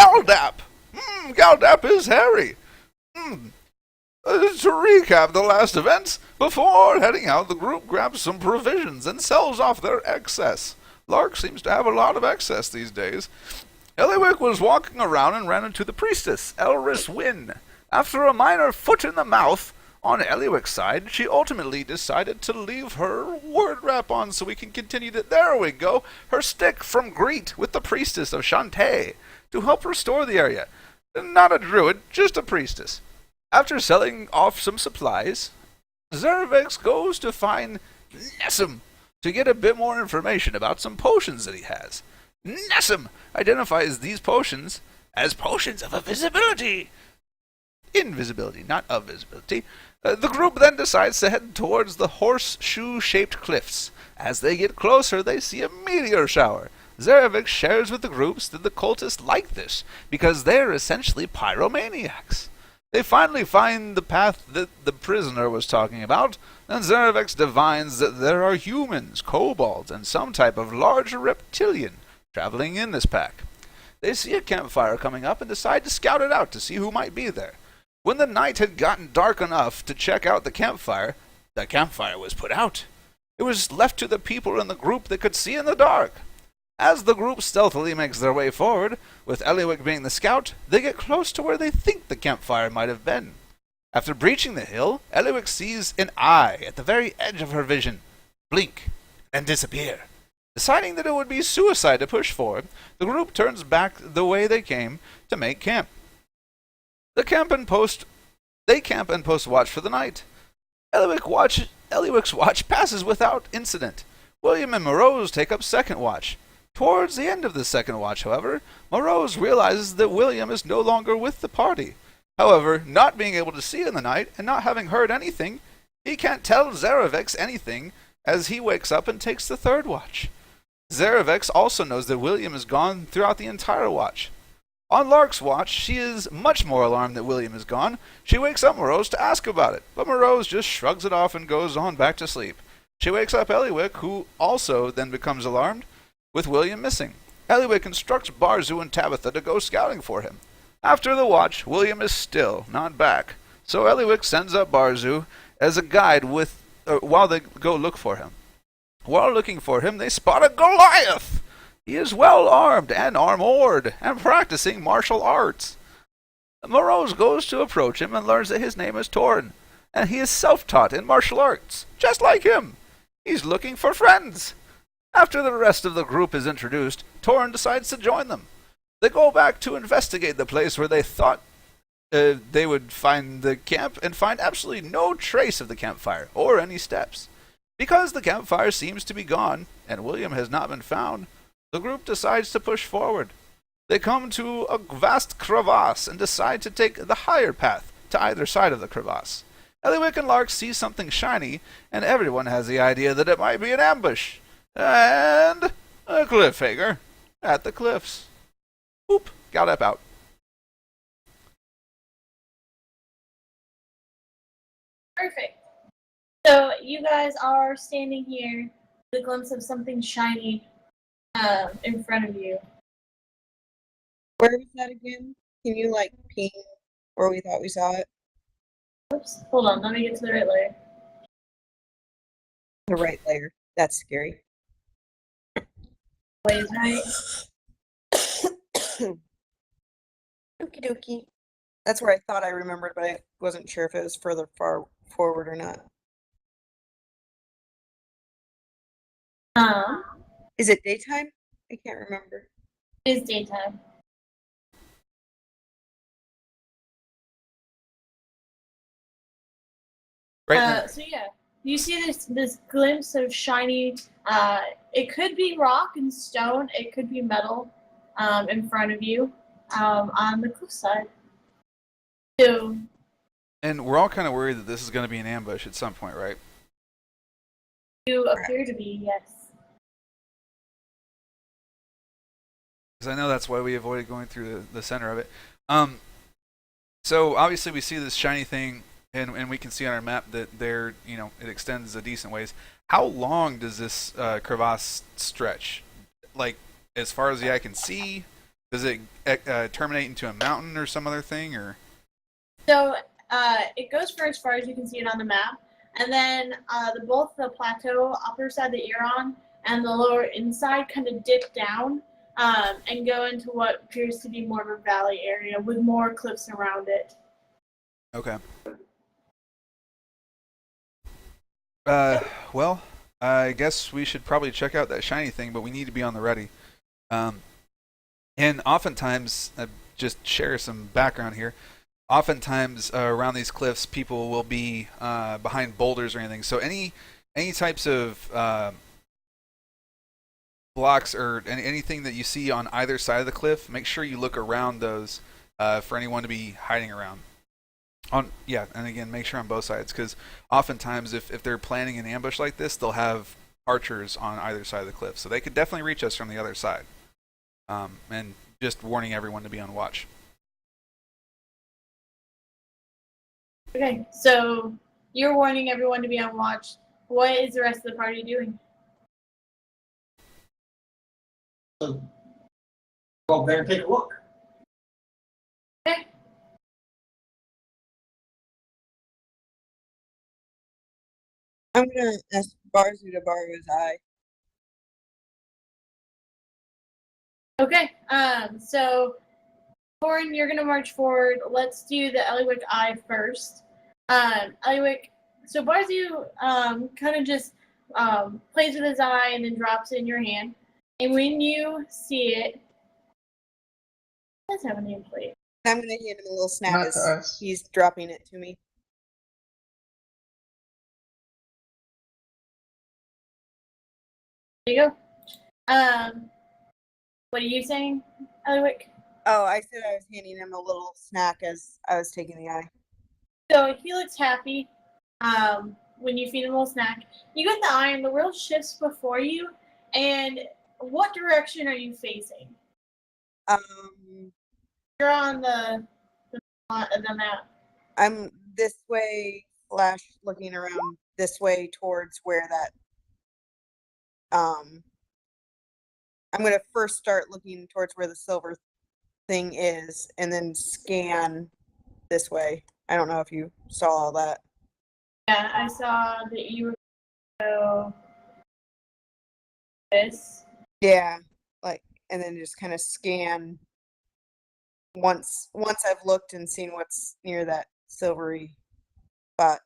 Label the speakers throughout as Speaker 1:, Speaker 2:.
Speaker 1: Galdap! Galdap is hairy. To recap the last events, before heading out, the group grabs some provisions and sells off their excess. Lark seems to have a lot of excess these days. Ellywick was walking around and ran into the priestess, Elris Wynn. After a minor foot in the mouth on Ellywick's side, she ultimately decided to leave her word wrap on so we can continue to, there we go, her stick from Greet with the priestess of Shantae to help restore the area. Not a druid, just a priestess. After selling off some supplies, Zervex goes to find Nessim to get a bit more information about some potions that he has. Nessim identifies these potions as potions of invisibility. Invisibility, not of visibility. The group then decides to head towards the horseshoe-shaped cliffs. As they get closer, they see a meteor shower. Zervex shares with the groups that the cultists like this, because they're essentially pyromaniacs. They finally find the path that the prisoner was talking about, and Zervex divines that there are humans, kobolds, and some type of large reptilian traveling in this pack. They see a campfire coming up and decide to scout it out to see who might be there. When the night had gotten dark enough to check out the campfire was put out. It was left to the people in the group that could see in the dark. As the group stealthily makes their way forward, with Ellywick being the scout, they get close to where they think the campfire might have been. After breaching the hill, Ellywick sees an eye at the very edge of her vision blink and disappear. Deciding that it would be suicide to push forward, the group turns back the way they came to make camp. They camp and post watch for the night. Ellywick's watch passes without incident. William and Moroz take up second watch. Towards the end of the second watch, however, Moroz realizes that William is no longer with the party. However, not being able to see in the night and not having heard anything, he can't tell Zervex anything as he wakes up and takes the third watch. Zervex also knows that William is gone throughout the entire watch. On Lark's watch, she is much more alarmed that William is gone. She wakes up Moroz to ask about it, but Moroz just shrugs it off and goes on back to sleep. She wakes up Ellywick, who also then becomes alarmed with William missing. Ellywick instructs Barzu and Tabitha to go scouting for him. After the watch, William is still not back, so Ellywick sends up Barzu as a guide while they go look for him. While looking for him, they spot a Goliath! He is well armed and armored and practicing martial arts. Moroz goes to approach him and learns that his name is Torren, and he is self-taught in martial arts, just like him. He's looking for friends. After the rest of the group is introduced, Torren decides to join them. They go back to investigate the place where they thought they would find the camp and find absolutely no trace of the campfire or any steps. Because the campfire seems to be gone and William has not been found, the group decides to push forward. They come to a vast crevasse and decide to take the higher path to either side of the crevasse. Ellywick and Lark see something shiny, and everyone has the idea that it might be an ambush. And a cliffhanger at the cliffs. Oop, got up out.
Speaker 2: Perfect. So you guys are standing here with a glimpse of something shiny in front of you.
Speaker 3: Where was that again? Can you ping where we thought we saw it?
Speaker 2: Oops, hold on, let me get to the right layer.
Speaker 3: The right layer. That's scary.
Speaker 2: Wait, right?
Speaker 3: Okie dokie. That's where I thought I remembered, but I wasn't sure if it was further far forward or not. Is it daytime? I can't remember.
Speaker 2: It is daytime.
Speaker 1: Right.
Speaker 2: So yeah, you see this glimpse of shiny. It could be rock and stone. It could be metal. In front of you, on the cliffside. So.
Speaker 1: And we're all kind of worried that this is going to be an ambush at some point, right?
Speaker 2: You appear to be, yes.
Speaker 1: Because I know that's why we avoided going through the center of it. So obviously we see this shiny thing, and we can see on our map that it extends a decent ways. How long does this crevasse stretch? Like, as far as the eye can see? Does it terminate into a mountain or some other thing, or?
Speaker 2: So it goes for as far as you can see it on the map, and then both the plateau upper side that you're on and the lower inside kind of dip down and go into what appears to be more of a valley area with more cliffs around it.
Speaker 1: Okay. Well, I guess we should probably check out that shiny thing, but we need to be on the ready. And oftentimes, just share some background here. Oftentimes, around these cliffs, people will be behind boulders or anything. So any types of blocks or anything that you see on either side of the cliff, make sure you look around those for anyone to be hiding around. And again, make sure on both sides, because oftentimes if they're planning an ambush like this, they'll have archers on either side of the cliff, so they could definitely reach us from the other side. And just warning everyone to be on watch.
Speaker 2: Okay, so you're warning everyone to be on watch. What is the rest of the party doing?
Speaker 4: So go up there and take a look.
Speaker 2: Okay.
Speaker 3: I'm gonna ask Barzu to borrow his eye.
Speaker 2: Okay, so Torren, you're gonna march forward. Let's do the Ellywick eye first. Ellywick, so Barzu kind of just plays with his eye and then drops it in your hand. And when you see it, let's have a nameplate.
Speaker 3: I'm gonna hand him a little snack
Speaker 4: Not
Speaker 3: as
Speaker 4: to us.
Speaker 3: he's dropping it to me.
Speaker 2: There you go. What are you saying, Ellywick?
Speaker 3: Oh, I said I was handing him a little snack as I was taking the eye.
Speaker 2: So he looks happy when you feed him a little snack. You get the eye, and the world shifts before you. And what direction are you facing? You're on the map.
Speaker 3: I'm this way / looking around this way towards where that I'm gonna first start looking towards where the silver thing is and then scan this way. I don't know if you saw all that.
Speaker 2: Yeah, I saw that you were so this.
Speaker 3: Yeah, and then just kind of scan once I've looked and seen what's near that silvery spot.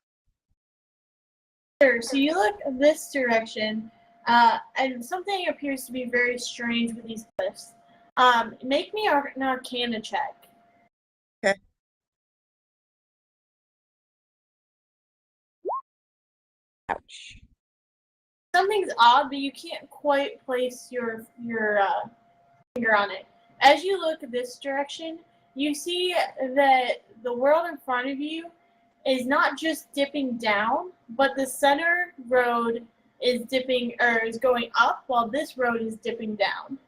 Speaker 2: Sure. So you look this direction, and something appears to be very strange with these cliffs. Make me an Arcana check.
Speaker 3: Okay. Ouch.
Speaker 2: Something's odd, but you can't quite place your finger on it. As you look this direction, you see that the world in front of you is not just dipping down, but the center road is going up, while this road is dipping down.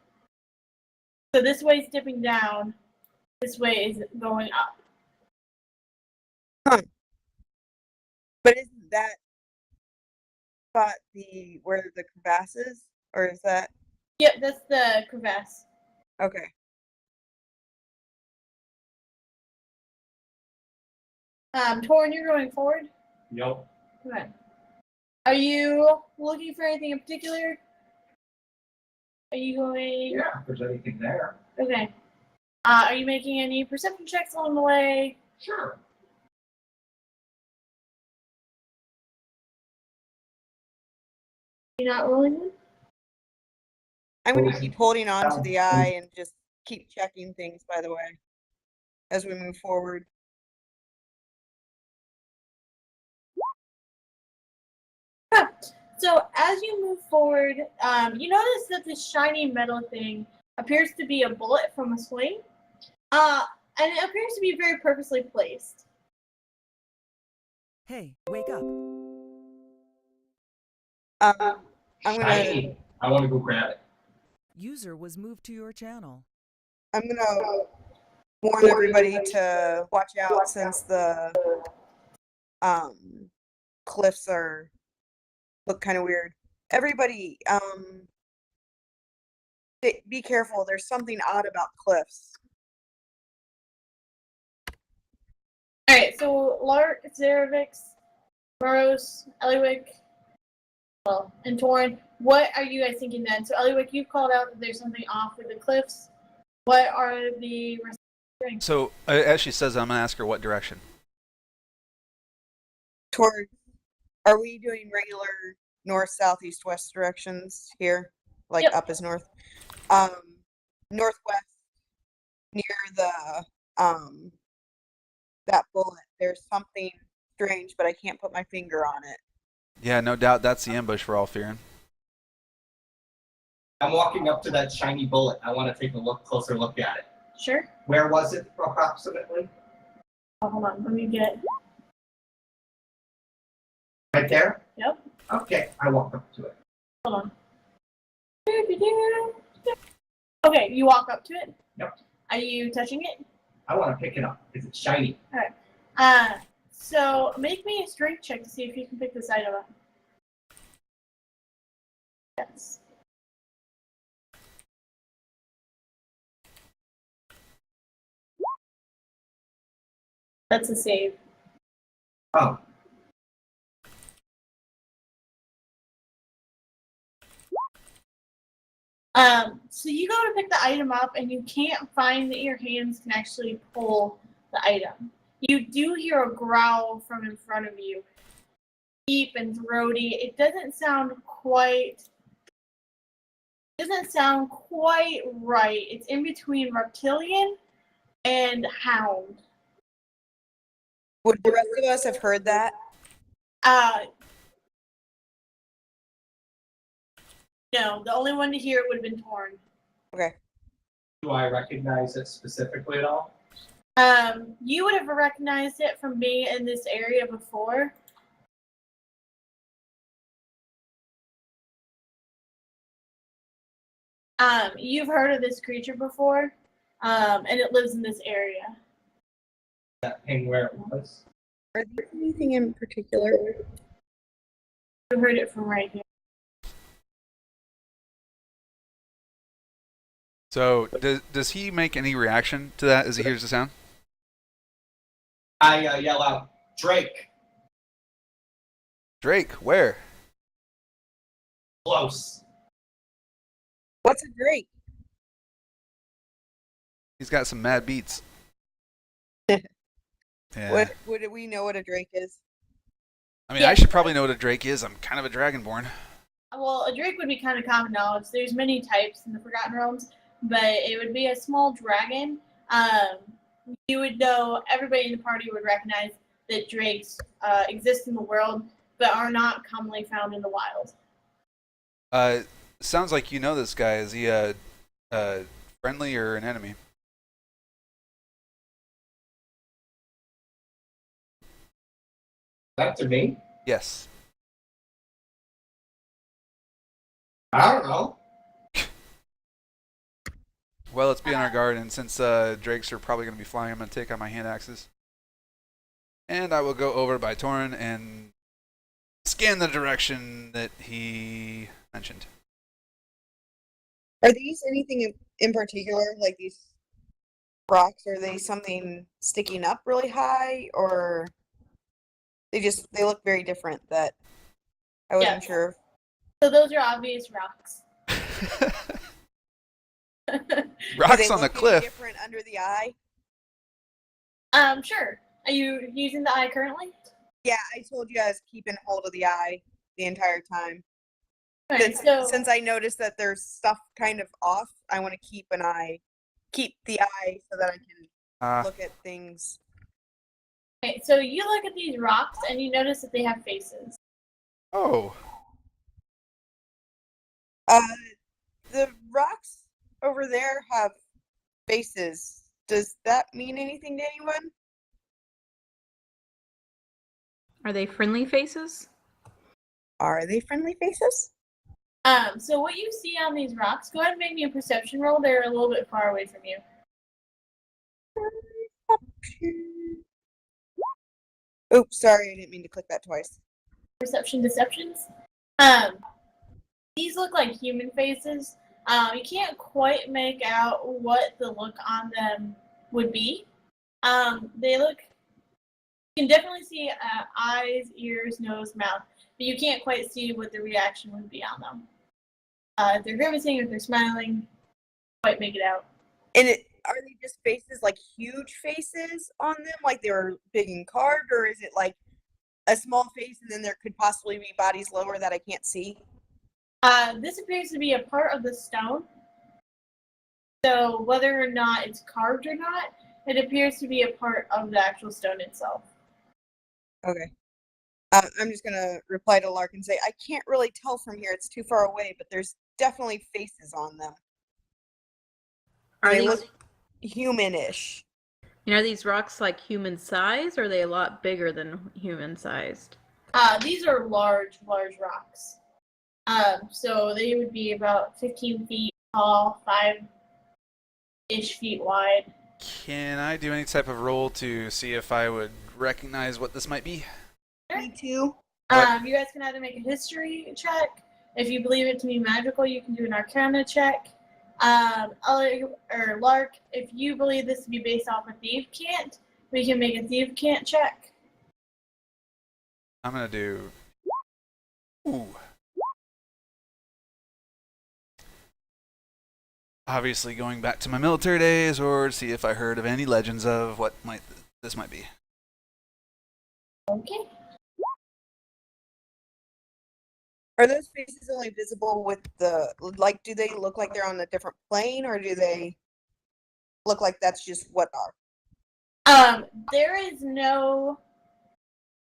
Speaker 2: So this way is dipping down, this way is going up.
Speaker 3: But isn't that spot where the crevasse is? Or is that
Speaker 2: Yep, that's the crevasse.
Speaker 3: okay?
Speaker 2: Torren, you're going forward?
Speaker 4: Yep.
Speaker 2: Okay. Are you looking for anything in particular? Are you going?
Speaker 4: Yeah, if there's anything there.
Speaker 2: Okay. Are you making any perception checks along the way?
Speaker 4: Sure.
Speaker 2: You're not rolling one?
Speaker 3: I'm gonna keep holding on to the eye and just keep checking things, by the way, as we move forward.
Speaker 2: Huh. So as you move forward, you notice that this shiny metal thing appears to be a bullet from a sling, and it appears to be very purposely placed.
Speaker 5: Hey, wake up.
Speaker 3: I'm gonna
Speaker 4: Shiny. I want to go grab it.
Speaker 5: User was moved to your channel.
Speaker 3: warn everybody to watch out since the cliffs look kind of weird. Everybody, Be careful. There's something odd about cliffs.
Speaker 2: Alright, so Lark, Zervix, Moroz, Ellywick, well, and Torren, what are you guys thinking then? So Ellywick, you've called out that there's something off with the cliffs. What are the rest of the things?
Speaker 1: So, as she says, I'm going to ask her what direction.
Speaker 3: Toward, are we doing regular north, south, east, west directions here? Like
Speaker 2: Yep.
Speaker 3: up is north. Northwest near the that bullet. There's something strange, but I can't put my finger on it.
Speaker 1: Yeah, no doubt that's the ambush we're all fearing.
Speaker 4: I'm walking up to that shiny bullet. I want to take a closer look at it.
Speaker 2: Sure.
Speaker 4: Where was it approximately?
Speaker 2: Oh, hold on, let me get.
Speaker 4: Right there?
Speaker 2: Yep.
Speaker 4: Okay, I walk up to it.
Speaker 2: Hold on. Okay, you walk up to it.
Speaker 4: Yep.
Speaker 2: Are you touching it?
Speaker 4: I want to pick it up because it's shiny.
Speaker 2: So make me a strength check to see if you can pick this item up. Yes. That's a save.
Speaker 4: Oh,
Speaker 2: So you go to pick the item up and you can't find that your hands can actually pull the item. You do hear a growl from in front of you. Deep and throaty. It doesn't sound quite right. It's in between reptilian and hound.
Speaker 3: Would the rest of us have heard that?
Speaker 2: No, the only one to hear it would have been Torren.
Speaker 3: Okay.
Speaker 4: do I recognize it specifically at all?
Speaker 2: You would have recognized it from being in this area before. You've heard of this creature before, and it lives in this area.
Speaker 4: That thing where it was?
Speaker 3: Are there anything in particular?
Speaker 2: You heard it from right here.
Speaker 1: So, does he make any reaction to that as he hears the sound?
Speaker 4: I yell out, Drake,
Speaker 1: Drake, where?
Speaker 4: close.
Speaker 3: What's a drake?
Speaker 1: He's got some mad beats. Yeah.
Speaker 3: What do we know what a drake is?
Speaker 1: I mean, I should probably know what a drake is. I'm kind of a dragonborn.
Speaker 2: Well, a drake would be kind of common knowledge. There's many types in the Forgotten Realms, but it would be a small dragon. You would know, everybody in the party would recognize that drakes exist in the world, but are not commonly found in the wild.
Speaker 1: Sounds like you know this guy. Is he friendly or an enemy?
Speaker 4: That to me?
Speaker 1: Yes.
Speaker 4: I don't know.
Speaker 1: Well, let's be on our guard, and since drakes are probably going to be flying, I'm going to take out my hand axes. And I will go over by Torren and scan the direction that he mentioned.
Speaker 3: Are these anything in particular, like these rocks? Are they something sticking up really high, or they look very different that I wasn't sure.
Speaker 2: So those are obvious rocks.
Speaker 3: Do
Speaker 1: Rocks
Speaker 3: they
Speaker 1: on the
Speaker 3: look any
Speaker 1: cliff.
Speaker 3: different under the eye?
Speaker 2: Sure. Are you using the eye currently?
Speaker 3: Yeah, I told you I was keeping hold of the eye the entire time.
Speaker 2: Alright, so
Speaker 3: Since I noticed that there's stuff kind of off, I want to keep the eye so that I can look at things.
Speaker 2: okay, so you look at these rocks and you notice that they have faces.
Speaker 1: Oh.
Speaker 3: The rocks over there have faces. Does that mean anything to anyone?
Speaker 6: Are they friendly faces?
Speaker 3: Are they friendly faces?
Speaker 2: So what you see on these rocks, go ahead and make me a perception roll. They're a little bit far away from you.
Speaker 3: Oops, sorry, I didn't mean to click that twice.
Speaker 2: Perception deceptions. These look like human faces. You can't quite make out what the look on them would be. They look. You can definitely see eyes, ears, nose, mouth, but you can't quite see what the reaction would be on them. If they're grimacing, if they're smiling, quite make it out.
Speaker 3: And are they just faces, like huge faces on them, like they were big and carved, or is it like a small face and then there could possibly be bodies lower that I can't see?
Speaker 2: This appears to be a part of the stone. So whether or not it's carved or not, it appears to be a part of the actual stone itself.
Speaker 3: Okay. I'm just gonna reply to Lark and say I can't really tell from here; it's too far away. But there's definitely faces on them.
Speaker 6: Are
Speaker 3: They
Speaker 6: these
Speaker 3: look humanish.
Speaker 6: are these rocks like human size, or are they a lot bigger than human sized?
Speaker 2: These are large rocks. So they would be about 15 feet tall, 5-ish feet wide.
Speaker 1: Can I do any type of roll to see if I would recognize what this might be?
Speaker 3: Me too.
Speaker 2: You guys can either make a history check. If you believe it to be magical, you can do an arcana check. Or Lark, if you believe this to be based off a thief can't, we can make a thief can't check.
Speaker 1: I'm gonna do. Ooh. Obviously, going back to my military days, or see if I heard of any legends of what this might be.
Speaker 2: Okay.
Speaker 3: Are those faces only visible with the like? Do they look like they're on a different plane, or do they look like that's just what are?
Speaker 2: There is no.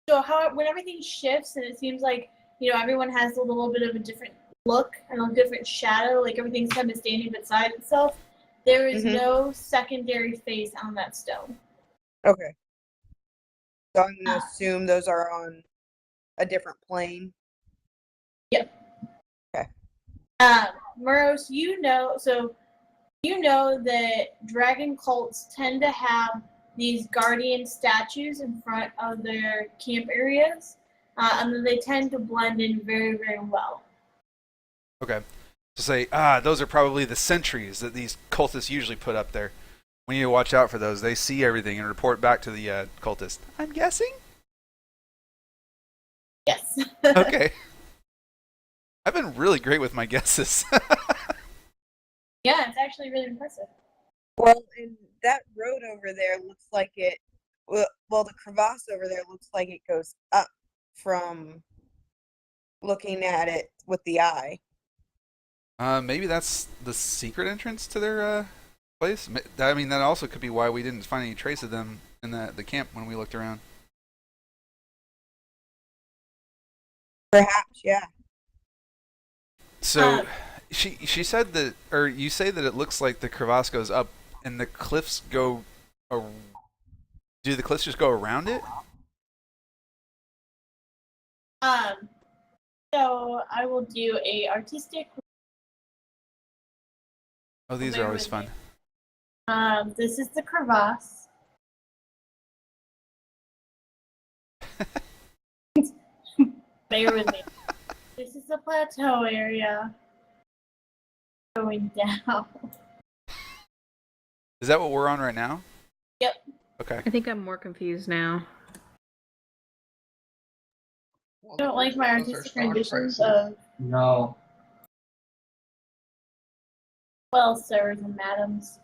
Speaker 2: So when everything shifts and it seems like everyone has a little bit of a different look and a different shadow, like everything's kind of standing beside itself. There is no secondary face on that stone.
Speaker 3: Okay. So I'm gonna assume those are on a different plane.
Speaker 2: Yep.
Speaker 3: Okay.
Speaker 2: Moroz, that dragon cults tend to have these guardian statues in front of their camp areas, and then they tend to blend in very, very well.
Speaker 1: Okay. So say, those are probably the sentries that these cultists usually put up there. We need to watch out for those. They see everything and report back to the cultist. I'm guessing?
Speaker 2: Yes.
Speaker 1: Okay. I've been really great with my guesses.
Speaker 2: Yeah, it's actually really impressive.
Speaker 3: Well, and that road over there looks like it. Well, the crevasse over there looks like it goes up from looking at it with the eye.
Speaker 1: Maybe that's the secret entrance to their place. I mean, that also could be why we didn't find any trace of them in the camp when we looked around.
Speaker 3: Perhaps, yeah.
Speaker 1: So, she said that, or you say that it looks like the crevasse goes up, and the cliffs go. Do the cliffs just go around it?
Speaker 2: So I will do a artistic.
Speaker 1: Oh, these are always fun.
Speaker 2: This is the crevasse. Bear with me. This is the plateau area. Going down.
Speaker 1: Is that what we're on right now?
Speaker 2: Yep.
Speaker 1: Okay.
Speaker 6: I think I'm more confused now.
Speaker 2: I don't like my artistic renditions of
Speaker 4: No.
Speaker 2: sirs and madams.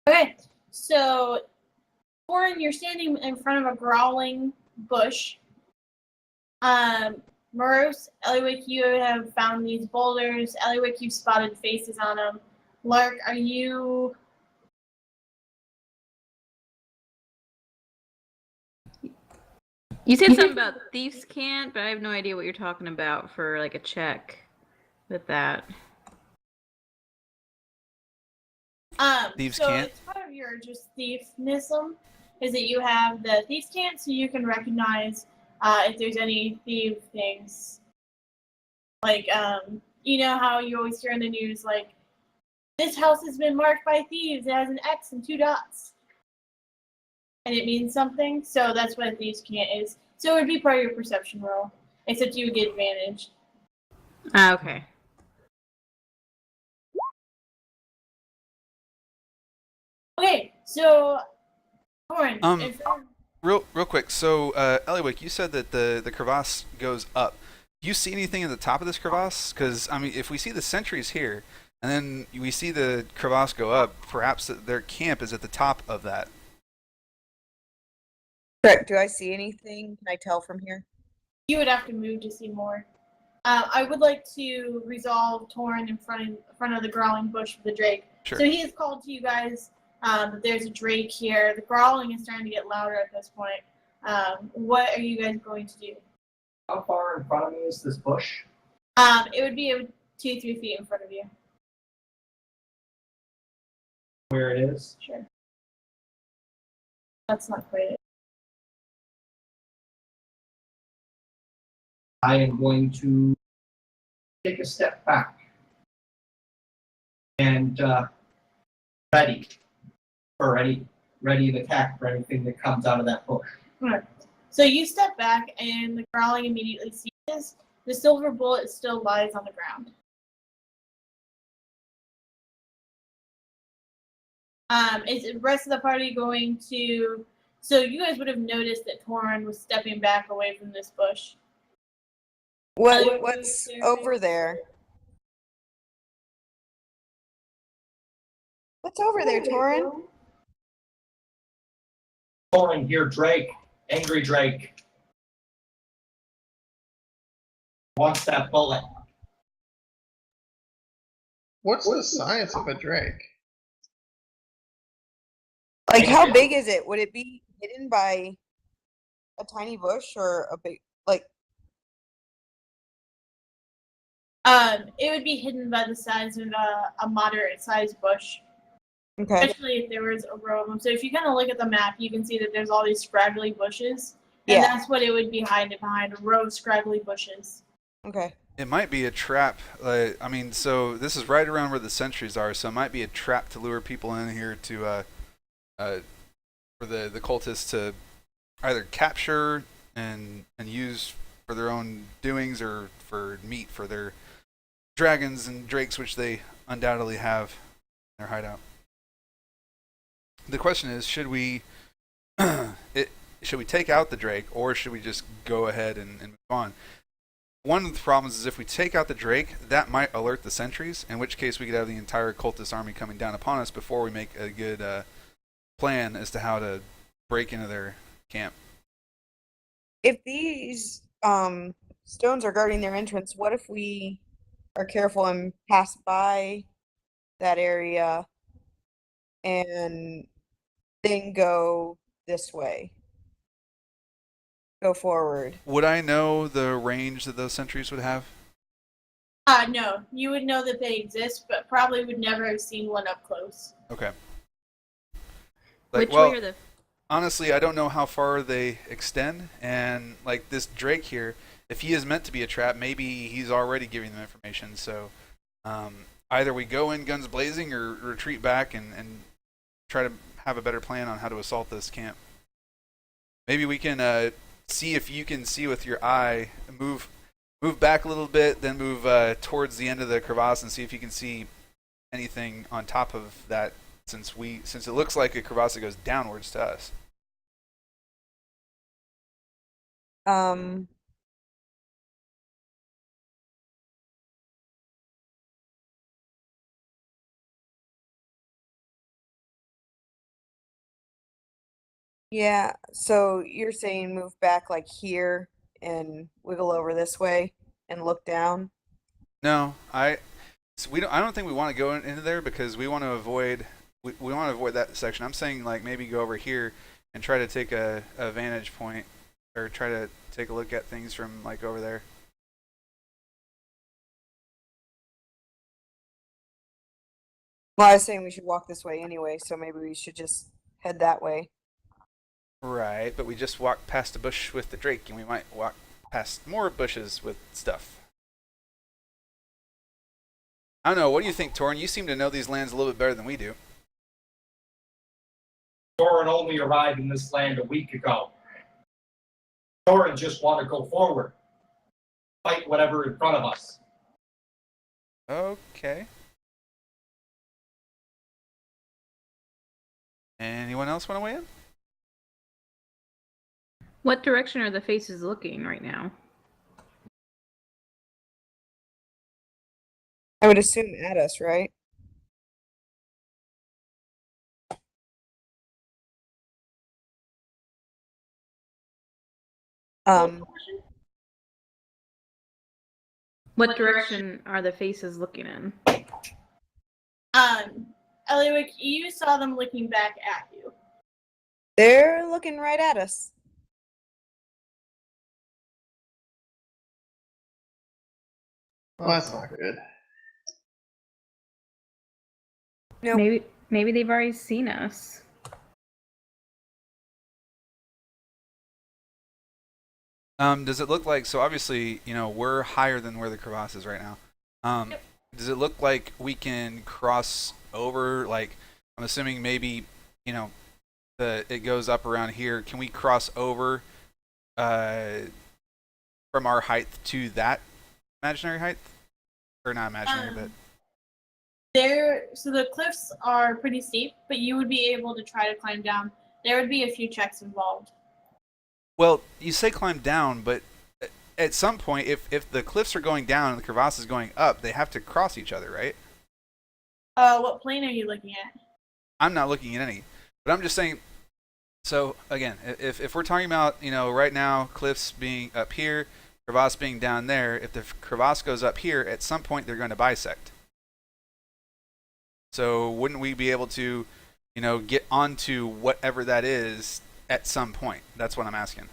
Speaker 2: Okay, so Torren, you're standing in front of a growling bush. Moroz, Ellywick, you have found these boulders. Ellywick, you've spotted faces on them. Lark, are you?
Speaker 6: You said something about thieves can't, but I have no idea what you're talking about for like a check with that.
Speaker 1: Thieves
Speaker 2: so
Speaker 1: can't?
Speaker 2: it's part of your just thiefnism is that you have the thieves can't, so you can recognize if there's any thief things. Like, you know how you always hear in the news, like, this house has been marked by thieves. It has an X and 2 dots. and it means something. So that's what a thieves' can't is. So it would be part of your perception roll, except you would get advantage.
Speaker 6: Ah, okay.
Speaker 2: Okay, so Torren, if
Speaker 1: Real quick. So, Ellywick, you said that the crevasse goes up. Do you see anything at the top of this crevasse? Because I mean, if we see the sentries here, and then we see the crevasse go up, perhaps their camp is at the top of that.
Speaker 3: Correct. Do I see anything? Can I tell from here?
Speaker 2: you would have to move to see more. I would like to resolve Torren in front of the growling bush with the drake.
Speaker 1: Sure.
Speaker 2: So he has called to you guys that there's a drake here. The growling is starting to get louder at this point. What are you guys going to do?
Speaker 4: How far in front of me is this bush?
Speaker 2: It would be 2-3 feet in front of you.
Speaker 4: Where it is?
Speaker 2: Sure. That's not quite it.
Speaker 4: I am going to take a step back and ready to attack for anything that comes out of that bush.
Speaker 2: Right. So you step back, and the growling immediately ceases. The silver bullet still lies on the ground. Is the rest of the party going to? So you guys would have noticed that Torren was stepping back away from this bush.
Speaker 3: What's over there? What's over there, Torren?
Speaker 4: Torren, here, Drake. Angry Drake. Wants that bullet.
Speaker 7: What's the science of a drake?
Speaker 3: Like, how big is it? Would it be hidden by a tiny bush or a big, like?
Speaker 2: It would be hidden by the size of a moderate-sized bush,
Speaker 3: Okay.
Speaker 2: especially if there was a row of them. So if you kind of look at the map, you can see that there's all these scraggly bushes, and
Speaker 3: Yeah.
Speaker 2: that's what it would be behind a row of scraggly bushes.
Speaker 3: Okay.
Speaker 1: It might be a trap. I mean, so this is right around where the sentries are, so it might be a trap to lure people in here to, for the cultists to either capture and use for their own doings or for meat for their dragons and drakes, which they undoubtedly have in their hideout. The question is, should we should we take out the drake, or should we just go ahead and move on? One of the problems is if we take out the drake, that might alert the sentries, in which case we could have the entire cultist army coming down upon us before we make a good plan as to how to break into their camp.
Speaker 3: If these stones are guarding their entrance, what if we are careful and pass by that area and then go this way? Go forward.
Speaker 1: Would I know the range that those sentries would have?
Speaker 2: No, you would know that they exist, but probably would never have seen one up close.
Speaker 1: Okay.
Speaker 6: Which
Speaker 1: well,
Speaker 6: way are the?
Speaker 1: honestly, I don't know how far they extend, and like this drake here, if he is meant to be a trap, maybe he's already giving them information. So either we go in guns blazing or retreat back and try to have a better plan on how to assault this camp. Maybe we can see if you can see with your eye, move back a little bit, then move towards the end of the crevasse and see if you can see anything on top of that, since it looks like a crevasse that goes downwards to us.
Speaker 3: Yeah, so you're saying move back like here and wiggle over this way and look down?
Speaker 1: No, I don't think we want to go into there because we want to avoid that section. I'm saying like maybe go over here and try to take a vantage point, or try to take a look at things from like over there.
Speaker 3: Well, I was saying we should walk this way anyway, so maybe we should just head that way.
Speaker 1: Right, but we just walked past a bush with the drake, and we might walk past more bushes with stuff. I don't know. What do you think, Torren? You seem to know these lands a little bit better than we do.
Speaker 4: Torren only arrived in this land a week ago. Torren just want to go forward. Fight whatever in front of us.
Speaker 1: Okay. Anyone else want to weigh in?
Speaker 6: What direction are the faces looking right now?
Speaker 3: I would assume at us, right?
Speaker 6: What direction are the faces looking in?
Speaker 2: Ellywick, you saw them looking back at you.
Speaker 3: They're looking right at us.
Speaker 7: Well, that's not good.
Speaker 3: Nope.
Speaker 6: Maybe they've already seen us.
Speaker 1: Does it look like, so obviously, we're higher than where the crevasse is right now.
Speaker 2: Yep.
Speaker 1: Does it look like we can cross over, like, I'm assuming maybe, it goes up around here. Can we cross over from our height to that imaginary height? Or not imaginary, but...
Speaker 2: So the cliffs are pretty steep, but you would be able to try to climb down. There would be a few checks involved.
Speaker 1: Well, you say climb down, but at some point, if the cliffs are going down and the crevasse is going up, they have to cross each other, right?
Speaker 2: What plane are you looking at?
Speaker 1: I'm not looking at any, but I'm just saying. So again, if we're talking about right now cliffs being up here, crevasse being down there, if the crevasse goes up here, at some point they're going to bisect. So wouldn't we be able to, get onto whatever that is at some point? That's what I'm asking.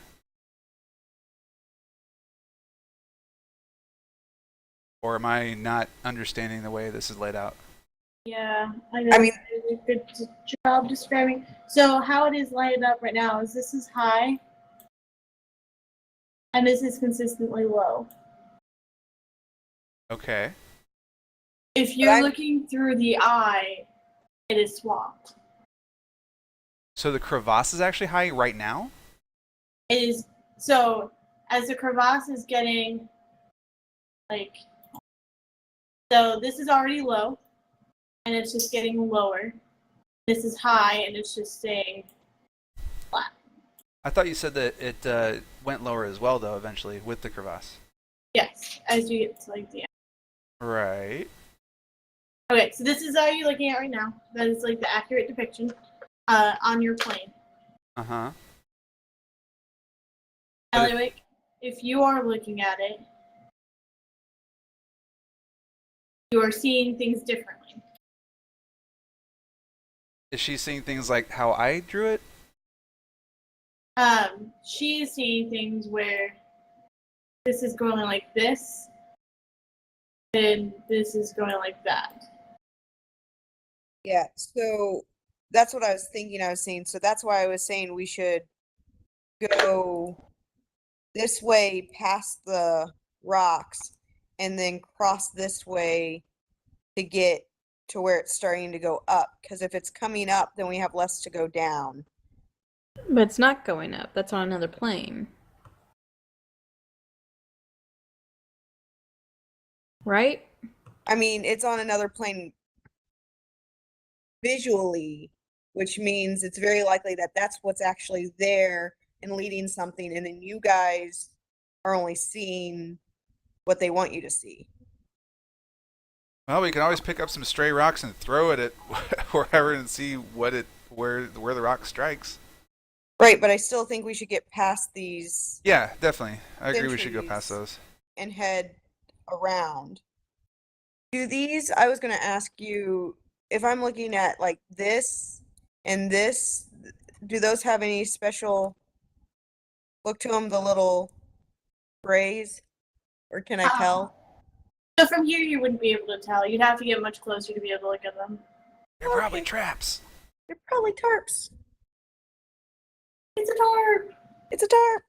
Speaker 1: Or am I not understanding the way this is laid out?
Speaker 2: Yeah, I mean, did a good job describing. So how it is lined up right now is this is high, and this is consistently low.
Speaker 1: Okay.
Speaker 2: If you're looking through the eye, it is swamped.
Speaker 1: So the crevasse is actually high right now?
Speaker 2: It is, so as the crevasse is getting, so this is already low, and it's just getting lower. This is high, and it's just staying flat.
Speaker 1: I thought you said that it went lower as well, though, eventually, with the crevasse.
Speaker 2: Yes, as you get to the end.
Speaker 1: Right.
Speaker 2: Okay, so this is how you're looking at right now. That is the accurate depiction on your plane.
Speaker 1: Uh-huh.
Speaker 2: Ellywick, if you are looking at it, you are seeing things differently.
Speaker 1: Is she seeing things like how I drew it?
Speaker 2: She is seeing things where this is going like this, and this is going like that.
Speaker 3: Yeah, so that's what I was thinking I was saying. So that's why I was saying we should go this way past the rocks and then cross this way to get to where it's starting to go up. Because if it's coming up, then we have less to go down.
Speaker 6: But it's not going up. That's on another plane. Right?
Speaker 3: I mean, it's on another plane visually, which means it's very likely that that's what's actually there and leading something, and then you guys are only seeing what they want you to see.
Speaker 1: Well, we can always pick up some stray rocks and throw it at wherever and see where the rock strikes.
Speaker 3: Right, but I still think we should get past these
Speaker 1: Yeah, definitely. I agree we should go past
Speaker 3: sentries
Speaker 1: those.
Speaker 3: and head around. Do these, I was going to ask you, if I'm looking at this and this, do those have any special look to them, the little rays? Or can I tell?
Speaker 2: So from here, you wouldn't be able to tell. You'd have to get much closer to be able to look at them.
Speaker 1: They're probably traps.
Speaker 3: They're probably tarps.
Speaker 2: It's a tarp.
Speaker 3: It's a tarp.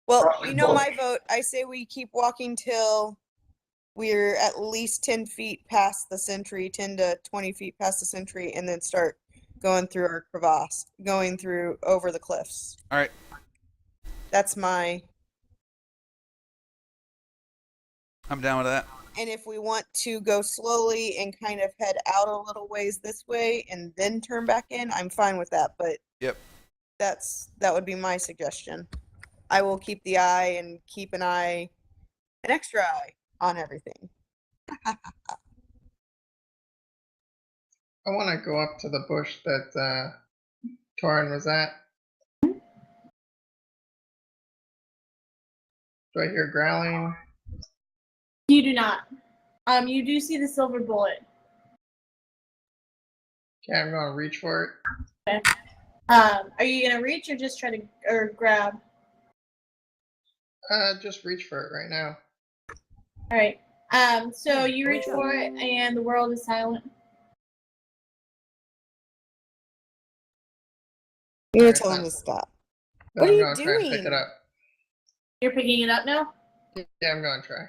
Speaker 3: Well,
Speaker 4: Probably
Speaker 3: my vote. I say we keep walking till we're at least 10 feet past the sentry, 10 to 20 feet past the sentry, and then start going through our crevasse, going through over the cliffs.
Speaker 1: All right.
Speaker 3: That's my.
Speaker 1: I'm down with that.
Speaker 3: And if we want to go slowly and kind of head out a little ways this way and then turn back in, I'm fine with that. But
Speaker 1: Yep.
Speaker 3: that would be my suggestion. I will keep the eye and keep an extra eye on everything.
Speaker 7: I want to go up to the bush that Torren was at. Do I hear growling?
Speaker 2: You do not. You do see the silver bullet.
Speaker 7: Okay, I'm going to reach for it.
Speaker 2: Okay. Are you gonna reach or just try to grab?
Speaker 7: Just reach for it right now.
Speaker 2: All right. So you reach for it, and the world is silent.
Speaker 3: You're gonna
Speaker 7: Alright,
Speaker 3: tell him to
Speaker 7: that's-
Speaker 3: stop.
Speaker 7: Then
Speaker 3: What are
Speaker 7: I'm
Speaker 3: you
Speaker 7: going to try and pick it
Speaker 3: doing?
Speaker 7: up.
Speaker 2: You're picking it up now.
Speaker 7: Yeah, I'm going to try.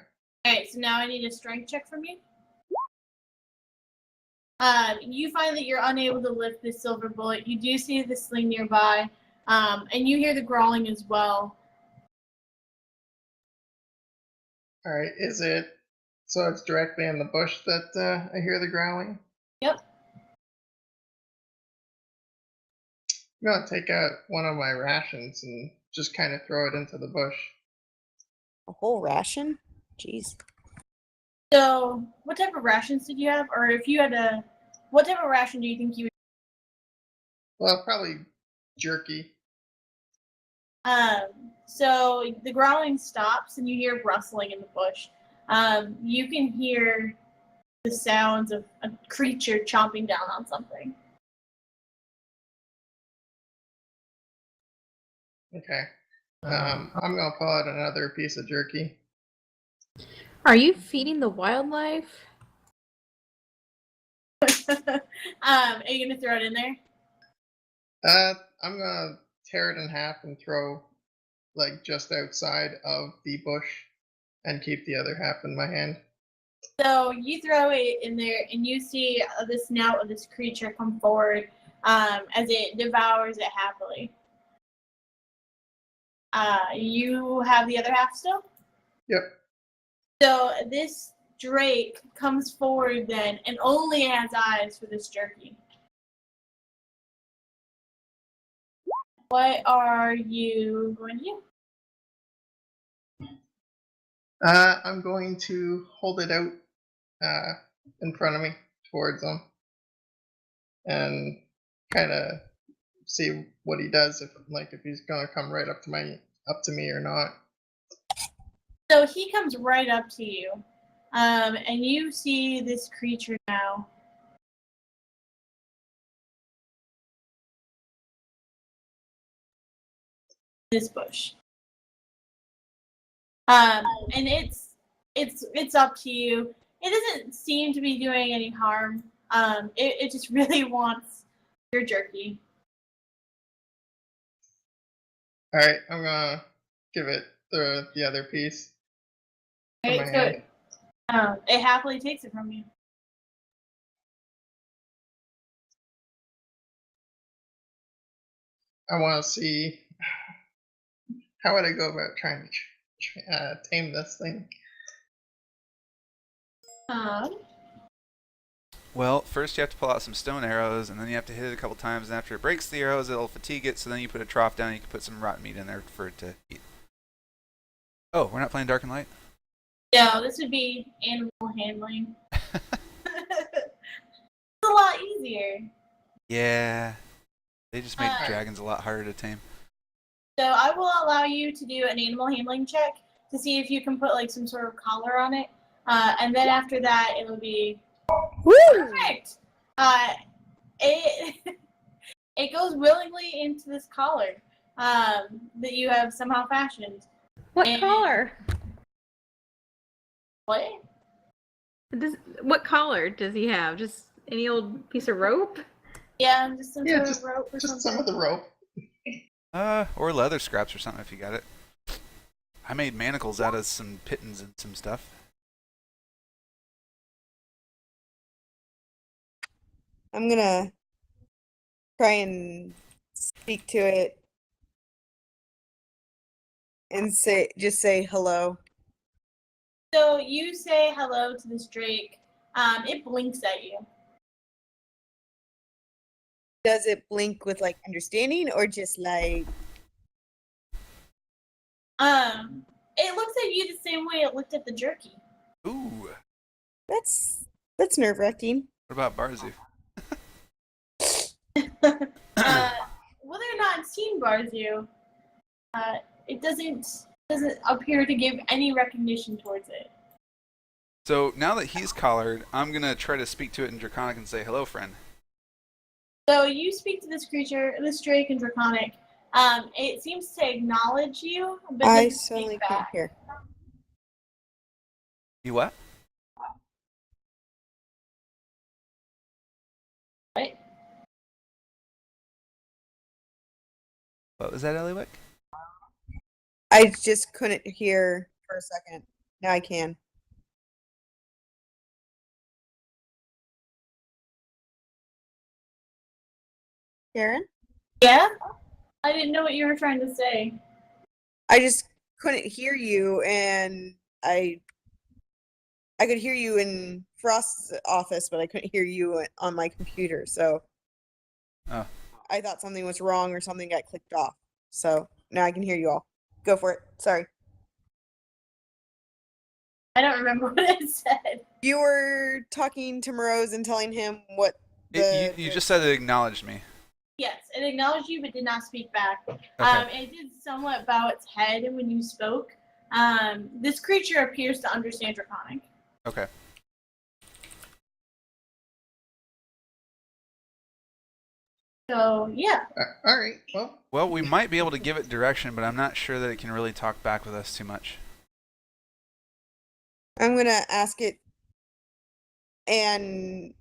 Speaker 2: All right. So now I need a strength check from you. You find that you're unable to lift the silver bullet. You do see the sling nearby, and you hear the growling as well.
Speaker 7: All right, is it so it's directly in the bush that I hear the growling?
Speaker 2: Yep.
Speaker 7: I'm going to take out one of my rations and just kind of throw it into the bush.
Speaker 3: A whole ration? Jeez.
Speaker 2: So, what type of rations did you have, or if you had what type of ration do you think you would?
Speaker 7: Well, probably jerky.
Speaker 2: So the growling stops, and you hear rustling in the bush. You can hear the sounds of a creature chomping down on something.
Speaker 7: Okay. I'm going to pull out another piece of jerky.
Speaker 6: Are you feeding the wildlife?
Speaker 2: Are you gonna throw it in there?
Speaker 7: I'm going to tear it in half and throw like just outside of the bush and keep the other half in my hand.
Speaker 2: So you throw it in there, and you see the snout of this creature come forward as it devours it happily. You have the other half still?
Speaker 7: Yep.
Speaker 2: So this drake comes forward then and only has eyes for this jerky. What are you going to do?
Speaker 7: I'm going to hold it out in front of me towards him and kind of see what he does, if he's gonna come right up to me or not.
Speaker 2: So he comes right up to you, and you see this creature now. This bush. And it's up to you. It doesn't seem to be doing any harm. It just really wants your jerky.
Speaker 7: All right, I'm gonna give it the other piece. from
Speaker 2: Right?
Speaker 7: my
Speaker 2: So
Speaker 7: hand.
Speaker 2: it happily takes it from you.
Speaker 7: I want to see how would I go about trying to tame this thing.
Speaker 1: Well, first you have to pull out some stone arrows, and then you have to hit it a couple times, and after it breaks the arrows, it'll fatigue it, so then you put a trough down, and you can put some rotten meat in there for it to eat. Oh, we're not playing Dark and Light?
Speaker 2: No, this would be animal handling. It's a lot easier.
Speaker 1: Yeah. They just make
Speaker 2: Uh,
Speaker 1: dragons a lot harder to tame.
Speaker 2: So I will allow you to do an animal handling check to see if you can put like some sort of collar on it. And then after that, it'll be perfect. It it goes willingly into this collar that you have somehow fashioned.
Speaker 6: What
Speaker 2: And-
Speaker 6: collar?
Speaker 2: What?
Speaker 6: What collar does he have? Just any old piece of rope?
Speaker 2: Yeah, just some
Speaker 7: Yeah,
Speaker 2: sort of rope or
Speaker 7: Just
Speaker 2: something.
Speaker 7: some of the rope.
Speaker 1: Or leather scraps or something if you got it. I made manacles out of some pittons and some stuff.
Speaker 3: I'm gonna try and speak to it and just say hello.
Speaker 2: So you say hello to this drake. It blinks at you.
Speaker 3: Does it blink with like understanding or just like
Speaker 2: It looks at you the same way it looked at the jerky.
Speaker 1: Ooh.
Speaker 3: that's nerve-wracking.
Speaker 1: What about Barzu?
Speaker 2: Whether or not it's seen Barzu, it doesn't appear to give any recognition towards it.
Speaker 1: So now that he's collared, I'm gonna try to speak to it in Draconic and say, "Hello, friend."
Speaker 2: So you speak to this creature, this drake in Draconic. It seems to acknowledge you, but
Speaker 3: I
Speaker 2: doesn't speak
Speaker 3: suddenly can't
Speaker 2: back.
Speaker 3: hear.
Speaker 1: You what?
Speaker 2: Right?
Speaker 1: What was that, Ellywick?
Speaker 3: I just couldn't hear for a second. Now I can. Karen?
Speaker 2: Yeah? I didn't know what you were trying to say.
Speaker 3: I just couldn't hear you, and I could hear you in Frost's office, but I couldn't hear you on my computer. So
Speaker 1: Oh.
Speaker 3: I thought something was wrong or something got clicked off. So now I can hear you all. Go for it. Sorry.
Speaker 2: I don't remember what it said.
Speaker 3: You were talking to Moroz and telling him what
Speaker 1: You just said it acknowledged me.
Speaker 2: Yes, it acknowledged you but did not speak back.
Speaker 1: Okay.
Speaker 2: It did somewhat bow its head when you spoke. This creature appears to understand Draconic.
Speaker 1: Okay.
Speaker 2: So, yeah.
Speaker 7: All right.
Speaker 1: Well, we might be able to give it direction, but I'm not sure that it can really talk back with us too much.
Speaker 3: I'm gonna ask it and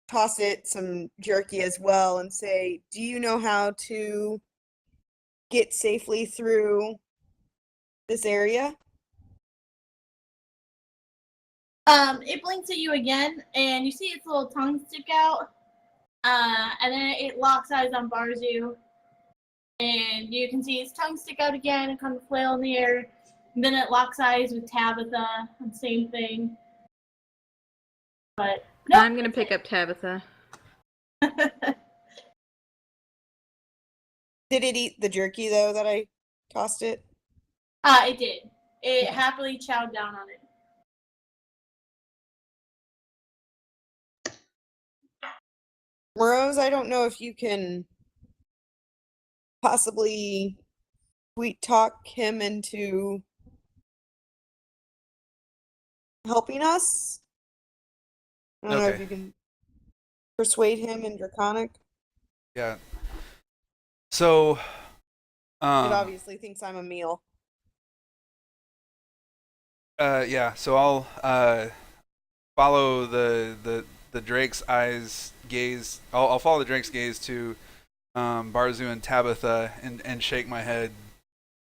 Speaker 3: toss it some jerky as well and say, do you know how to get safely through this area?
Speaker 2: It blinks at you again, and you see its little tongue stick out. And then it locks eyes on Barzu. And you can see its tongue stick out again and kind of flail in the air. And then it locks eyes with Tabitha, and same thing. But no,
Speaker 6: I'm gonna pick up Tabitha.
Speaker 3: Did it eat the jerky though that I tossed it?
Speaker 2: It did. It happily chowed down on it.
Speaker 3: Moroz, I don't know if you can possibly sweet talk him into helping us. I don't know if
Speaker 1: Okay.
Speaker 3: you can persuade him in Draconic.
Speaker 1: Yeah. So,
Speaker 3: It obviously thinks I'm a meal.
Speaker 1: yeah. So I'll follow the Drake's gaze. I'll follow the Drake's gaze to Barzu and Tabitha and shake my head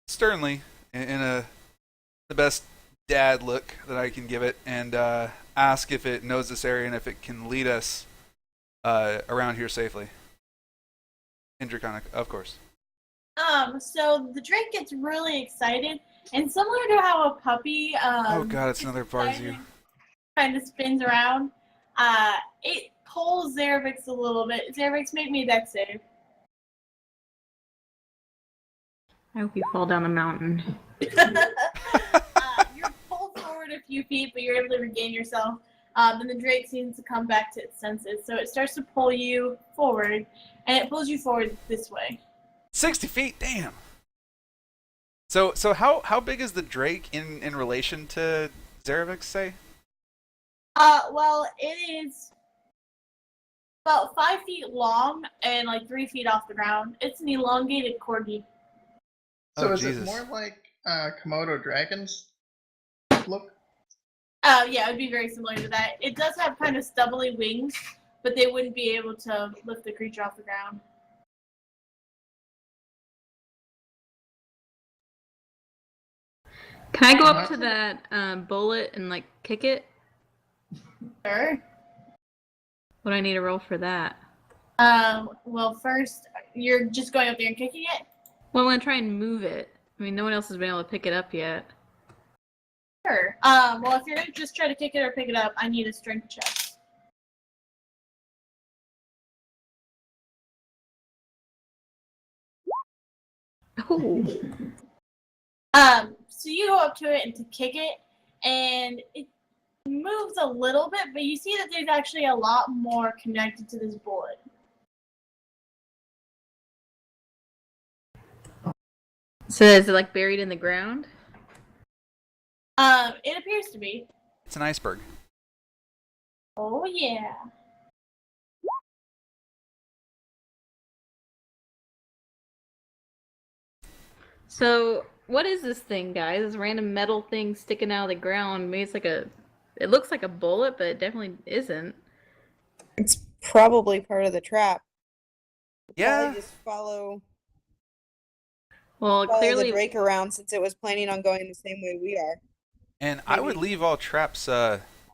Speaker 1: sternly in the best dad look that I can give it, and ask if it knows this area and if it can lead us around here safely. In Draconic, of course.
Speaker 2: So the Drake gets really excited, and similar to how a puppy
Speaker 1: Oh god, it's
Speaker 2: gets
Speaker 1: another
Speaker 2: excited
Speaker 1: Barzu.
Speaker 2: and kind of spins around, it pulls Zervix a little bit. Zervix, make me a dex save.
Speaker 6: I hope you fall down the mountain.
Speaker 2: You're pulled forward a few feet, but you're able to regain yourself. Then the Drake seems to come back to its senses, so it starts to pull you forward, and it pulls you forward this way.
Speaker 1: 60 feet, damn. So how big is the Drake in relation to Zervix, say?
Speaker 2: Well, it is about 5 feet long and like 3 feet off the ground. It's an elongated corgi.
Speaker 7: So
Speaker 1: Oh,
Speaker 7: is
Speaker 1: Jesus.
Speaker 7: it more like Komodo dragons look?
Speaker 2: Yeah, it would be very similar to that. It does have kind of stubbly wings, but they wouldn't be able to lift the creature off the ground.
Speaker 6: Can I go up to that bullet and like kick it?
Speaker 2: Sure.
Speaker 6: What do I need to roll for that?
Speaker 2: Well, first, you're just going up there and kicking it?
Speaker 6: Well, I'm gonna try and move it. I mean, no one else has been able to pick it up yet.
Speaker 2: Sure. Well, if you're gonna just try to kick it or pick it up, I need a strength check.
Speaker 6: Ooh.
Speaker 2: So you go up to it and to kick it, and it moves a little bit, but you see that there's actually a lot more connected to this bullet.
Speaker 6: So is it like buried in the ground?
Speaker 2: It appears to be.
Speaker 1: It's an iceberg.
Speaker 2: Oh yeah.
Speaker 6: So what is this thing, guys? This random metal thing sticking out of the ground. Maybe it's like it looks like a bullet, but it definitely isn't.
Speaker 3: It's probably part of the trap.
Speaker 1: Yeah.
Speaker 3: Probably just follow
Speaker 6: Well,
Speaker 3: the
Speaker 6: clearly,
Speaker 3: Drake around since it was planning on going the same way we are.
Speaker 1: And I would
Speaker 3: Maybe.
Speaker 1: leave all traps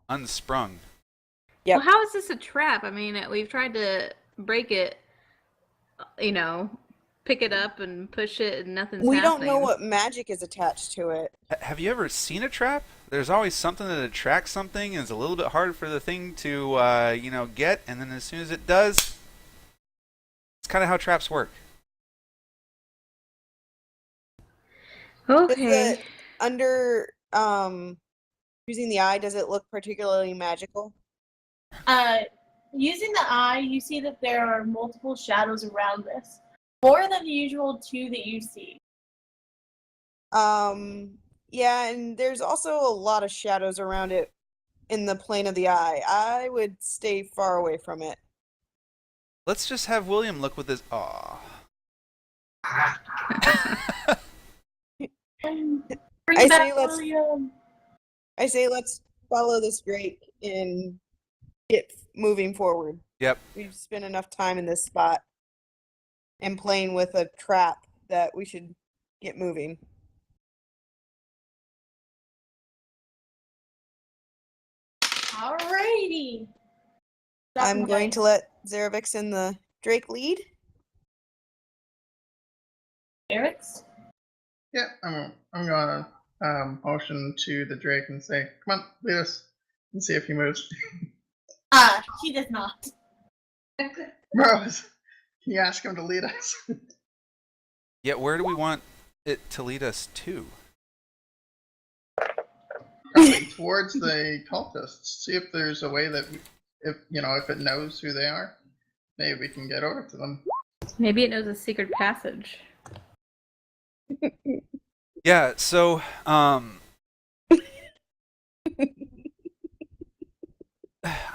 Speaker 1: unsprung.
Speaker 3: Yep.
Speaker 6: well, how is this a trap? I mean, we've tried to break it, you know, pick it up and push it, and nothing's
Speaker 3: We
Speaker 6: happening.
Speaker 3: don't know what magic is attached to it.
Speaker 1: Have you ever seen a trap? There's always something that attracts something, and it's a little bit hard for the thing to, get. And then as soon as it does, it's kind of how traps work.
Speaker 3: Does
Speaker 6: Okay.
Speaker 3: it, under using the eye, does it look particularly magical?
Speaker 2: Using the eye, you see that there are multiple shadows around this. More than the usual 2 that you see.
Speaker 3: Yeah, and there's also a lot of shadows around it in the plane of the eye. I would stay far away from it.
Speaker 1: Let's just have William look with his. Aw.
Speaker 2: Bring
Speaker 3: I
Speaker 2: back
Speaker 3: say let's-
Speaker 2: William.
Speaker 3: I say let's follow this Drake and get moving forward.
Speaker 1: Yep.
Speaker 3: We've spent enough time in this spot and playing with a trap that we should get moving.
Speaker 2: Alrighty.
Speaker 3: I'm going to let Zaravix and the Drake lead.
Speaker 2: Eric's.
Speaker 7: Yeah, I'm gonna motion to the Drake and say, "Come on, lead us," and see if he moves.
Speaker 2: He does not.
Speaker 7: Moroz, can you ask him to lead us?
Speaker 1: Yet where do we want it to lead us to?
Speaker 7: Probably towards the cultists. See if there's a way that, if it knows who they are, maybe we can get over to them.
Speaker 6: Maybe it knows a secret passage.
Speaker 1: Yeah, so, I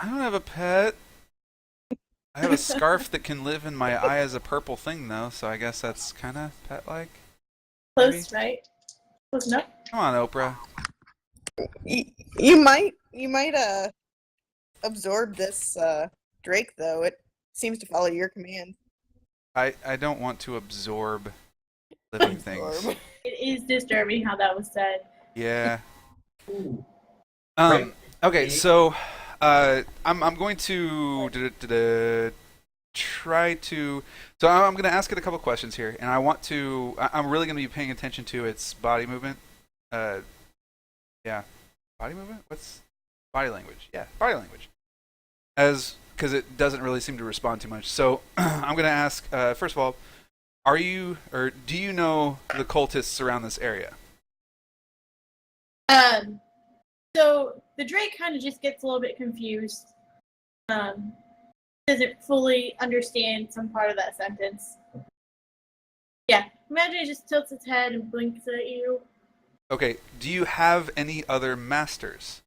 Speaker 1: don't have a pet. I have a scarf that can live in my eye as a purple thing, though, so I guess that's kind of pet-like.
Speaker 2: Close, right? Close enough.
Speaker 1: Come on, Oprah.
Speaker 3: You might absorb this Drake though. It seems to follow your command.
Speaker 1: I don't want to absorb living things.
Speaker 3: Absorb.
Speaker 2: It is disturbing how that was said.
Speaker 1: Yeah.
Speaker 4: Ooh.
Speaker 1: Okay, so I'm going to try to. So I'm going to ask it a couple questions here, and I'm really going to be paying attention to its body movement. Yeah, body movement. What's body language? Yeah, body language. Because it doesn't really seem to respond too much. So I'm going to ask first of all, do you know the cultists around this area?
Speaker 2: So the Drake kind of just gets a little bit confused. Doesn't fully understand some part of that sentence. Yeah, imagine it just tilts its head and blinks at you.
Speaker 1: Okay, do you have any other masters?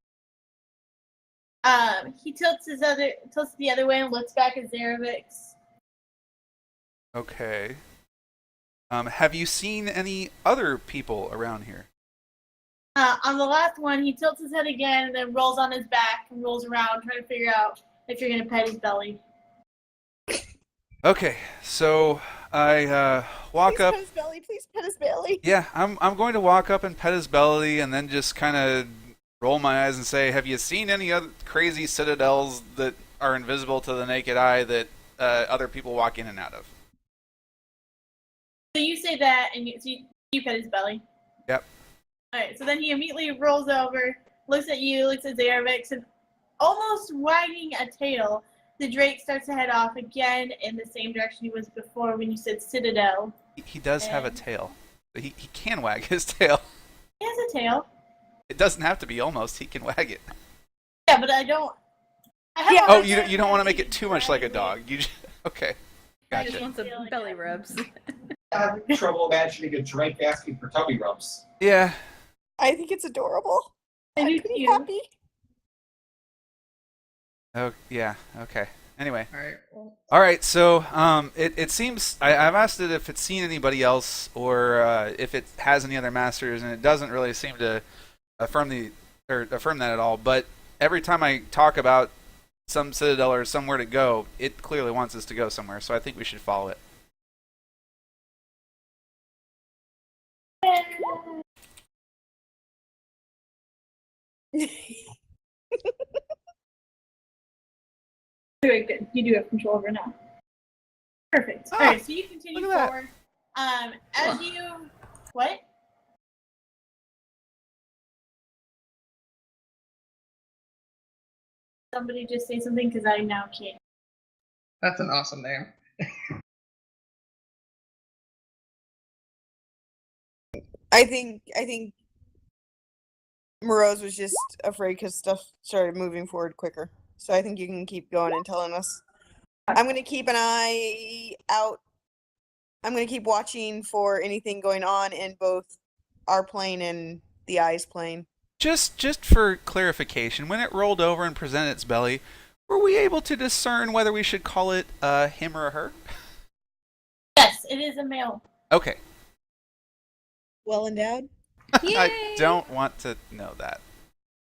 Speaker 2: He tilts the other way and looks back at Zaravix.
Speaker 1: Okay. Have you seen any other people around here?
Speaker 2: On the last one, he tilts his head again and then rolls on his back and rolls around trying to figure out if you're gonna pet his belly.
Speaker 1: Okay, so I walk
Speaker 3: Please
Speaker 1: up.
Speaker 3: pet his belly. Please pet his belly.
Speaker 1: Yeah, I'm going to walk up and pet his belly, and then just kind of roll my eyes and say, "Have you seen any other crazy citadels that are invisible to the naked eye that other people walk in and out of.
Speaker 2: So you say that, and you pet his belly.
Speaker 1: Yep.
Speaker 2: All right. So then he immediately rolls over, looks at you, looks at Zarevix, and almost wagging a tail, the Drake starts to head off again in the same direction he was before when you said Citadel.
Speaker 1: He does have a tail. He can wag his tail.
Speaker 2: He has a tail.
Speaker 1: It doesn't have to be almost. He can wag it.
Speaker 2: Yeah, but I don't.
Speaker 3: Yeah.
Speaker 1: Oh, you don't want to make it too much like a dog. Okay.
Speaker 6: I just
Speaker 1: Gotcha.
Speaker 6: want some belly rubs.
Speaker 4: I have trouble imagining a Drake asking for tummy rubs.
Speaker 1: Yeah.
Speaker 3: I think it's adorable.
Speaker 2: I do
Speaker 3: I'm pretty
Speaker 2: too.
Speaker 3: happy.
Speaker 1: Oh, yeah. Okay. Anyway.
Speaker 7: All right. Well,
Speaker 1: All right. So, it seems I've asked it if it's seen anybody else or if it has any other masters, and it doesn't really seem to affirm that at all. But every time I talk about some citadel or somewhere to go, it clearly wants us to go somewhere. So I think we should follow it.
Speaker 2: Very good. You do have control over now. Perfect. All right. So you continue
Speaker 1: look at that.
Speaker 2: forward. As you what? Somebody just say something because I now can't.
Speaker 7: that's an awesome name.
Speaker 3: I think Moroz was just afraid because stuff started moving forward quicker. So I think you can keep going and telling us. I'm gonna keep an eye out. I'm gonna keep watching for anything going on in both our plane and the Eye's plane.
Speaker 1: Just for clarification, when it rolled over and presented its belly, were we able to discern whether we should call it him or a her?
Speaker 2: Yes, it is a male.
Speaker 1: Okay.
Speaker 3: Well endowed.
Speaker 1: I don't want to know that.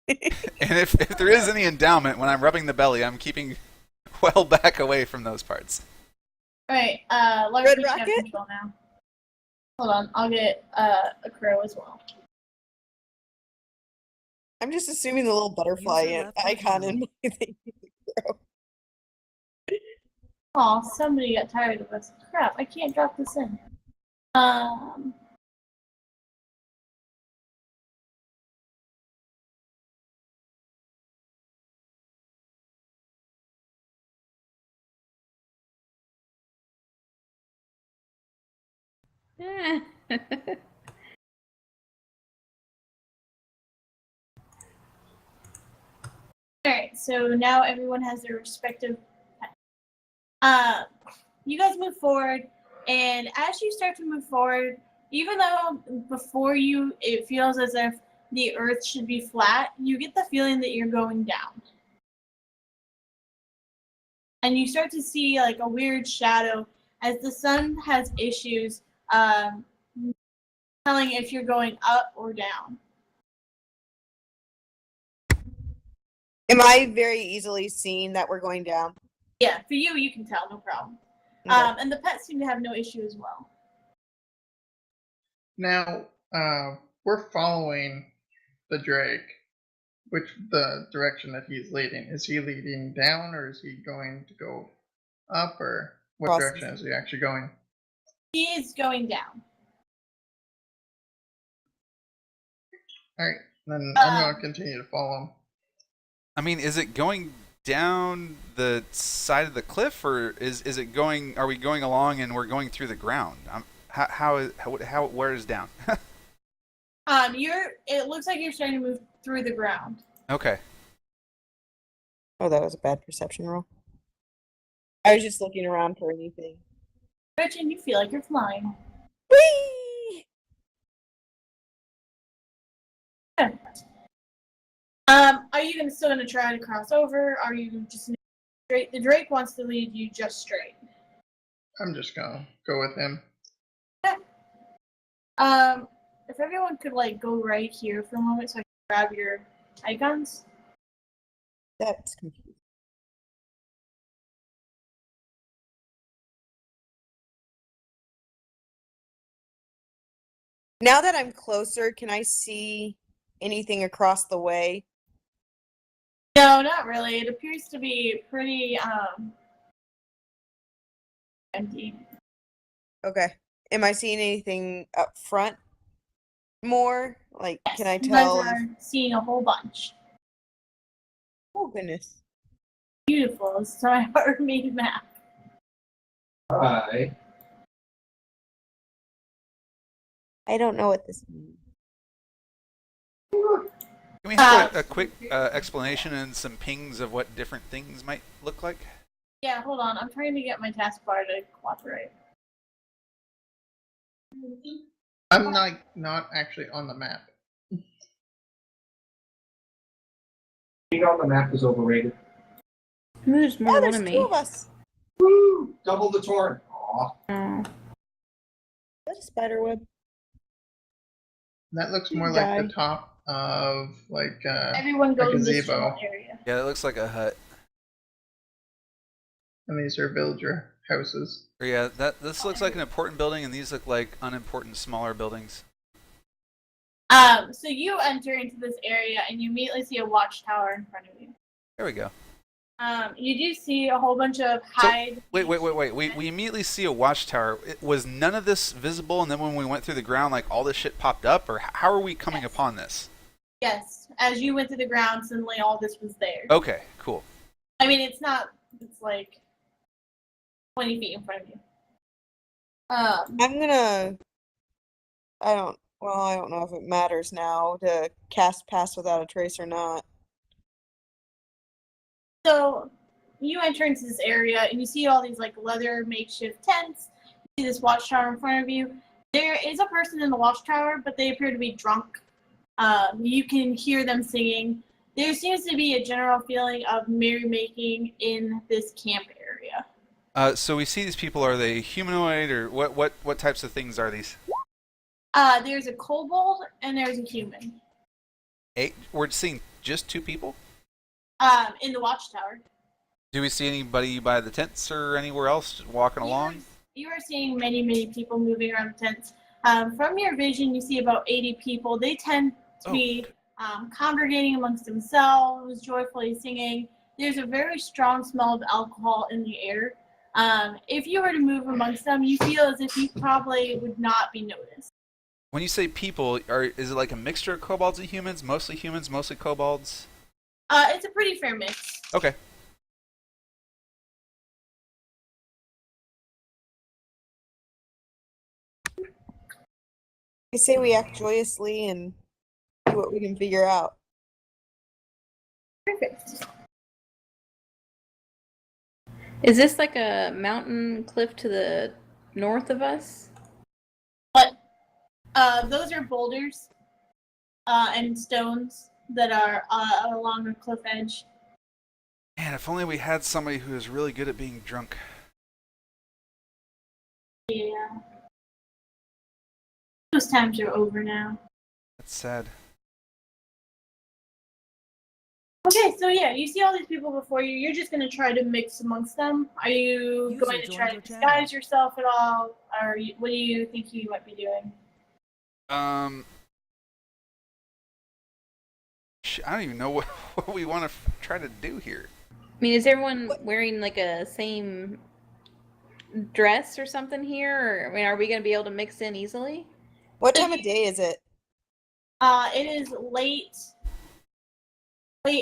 Speaker 1: And if there is any endowment when I'm rubbing the belly, I'm keeping well back away from those parts.
Speaker 2: All right. Lark,
Speaker 3: Red
Speaker 2: you should have
Speaker 3: Rocket?
Speaker 2: control now. Hold on. I'll get a crow as well.
Speaker 3: I'm just assuming the little butterfly
Speaker 5: User left
Speaker 3: icon
Speaker 5: your
Speaker 3: in my thing.
Speaker 2: Aw, somebody got tired of us. Crap, I can't drop this in. Alright, so now everyone has their respective you guys move forward, and as you start to move forward, even though before you it feels as if the earth should be flat, you get the feeling that you're going down. And you start to see like a weird shadow as the sun has issues telling if you're going up or down.
Speaker 3: Am I very easily seeing that we're going down?
Speaker 2: Yeah, for you, you can tell, no problem.
Speaker 3: Okay.
Speaker 2: And the pets seem to have no issue as well.
Speaker 7: Now, we're following the Drake. Which the direction that he's leading? Is he leading down, or is he going to go up, or what
Speaker 3: Cross.
Speaker 7: direction is he actually going?
Speaker 2: He is going down.
Speaker 7: All right, then I'm going to continue to follow him.
Speaker 1: I mean, is it going down the side of the cliff, or is it going? Are we going along and we're going through the ground? Where is down?
Speaker 2: It looks like you're starting to move through the ground.
Speaker 1: Okay.
Speaker 3: Oh, that was a bad perception roll. I was just looking around for anything.
Speaker 2: Gretchen, you feel like you're flying.
Speaker 3: Whee!
Speaker 2: Are you still gonna try to cross over? Are you just straight? The Drake wants to lead you just straight.
Speaker 7: I'm just going to go with him.
Speaker 2: If everyone could like go right here for a moment so I can grab your icons.
Speaker 3: That's confusing. Now that I'm closer, can I see anything across the way?
Speaker 2: No, not really. It appears to be pretty empty.
Speaker 3: Okay. Am I seeing anything up front more? Like, can I
Speaker 2: You guys
Speaker 3: tell?
Speaker 2: are seeing a whole bunch.
Speaker 3: Oh, goodness.
Speaker 2: Beautiful. It's my heart-made map.
Speaker 4: Hi.
Speaker 3: I don't know what this means.
Speaker 1: Can we have a quick explanation and some pings of what different things might look like?
Speaker 2: Yeah, hold on. I'm trying to get my taskbar to cooperate.
Speaker 7: I'm not actually on the map.
Speaker 4: Being on the map is overrated.
Speaker 6: There's more
Speaker 3: Oh,
Speaker 6: than
Speaker 3: there's
Speaker 6: me.
Speaker 3: two of us.
Speaker 4: Woo! Double the Torren. Aw.
Speaker 6: Oh.
Speaker 3: That's a spider web.
Speaker 7: That looks
Speaker 3: You
Speaker 7: more like the
Speaker 3: died.
Speaker 7: top of like
Speaker 2: Everyone goes in this
Speaker 7: gazebo.
Speaker 2: general area.
Speaker 1: Yeah, it looks like a hut.
Speaker 7: and these are villager houses.
Speaker 1: Or yeah, this looks like an important building, and these look like unimportant smaller buildings.
Speaker 2: So you enter into this area and you immediately see a watchtower in front of you.
Speaker 1: There we go.
Speaker 2: You do see a whole bunch of hide.
Speaker 1: Wait. We immediately see a watchtower. Was none of this visible, and then when we went through the ground, like all this shit popped up, or how are we coming upon this?
Speaker 2: Yes, as you went to the ground, suddenly all this was there.
Speaker 1: Okay, cool.
Speaker 2: I mean, it's like 20 feet in front of you.
Speaker 3: I'm gonna. I don't know if it matters now to cast Pass Without a Trace or not.
Speaker 2: So you enter into this area and you see all these like leather makeshift tents. You see this watchtower in front of you. There is a person in the watchtower, but they appear to be drunk. You can hear them singing. There seems to be a general feeling of merrymaking in this camp area.
Speaker 1: So we see these people. Are they humanoid, or what types of things are these?
Speaker 2: There's a kobold and there's a human.
Speaker 1: We're seeing just two people?
Speaker 2: In the watchtower.
Speaker 1: Do we see anybody by the tents or anywhere else walking along?
Speaker 2: You are seeing many, many people moving around the tents. From your vision, you see about 80 people. They tend to be congregating amongst themselves, joyfully singing. There's a very strong smell of alcohol in the air. If you were to move amongst them, you feel as if you probably would not be noticed.
Speaker 1: When you say people, is it like a mixture of kobolds and humans, mostly kobolds?
Speaker 2: It's a pretty fair mix.
Speaker 1: Okay.
Speaker 3: I say we act joyously and see what we can figure out.
Speaker 2: Perfect.
Speaker 6: Is this like a mountain cliff to the north of us?
Speaker 2: But those are boulders and stones that are along a cliff edge.
Speaker 1: Man, if only we had somebody who is really good at being drunk.
Speaker 2: Yeah. Those times are over now.
Speaker 1: That's sad.
Speaker 2: Okay, so yeah, you see all these people before you. You're just going to try to mix amongst them. Are you
Speaker 5: User
Speaker 2: going to try to
Speaker 5: joined your
Speaker 2: disguise yourself at all? Or what do you think you might be doing?
Speaker 1: I don't even know what we want to try to do here.
Speaker 6: I mean, is everyone wearing like a same dress or something here? Or, I mean, are we going to be able to mix in easily?
Speaker 3: What time of day is it?
Speaker 2: It is late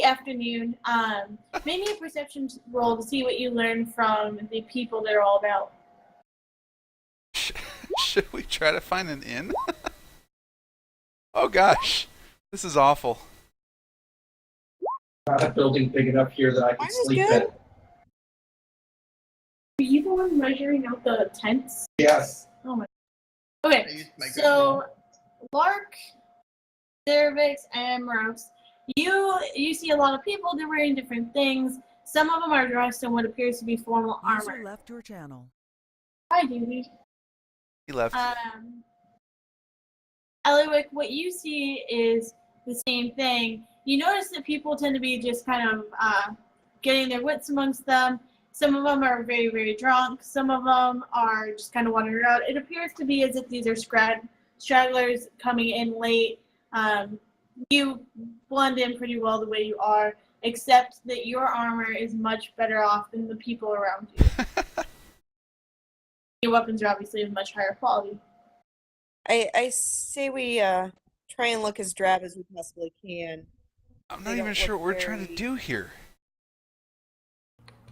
Speaker 2: afternoon. Maybe a perception roll to see what you learn from the people they're all about.
Speaker 1: Should we try to find an inn? Oh gosh, this is awful.
Speaker 4: Not a building big enough here that I can
Speaker 3: Mine is
Speaker 4: sleep
Speaker 3: good.
Speaker 4: in.
Speaker 2: Are you the one measuring out the tents?
Speaker 4: Yes.
Speaker 2: Oh my.
Speaker 7: I
Speaker 2: Okay,
Speaker 7: used my
Speaker 2: so Lark, Cervix, and Moroz, you see a lot of people. They're wearing different things. Some of them are dressed in what appears to be formal
Speaker 5: User
Speaker 2: armor.
Speaker 5: left your channel.
Speaker 2: Hi, Dewey.
Speaker 1: He left.
Speaker 2: Ellywick, what you see is the same thing. You notice that people tend to be just kind of getting their wits amongst them. Some of them are very, very drunk. Some of them are just kind of wandering around. It appears to be as if these are stragglers coming in late. You blend in pretty well the way you are. except that your armor is much better off than the people around you. Your weapons are obviously of much higher quality.
Speaker 3: I say we try and look as drab as we possibly can.
Speaker 1: I'm
Speaker 3: They
Speaker 1: not even
Speaker 3: don't
Speaker 1: sure
Speaker 3: look
Speaker 1: what we're trying to
Speaker 3: very-
Speaker 1: do here.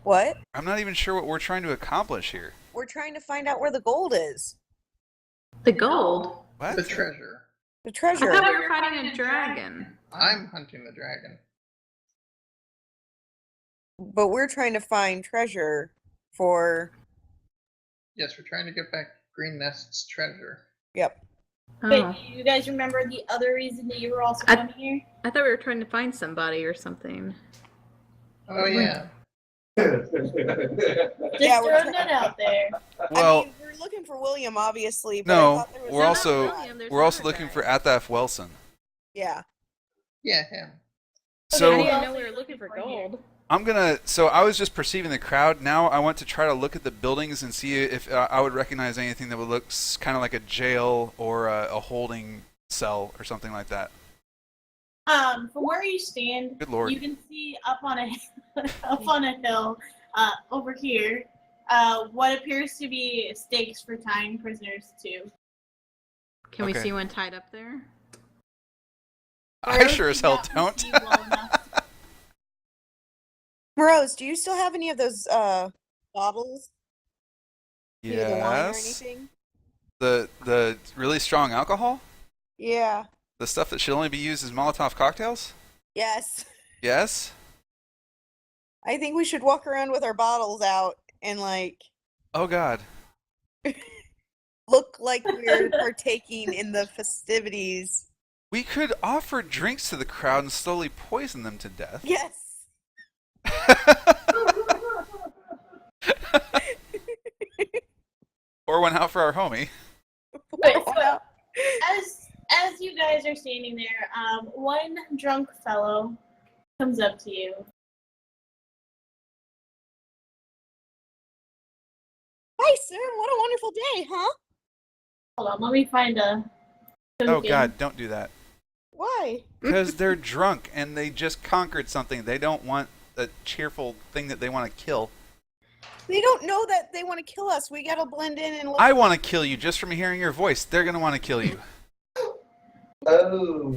Speaker 3: What?
Speaker 1: I'm not even sure what we're trying to accomplish here.
Speaker 3: We're trying to find out where the gold is.
Speaker 6: The gold.
Speaker 1: What?
Speaker 7: The treasure.
Speaker 3: The
Speaker 6: I
Speaker 3: treasure.
Speaker 6: thought we were fighting a dragon.
Speaker 7: I'm hunting the dragon.
Speaker 3: But we're trying to find treasure for.
Speaker 7: Yes, we're trying to get back Green Nest's treasure.
Speaker 3: Yep.
Speaker 6: Oh.
Speaker 2: Wait, do you guys remember the other reason that you were also
Speaker 6: I-
Speaker 2: coming here?
Speaker 6: I thought we were trying to find somebody or something.
Speaker 7: Oh yeah.
Speaker 2: Just
Speaker 3: Yeah, we're
Speaker 2: throwing that out there.
Speaker 1: Well,
Speaker 3: I mean, we're looking for William, obviously. But I
Speaker 1: no,
Speaker 3: thought there was
Speaker 1: we're
Speaker 3: another
Speaker 1: also
Speaker 3: guy.
Speaker 6: William, there's
Speaker 1: we're also
Speaker 6: another
Speaker 1: looking
Speaker 6: guy.
Speaker 1: for Athaf Wilson.
Speaker 3: Yeah.
Speaker 7: Yeah, him.
Speaker 6: I
Speaker 1: So
Speaker 6: didn't know we were looking for gold.
Speaker 1: So I was just perceiving the crowd. Now I want to try to look at the buildings and see if I would recognize anything that would look kind of like a jail or a holding cell or something like that.
Speaker 2: From where you stand,
Speaker 1: Good lord.
Speaker 2: you can see up on a up on a hill over here what appears to be stakes for tying prisoners to.
Speaker 6: Can we
Speaker 1: Okay.
Speaker 6: see one tied up there?
Speaker 1: I
Speaker 2: Moroz
Speaker 1: sure as
Speaker 2: did
Speaker 1: hell
Speaker 2: not
Speaker 1: don't.
Speaker 2: perceive well enough.
Speaker 3: Moroz, do you still have any of those bottles? Maybe the wine or
Speaker 1: Yes.
Speaker 3: anything?
Speaker 1: The really strong alcohol?
Speaker 3: Yeah.
Speaker 1: The stuff that should only be used as Molotov cocktails?
Speaker 3: Yes.
Speaker 1: Yes.
Speaker 3: I think we should walk around with our bottles out and
Speaker 1: Oh god.
Speaker 3: look like we're partaking in the festivities.
Speaker 1: We could offer drinks to the crowd and slowly poison them to death.
Speaker 3: Yes.
Speaker 1: Or one out for our homie.
Speaker 2: Wait, so as you guys are standing there, one drunk fellow comes up to you.
Speaker 3: Hi, sir. What a wonderful day, huh?
Speaker 2: Hold on, let me find a
Speaker 1: Oh
Speaker 2: token.
Speaker 1: god, don't do that.
Speaker 3: Why?
Speaker 1: Because they're drunk and they just conquered something. They don't want a cheerful thing that they want to kill.
Speaker 3: They don't know that they want to kill us. We gotta blend in and look.
Speaker 1: I want to kill you just from hearing your voice. They're going to want to kill you.
Speaker 4: Oh.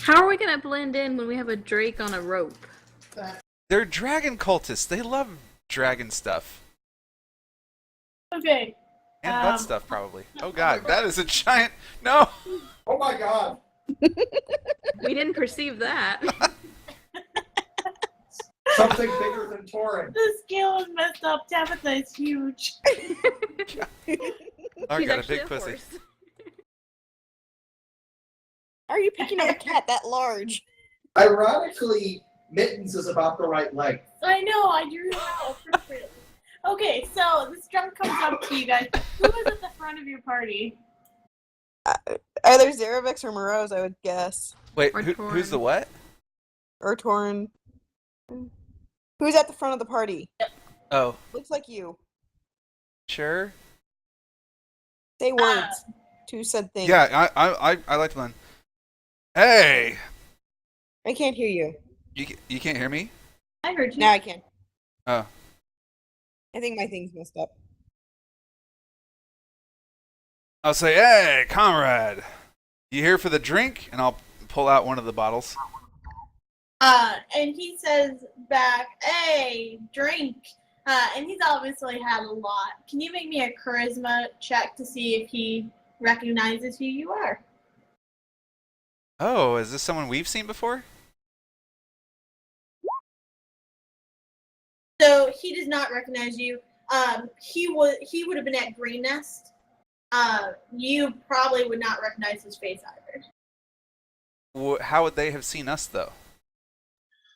Speaker 6: How are we gonna blend in when we have a drake on a rope?
Speaker 1: They're dragon cultists. They love dragon stuff.
Speaker 2: Okay.
Speaker 1: And butt
Speaker 2: Um,
Speaker 1: stuff, probably. Oh god, that is a giant... No!
Speaker 4: Oh my god.
Speaker 6: We didn't perceive that.
Speaker 4: Something bigger than Torren.
Speaker 2: The scale is messed up. Tabitha is huge.
Speaker 1: I
Speaker 6: She's
Speaker 1: got a
Speaker 6: actually
Speaker 1: big pussy.
Speaker 6: horse.
Speaker 3: How are you picking up a cat that large?
Speaker 4: Ironically, Mittens is about the right length.
Speaker 2: I know, I drew it out appropriately. Okay, so this drunk comes up to you guys. Who is at the front of your party?
Speaker 3: Either Zarovix or Moroz, I would guess.
Speaker 1: Wait,
Speaker 6: Or
Speaker 1: who's the
Speaker 6: Torren.
Speaker 1: what?
Speaker 3: Or Torren. Who's at the front of the party?
Speaker 1: Oh,
Speaker 3: Looks like you.
Speaker 1: sure.
Speaker 3: Say words. Two said things.
Speaker 1: Yeah, I like to learn. Hey!
Speaker 3: I can't hear you.
Speaker 1: You can't hear me?
Speaker 2: I heard you.
Speaker 3: Now I can.
Speaker 1: Oh.
Speaker 3: I think my thing's messed up.
Speaker 1: I'll say, hey, comrade! You here for the drink? And I'll pull out one of the bottles.
Speaker 2: And he says back, hey, drink. And he's obviously had a lot. Can you make me a charisma check to see if he recognizes who you are?
Speaker 1: Oh, is this someone we've seen before?
Speaker 2: So he does not recognize you. He would have been at Green Nest. You probably would not recognize his face either.
Speaker 1: How would they have seen us, though?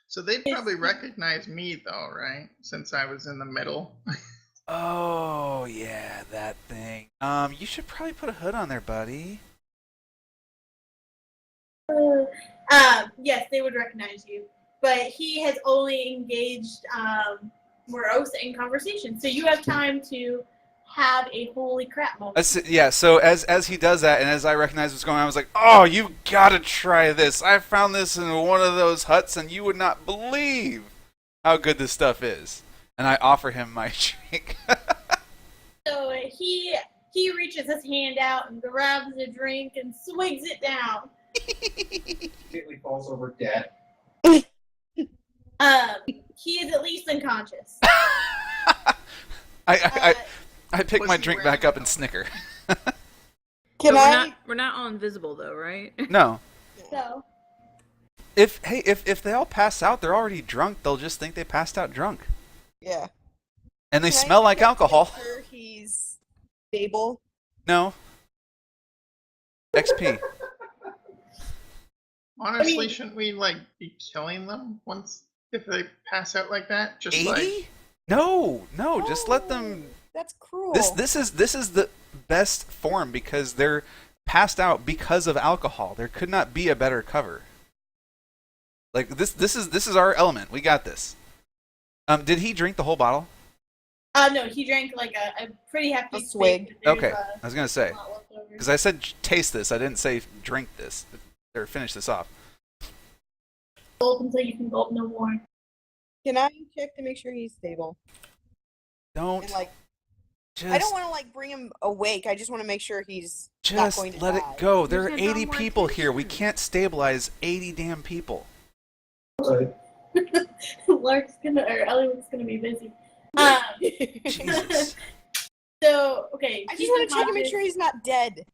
Speaker 7: So they'd probably recognize me though, right? Since I was in the middle.
Speaker 1: Oh, yeah, that thing. You should probably put a hood on there, buddy.
Speaker 2: Yes, they would recognize you. But he has only engaged Moroz in conversation. So you have time to have a holy crap moment.
Speaker 1: Yeah, so as he does that, and as I recognize what's going on, I was like, oh, you gotta try this. I found this in one of those huts, and you would not believe how good this stuff is. And I offer him my drink.
Speaker 2: So he reaches his hand out and grabs a drink and swigs it down.
Speaker 4: Immediately falls over dead.
Speaker 2: He is at least unconscious.
Speaker 1: I pick
Speaker 7: Was
Speaker 1: my
Speaker 7: he
Speaker 1: drink
Speaker 7: wearing
Speaker 1: back up
Speaker 7: a
Speaker 1: and snicker.
Speaker 3: Can I?
Speaker 6: We're not all invisible though, right?
Speaker 1: No.
Speaker 2: So
Speaker 1: If they all pass out, they're already drunk. They'll just think they passed out drunk.
Speaker 3: Yeah.
Speaker 1: And they
Speaker 3: Can I
Speaker 1: smell like
Speaker 3: check to
Speaker 1: alcohol.
Speaker 3: make sure he's stable.
Speaker 1: No. XP.
Speaker 7: Honestly, shouldn't we like be killing them once if they pass out like that? Just like
Speaker 1: 80? No, just let them.
Speaker 3: That's cruel.
Speaker 1: This is the best form because they're passed out because of alcohol. There could not be a better cover. Like this is our element. We got this. Did he drink the whole bottle?
Speaker 2: no, he drank like a pretty hefty
Speaker 3: A swig.
Speaker 2: but there's,
Speaker 1: Okay, I was gonna say
Speaker 2: a lot left over.
Speaker 1: because I said taste this. I didn't say drink this or finish this off.
Speaker 2: Gulp until you can gulp no more.
Speaker 3: Can I check to make sure he's stable?
Speaker 1: Don't
Speaker 3: And like,
Speaker 1: just
Speaker 3: I don't want to like bring him awake. I just want to make sure he's not
Speaker 1: just
Speaker 3: going to
Speaker 1: let
Speaker 3: die.
Speaker 1: it go. There are
Speaker 6: said
Speaker 1: 80
Speaker 6: no more
Speaker 1: people here. We
Speaker 6: attention.
Speaker 1: can't stabilize 80 damn people.
Speaker 2: Lark's gonna or Ellywick's gonna be busy.
Speaker 1: Jesus.
Speaker 2: So okay,
Speaker 3: I
Speaker 2: he's
Speaker 3: just want to check and make
Speaker 2: unconscious.
Speaker 3: sure he's not dead.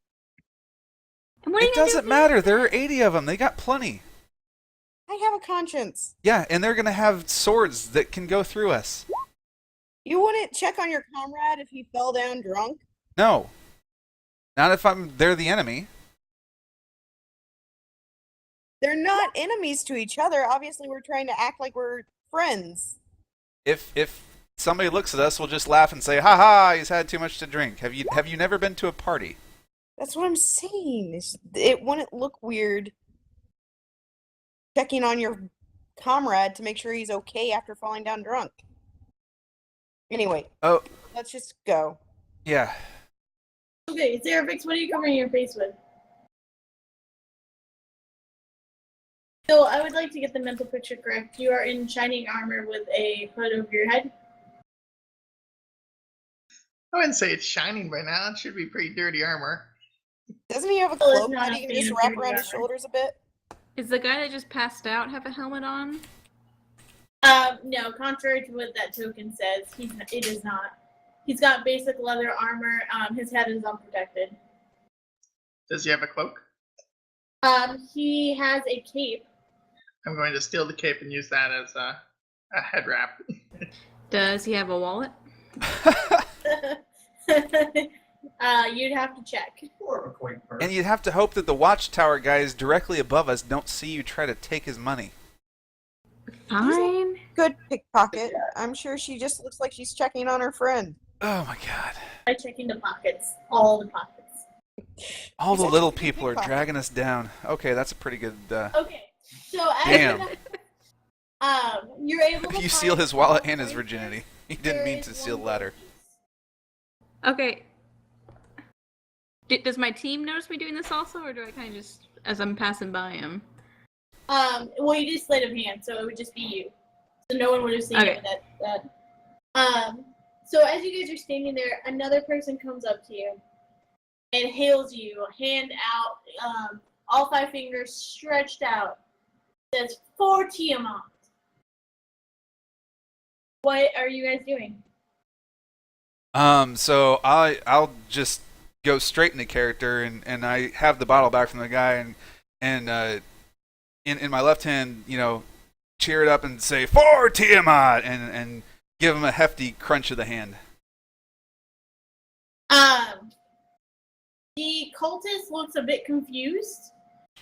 Speaker 6: And what are you
Speaker 1: It
Speaker 6: gonna do
Speaker 1: doesn't
Speaker 6: if
Speaker 1: matter. There are 80 of them. They got plenty.
Speaker 3: I have a conscience.
Speaker 1: Yeah, and they're gonna have swords that can go through us.
Speaker 3: You wouldn't check on your comrade if he fell down drunk?
Speaker 1: No. Not if they're the enemy.
Speaker 3: They're not enemies to each other. Obviously, we're trying to act like we're friends.
Speaker 1: If somebody looks at us, we'll just laugh and say, "Ha ha! He's had too much to drink." Have you never been to a party?
Speaker 3: That's what I'm saying. It wouldn't look weird checking on your comrade to make sure he's okay after falling down drunk. Anyway,
Speaker 1: Oh,
Speaker 3: let's just go.
Speaker 1: yeah.
Speaker 2: Okay, Sarafix, what are you covering your face with? So I would like to get the mental picture correct. You are in shining armor with a hood over your head.
Speaker 7: I wouldn't say it's shining by now. It should be pretty dirty armor.
Speaker 3: Doesn't he have a
Speaker 2: Well, it's
Speaker 3: cloak
Speaker 2: not
Speaker 3: that
Speaker 2: a
Speaker 3: he can just
Speaker 2: fancy
Speaker 3: wrap around his
Speaker 2: armor.
Speaker 3: shoulders a bit?
Speaker 6: Is the guy that just passed out have a helmet on?
Speaker 2: No, contrary to what that token says, it is not. He's got basic leather armor. His head is unprotected.
Speaker 7: Does he have a cloak?
Speaker 2: He has a cape.
Speaker 7: I'm going to steal the cape and use that as a head wrap.
Speaker 6: Does he have a wallet?
Speaker 2: You'd have to check.
Speaker 4: More of a coin purse.
Speaker 1: And you'd have to hope that the watchtower guys directly above us don't see you try to take his money.
Speaker 6: Fine.
Speaker 3: Good pickpocket. I'm sure she just looks like she's checking on her friend.
Speaker 1: Oh my god.
Speaker 2: By checking the pockets, all the pockets.
Speaker 1: All
Speaker 3: He's
Speaker 1: the
Speaker 3: actually
Speaker 1: little
Speaker 3: a good
Speaker 1: people are
Speaker 3: pickpocket.
Speaker 1: dragging us down. Okay, that's a pretty good...
Speaker 2: Okay, so
Speaker 1: Damn.
Speaker 2: you're able to
Speaker 1: You seal
Speaker 2: find
Speaker 1: his wallet
Speaker 2: all
Speaker 1: and his
Speaker 2: places.
Speaker 1: virginity. He didn't
Speaker 2: There
Speaker 1: mean
Speaker 2: is
Speaker 1: to seal
Speaker 2: one
Speaker 1: the latter.
Speaker 2: place.
Speaker 6: Okay. Does my team notice me doing this also, or do I kind of just, as I'm passing by him?
Speaker 2: Well, you did sleight of hand, so it would just be you. So no one would have seen
Speaker 6: Okay.
Speaker 2: that. So as you guys are standing there, another person comes up to you and hails you, hand out, all 5 fingers stretched out. Says, "For Tiamat." What are you guys doing?
Speaker 1: So I'll just go straight into character, and I have the bottle back from the guy, and in my left hand, cheer it up and say "For Tiamat" and give him a hefty crunch of the hand.
Speaker 2: The cultist looks a bit confused.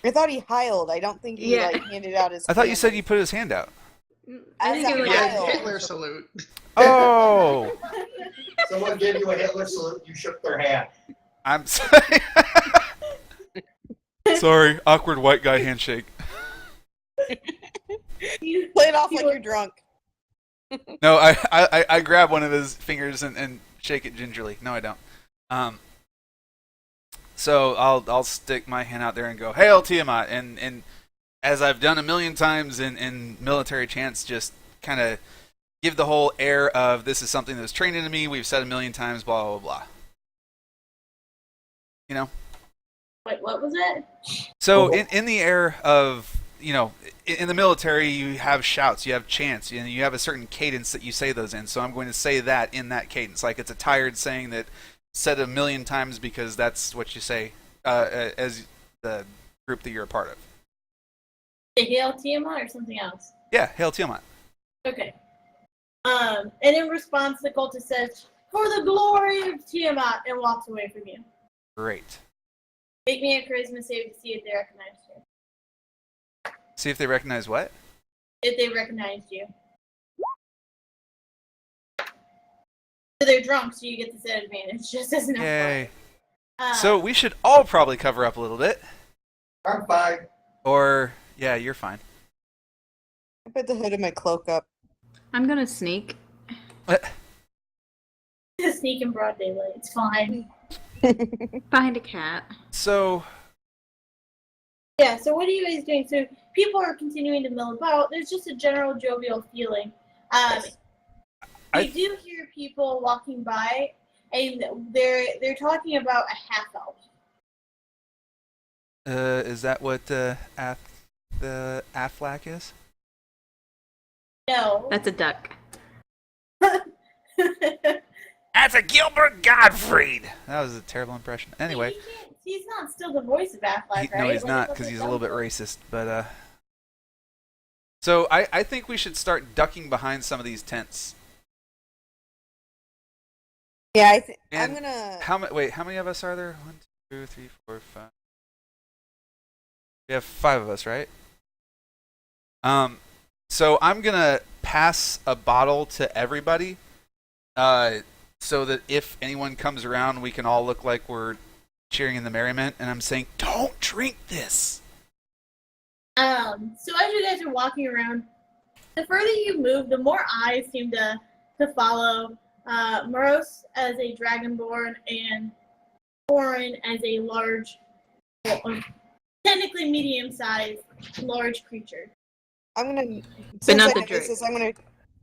Speaker 3: I thought he heiled. I don't think he
Speaker 6: Yeah.
Speaker 3: handed out his.
Speaker 1: I thought you
Speaker 3: hand.
Speaker 1: said you put his hand out.
Speaker 6: I
Speaker 3: As
Speaker 6: think
Speaker 3: a
Speaker 6: it was
Speaker 7: Yeah,
Speaker 3: Wow.
Speaker 7: Hitler salute.
Speaker 1: Oh,
Speaker 4: Someone gave you a Hitler salute, you shook their hand.
Speaker 1: I'm sorry. Sorry, awkward white guy handshake.
Speaker 3: Play it off like you're drunk.
Speaker 1: No, I grab one of his fingers and shake it gingerly. No, I don't. So I'll stick my hand out there and go, "Hail Tiamat!" And as I've done a million times in military chants, just kind of give the whole air of this is something that's trained into me. We've said a million times, blah blah blah. You know.
Speaker 2: Wait, what was it?
Speaker 1: So in the air of, you know, in the military you have shouts, you have chants, and you have a certain cadence that you say those in. So I'm going to say that in that cadence, like it's a tired saying that said a million times because that's what you say as the group that you're a part of.
Speaker 2: The Hail Tiamat or something else?
Speaker 1: Yeah, Hail Tiamat.
Speaker 2: Okay. And in response, the cultist says, "For the glory of Tiamat," and walks away from you.
Speaker 1: Great.
Speaker 2: Make me a charisma save to see if they recognize you.
Speaker 1: See if they recognize what?
Speaker 2: If they recognized you. So they're drunk, so you get this advantage, just as an
Speaker 1: Yay.
Speaker 2: FYI.
Speaker 1: So we should all probably cover up a little bit.
Speaker 4: I'm fine.
Speaker 1: Or, yeah, you're fine.
Speaker 3: I put the hood of my cloak up.
Speaker 6: I'm gonna sneak.
Speaker 2: Sneak in broad daylight. It's fine.
Speaker 6: Behind a cat.
Speaker 1: So,
Speaker 2: Yeah, so what are you guys doing? So people are continuing to mill about. There's just a general jovial feeling. You do hear people walking by, and they're talking about a half elf.
Speaker 1: is that what the Aflac is?
Speaker 2: No.
Speaker 6: That's a duck.
Speaker 1: That's a Gilbert Gottfried! That was a terrible impression. Anyway.
Speaker 2: He's not still the voice of Affleck, right?
Speaker 1: No, he's
Speaker 2: Like,
Speaker 1: not,
Speaker 2: what's
Speaker 1: because
Speaker 2: it
Speaker 1: he's a little bit
Speaker 2: done for?
Speaker 1: racist. But so I think we should start ducking behind some of these tents.
Speaker 3: Yeah, I'm
Speaker 1: And
Speaker 3: gonna.
Speaker 1: How many of us are there? 1, 2, 3, 4, 5. We have 5 of us, right? So I'm gonna pass a bottle to everybody, so that if anyone comes around, we can all look like we're cheering in the merriment. And I'm saying, don't drink this.
Speaker 2: So as you guys are walking around, the further you move, the more eyes seem to follow Moroz as a dragonborn and Torren as a large, well, technically medium-sized, large creature.
Speaker 3: I'm gonna.
Speaker 6: But
Speaker 3: Since
Speaker 6: not
Speaker 3: I
Speaker 6: the
Speaker 3: know
Speaker 6: drake.
Speaker 3: this, I'm gonna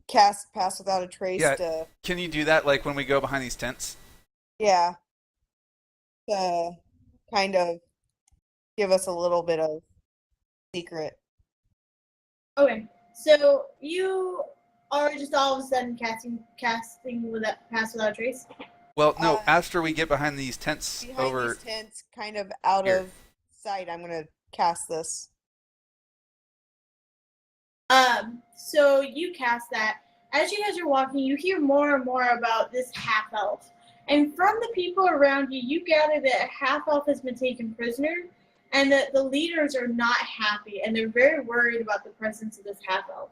Speaker 3: cast Pass Without a Trace
Speaker 1: Yeah.
Speaker 3: to.
Speaker 1: Can you do that, like when we go behind these tents?
Speaker 3: Yeah. To kind of give us a little bit of secret.
Speaker 2: Okay, so you are just all of a sudden casting without pass without trace.
Speaker 1: Well, no.
Speaker 3: Uh,
Speaker 1: after we get behind these tents
Speaker 3: Behind
Speaker 1: over.
Speaker 3: these tents, kind of out
Speaker 1: here.
Speaker 3: of sight, I'm gonna cast this.
Speaker 2: So you cast that. As you guys are walking, you hear more and more about this half elf. And from the people around you, you gather that a half elf has been taken prisoner and that the leaders are not happy and they're very worried about the presence of this half elf.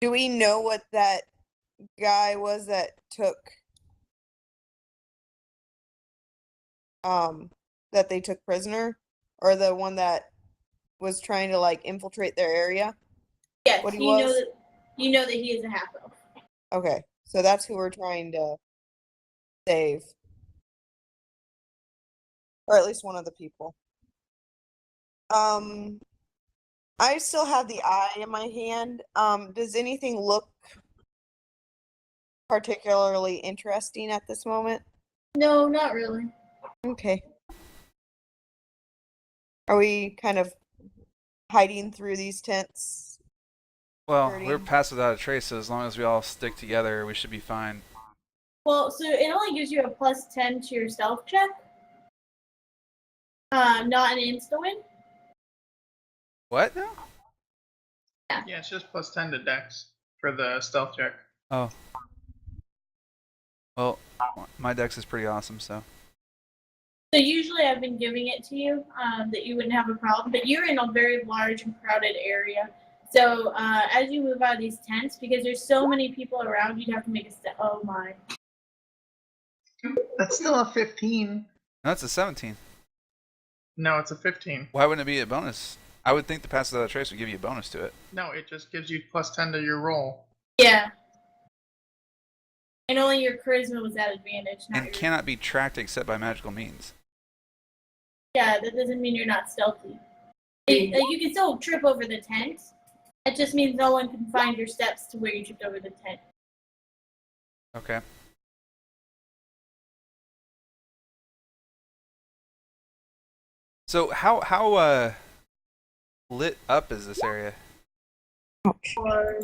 Speaker 3: Do we know what that guy was that took that they took prisoner, or the one that was trying to like infiltrate their area?
Speaker 2: Yes,
Speaker 3: What he
Speaker 2: you know
Speaker 3: was?
Speaker 2: that he is a half elf.
Speaker 3: Okay, so that's who we're trying to save, or at least one of the people. I still have the eye in my hand. Does anything look particularly interesting at this moment?
Speaker 2: No, not really.
Speaker 3: Okay. Are we kind of hiding through these tents?
Speaker 1: Well,
Speaker 3: Hurting.
Speaker 1: we're past without a trace, so as long as we all stick together, we should be fine.
Speaker 2: Well, so it only gives you a +10 to your stealth check. Not an insta-win.
Speaker 1: What now?
Speaker 7: Yeah, it's just +10 to Dex for the stealth check.
Speaker 1: Oh. Well, my dex is pretty awesome, so.
Speaker 2: So usually I've been giving it to you that you wouldn't have a problem, but you're in a very large and crowded area. So as you move out of these tents, because there's so many people around, you'd have to make a step. Oh my.
Speaker 7: That's still a 15.
Speaker 1: No, it's a 17.
Speaker 7: No, it's a 15.
Speaker 1: Why wouldn't it be a bonus? I would think the pass without a trace would give you a bonus to it.
Speaker 7: No, it just gives you plus 10 to your roll.
Speaker 2: Yeah. And only your charisma was at advantage, not
Speaker 1: And
Speaker 2: your...
Speaker 1: cannot be tracked except by magical means.
Speaker 2: Yeah, that doesn't mean you're not stealthy. You can still trip over the tent. It just means no one can find your steps to where you tripped over the tent.
Speaker 1: Okay. So how lit up is this area?
Speaker 2: Or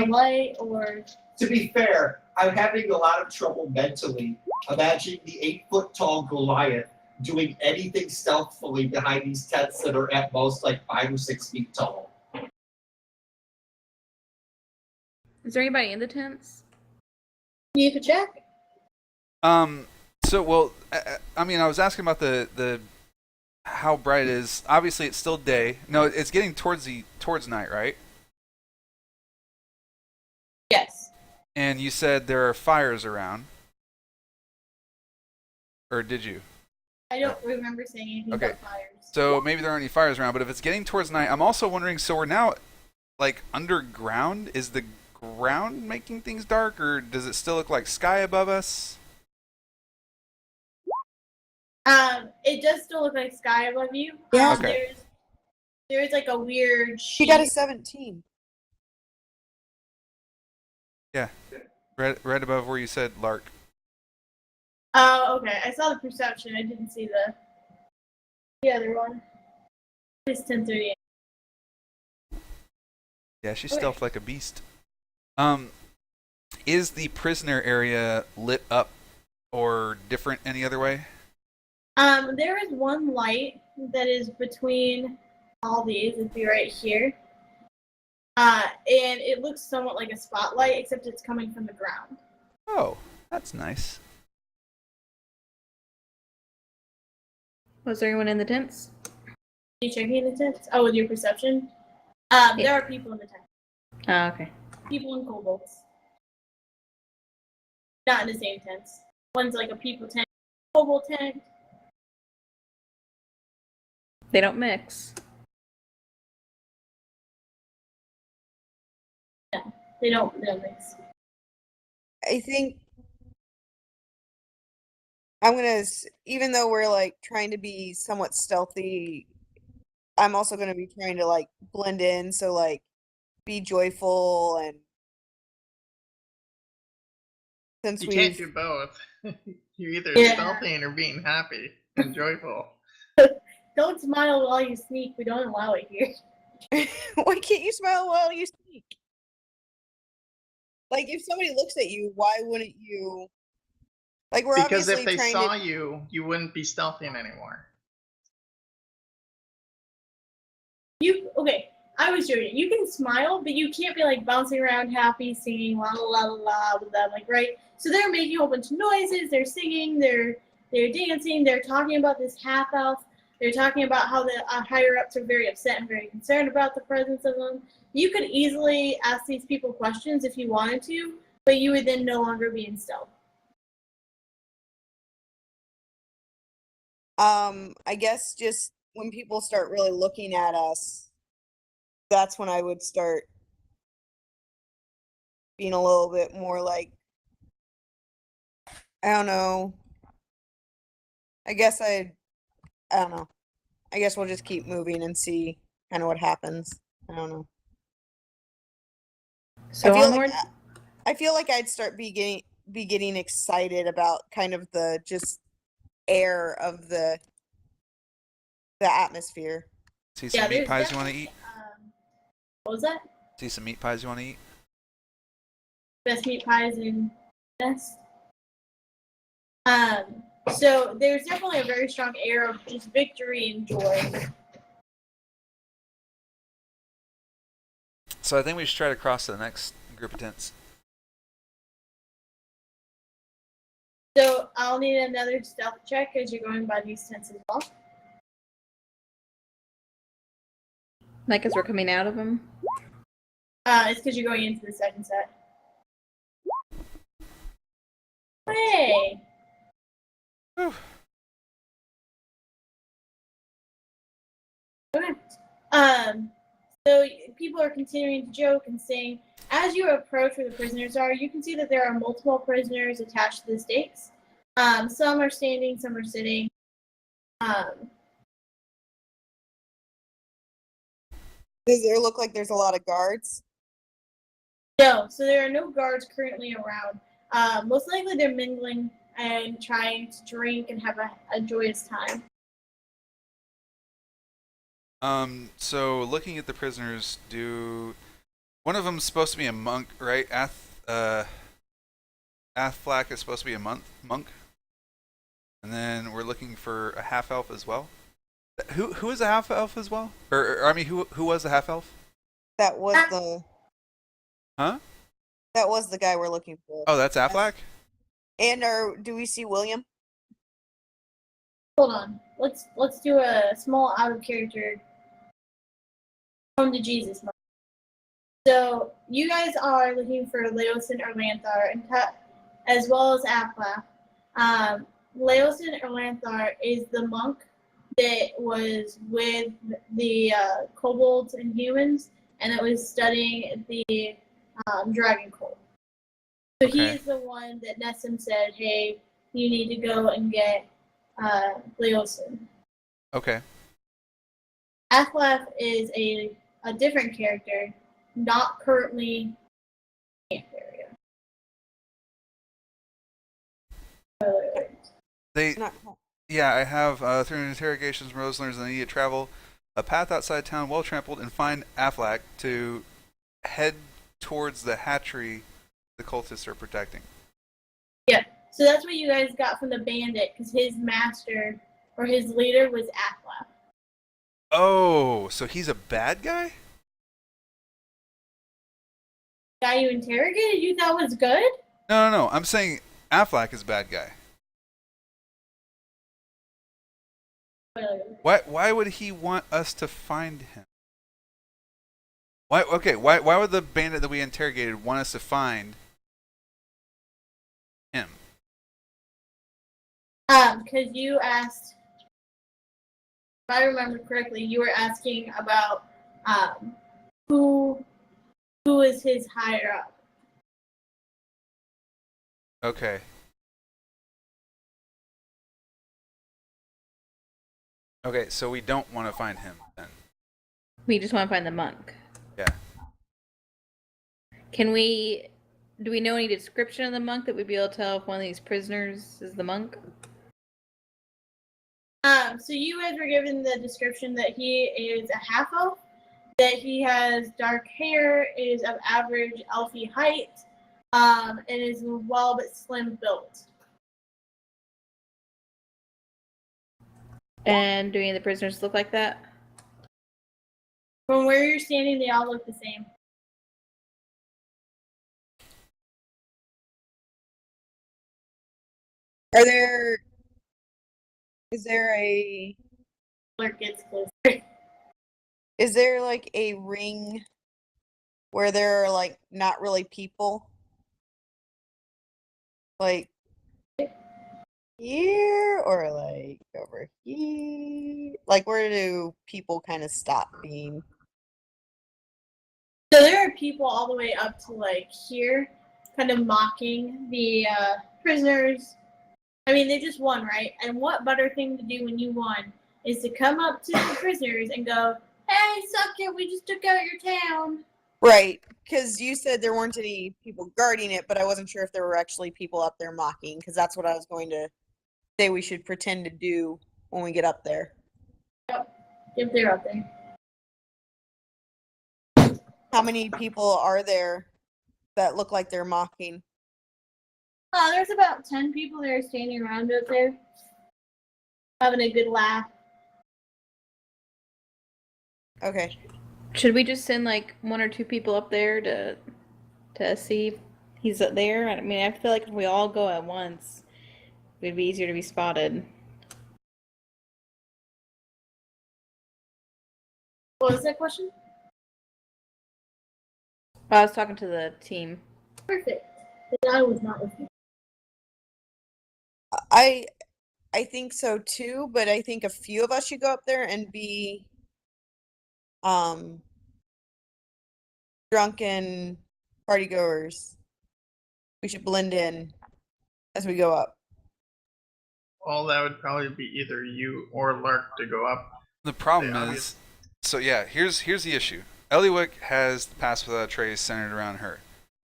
Speaker 2: light, or...
Speaker 4: To be fair, I'm having a lot of trouble mentally imagining the 8-foot tall Goliath doing anything stealthily behind these tents that are at most like 5 or 6 feet tall.
Speaker 6: Is there anybody in the tents?
Speaker 2: You could check.
Speaker 1: So well, I mean, I was asking about the how bright it is. Obviously, it's still day. No, it's getting towards night, right?
Speaker 2: Yes.
Speaker 1: And you said there are fires around, or did you?
Speaker 2: I don't remember saying anything
Speaker 1: Okay.
Speaker 2: about fires.
Speaker 1: So maybe there aren't any fires around, but if it's getting towards night, I'm also wondering, so we're now, like, underground? Is the ground making things dark, or does it still look like sky above us?
Speaker 2: It does still look like sky above you.
Speaker 3: Yeah.
Speaker 1: Okay.
Speaker 2: There's like a weird
Speaker 3: She got a
Speaker 2: sheet.
Speaker 3: 17.
Speaker 1: Yeah. Right above where you said Lark.
Speaker 2: Oh, okay. I saw the perception. I didn't see the other one. It's 10:30.
Speaker 1: Yeah, she's
Speaker 2: Okay.
Speaker 1: stealth like a beast. Is the prisoner area lit up or different any other way?
Speaker 2: There is one light that is between all these. It'd be right here. And it looks somewhat like a spotlight, except it's coming from the ground.
Speaker 1: Oh, that's nice.
Speaker 6: Was there anyone in the tents?
Speaker 2: Are you checking the tents? Oh, with your perception? There are people in the tent.
Speaker 6: Oh, okay.
Speaker 2: People in kobolds. Not in the same tents. One's like a people tent, kobold tent.
Speaker 6: They don't mix.
Speaker 2: They don't mix.
Speaker 3: I think I'm gonna, even though we're like trying to be somewhat stealthy, I'm also gonna be trying to like blend in, so like be joyful, and since
Speaker 7: You can't
Speaker 3: we've
Speaker 7: do both. You're either
Speaker 2: Yeah.
Speaker 7: stealthy or being happy and joyful.
Speaker 2: Don't smile while you sneak. We don't allow it here.
Speaker 3: why can't you smile while you speak? Like if somebody looks at you, why wouldn't you? Like we're
Speaker 7: Because if
Speaker 3: obviously
Speaker 7: they
Speaker 3: trying
Speaker 7: saw
Speaker 3: to.
Speaker 7: you, you wouldn't be stealthing anymore.
Speaker 2: Okay, I was joking. You can smile, but you can't be like bouncing around happy, singing la la la la la with them, like, right? So they're making a whole bunch of noises, they're singing, they're dancing, they're talking about this half elf, they're talking about how the higher ups are very upset and very concerned about the presence of them. You could easily ask these people questions if you wanted to, but you would then no longer be in stealth.
Speaker 3: I guess just when people start really looking at us, that's when I would start being a little bit more like, I don't know. I don't know. I guess we'll just keep moving and see kind of what happens. I don't know.
Speaker 6: So onward?
Speaker 3: I feel like I'd start be getting excited about kind of the just air of the atmosphere.
Speaker 1: See some meat
Speaker 2: there's
Speaker 1: pies you want to
Speaker 2: definitely,
Speaker 1: eat?
Speaker 2: What was that?
Speaker 1: See some meat pies you want to eat?
Speaker 2: Best meat pies in best. So there's definitely a very strong air of just victory and joy.
Speaker 1: So I think we should try to cross to the next group of tents.
Speaker 2: So I'll need another stealth check as you're going by these tents as well.
Speaker 6: Like as we're coming out of them?
Speaker 2: It's because you're going into the second set. Hey!
Speaker 1: Whew.
Speaker 2: Okay. So people are continuing to joke and saying, as you approach where the prisoners are, you can see that there are multiple prisoners attached to the stakes. Some are standing, some are sitting.
Speaker 3: Does there look like there's a lot of guards?
Speaker 2: No, so there are no guards currently around. Most likely they're mingling and trying to drink and have a joyous time.
Speaker 1: So looking at the prisoners, one of them's supposed to be a monk, right? Athflack is supposed to be a monk. And then we're looking for a half elf as well. Who is a half elf as well? Or I mean, who was a half elf?
Speaker 3: That was the
Speaker 1: Huh?
Speaker 3: that was the guy we're looking for.
Speaker 1: Oh, that's Athflack?
Speaker 3: And do we see William?
Speaker 2: Hold on. Let's do a small out of character come to Jesus moment. So you guys are looking for Leosin or Lanthar, and as well as Athflack. Leosin or Lanthar is the monk that was with the kobolds and humans, and that was studying the dragon cult. So he
Speaker 1: Okay.
Speaker 2: is the one that Nessim said, "Hey, you need to go and get Leosin."
Speaker 1: Okay.
Speaker 2: Athlaf is a different character, not currently in the area.
Speaker 1: They
Speaker 3: Not
Speaker 1: Yeah, I have through interrogations, Moroz learns that they need to travel a path outside town, well trampled, and find Athflack to head towards the hatchery the cultists are protecting.
Speaker 2: Yeah, so that's what you guys got from the bandit, because his master or his leader was Athlaf.
Speaker 1: Oh, so he's a bad guy?
Speaker 2: The guy you interrogated, you thought was good?
Speaker 1: No. I'm saying Athflack is a bad guy. Why would he want us to find him? Why would the bandit that we interrogated want us to find him?
Speaker 2: Because you asked, if I remember correctly, you were asking about who is his higher up.
Speaker 1: Okay. Okay, so we don't want to find him then.
Speaker 6: We just want to find the monk.
Speaker 1: Yeah.
Speaker 6: Do we know any description of the monk that we'd be able to tell if one of these prisoners is the monk?
Speaker 2: So you guys were given the description that he is a half elf, that he has dark hair, is of average elfy height, and is well but slim built.
Speaker 6: And do any of the prisoners look like that?
Speaker 2: From where you're standing, they all look the same.
Speaker 3: Is there a
Speaker 2: Clerk gets closer.
Speaker 3: is there like a ring where there are like not really people? Like here or like over here? Like where do people kind of stop being?
Speaker 2: So there are people all the way up to like here, kind of mocking the prisoners. I mean, they just won, right? And what better thing to do when you won is to come up to the prisoners and go, "Hey, suck it, we just took out your town."
Speaker 3: Right, because you said there weren't any people guarding it, but I wasn't sure if there were actually people up there mocking, because that's what I was going to say we should pretend to do when we get up there.
Speaker 2: If they're up there.
Speaker 3: How many people are there that look like they're mocking?
Speaker 2: There's about 10 people that are standing around out there, having a good laugh.
Speaker 3: Okay.
Speaker 6: Should we just send like one or two people up there to see if he's there? I mean, I feel like if we all go at once, it'd be easier to be spotted.
Speaker 2: What was that question?
Speaker 6: I was talking to the team.
Speaker 2: Perfect. I was not listening.
Speaker 3: I think so too, but I think a few of us should go up there and be drunken partygoers. We should blend in as we go up.
Speaker 7: Well, that would probably be either you or Lark to go up.
Speaker 1: The problem
Speaker 7: The
Speaker 1: is,
Speaker 7: obvious-
Speaker 1: so yeah, here's the issue. Ellywick has the pass without a trace centered around her.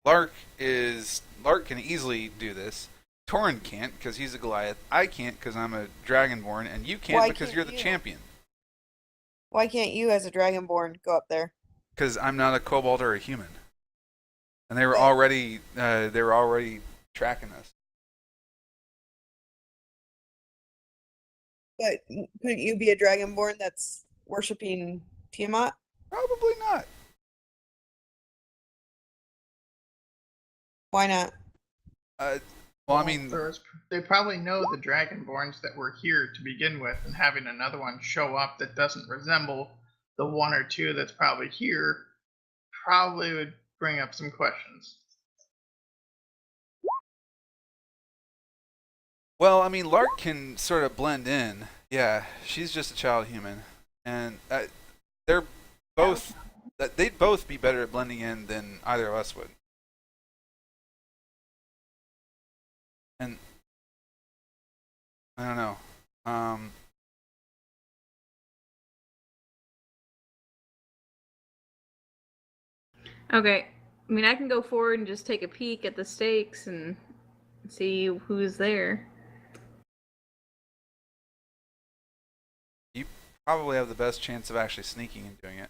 Speaker 1: Lark can easily do this. Torren can't because he's a Goliath. I can't because I'm a Dragonborn, and you can't
Speaker 3: Why
Speaker 1: because
Speaker 3: can't
Speaker 1: you're the
Speaker 3: you?
Speaker 1: champion.
Speaker 3: Why can't you, as a Dragonborn, go up there?
Speaker 1: Because I'm not a kobold or a human, and they were
Speaker 3: But-
Speaker 1: already tracking us.
Speaker 3: But couldn't you be a Dragonborn that's worshiping Tiamat?
Speaker 1: Probably not.
Speaker 3: Why not?
Speaker 1: Well, I mean,
Speaker 7: they probably know the Dragonborns that were here to begin with, and having another one show up that doesn't resemble the one or two that's probably here probably would bring up some questions.
Speaker 1: well, I mean, Lark can sort of blend in. Yeah, she's just a child human, and they're both. They'd both be better at blending in than either of us would. And I don't know.
Speaker 6: Okay. I mean, I can go forward and just take a peek at the stakes and see who's there.
Speaker 1: You probably have the best chance of actually sneaking and doing it.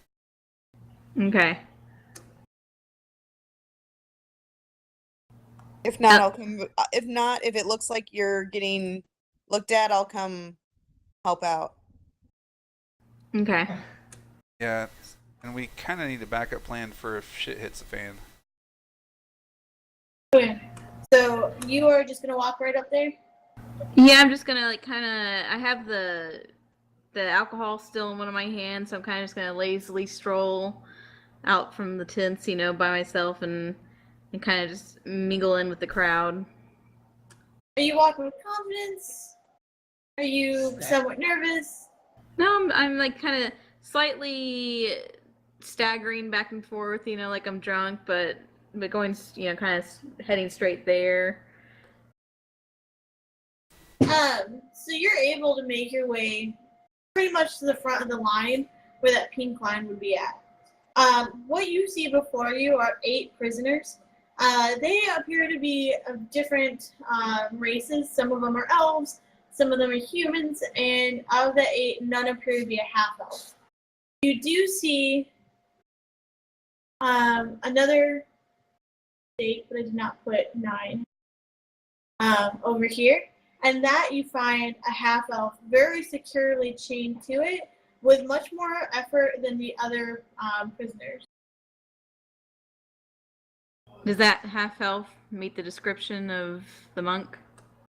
Speaker 6: Okay.
Speaker 3: If not, I'll come. If not, if it looks like you're getting looked at, I'll come help out.
Speaker 6: Okay.
Speaker 1: Yeah, and we kind of need a backup plan for if shit hits the fan.
Speaker 2: Okay. So you are just gonna walk right up there?
Speaker 6: Yeah, I'm just gonna like kind of. I have the alcohol still in one of my hands, so I'm kind of just gonna lazily stroll out from the tents, you know, by myself and kind of just mingle in with the crowd.
Speaker 2: Are you walking with confidence? Are you somewhat nervous?
Speaker 6: No, I'm like kind of slightly staggering back and forth, you know, like I'm drunk, but going, you know, kind of heading straight there.
Speaker 2: So you're able to make your way pretty much to the front of the line where that pink line would be at. What you see before you are 8 prisoners. They appear to be of different races. Some of them are elves, some of them are humans, and of the 8, none appear to be a half-elf. You do see another stake, but I did not put 9 over here. And that you find a half-elf very securely chained to it with much more effort than the other prisoners.
Speaker 6: Does that half elf meet the description of the monk?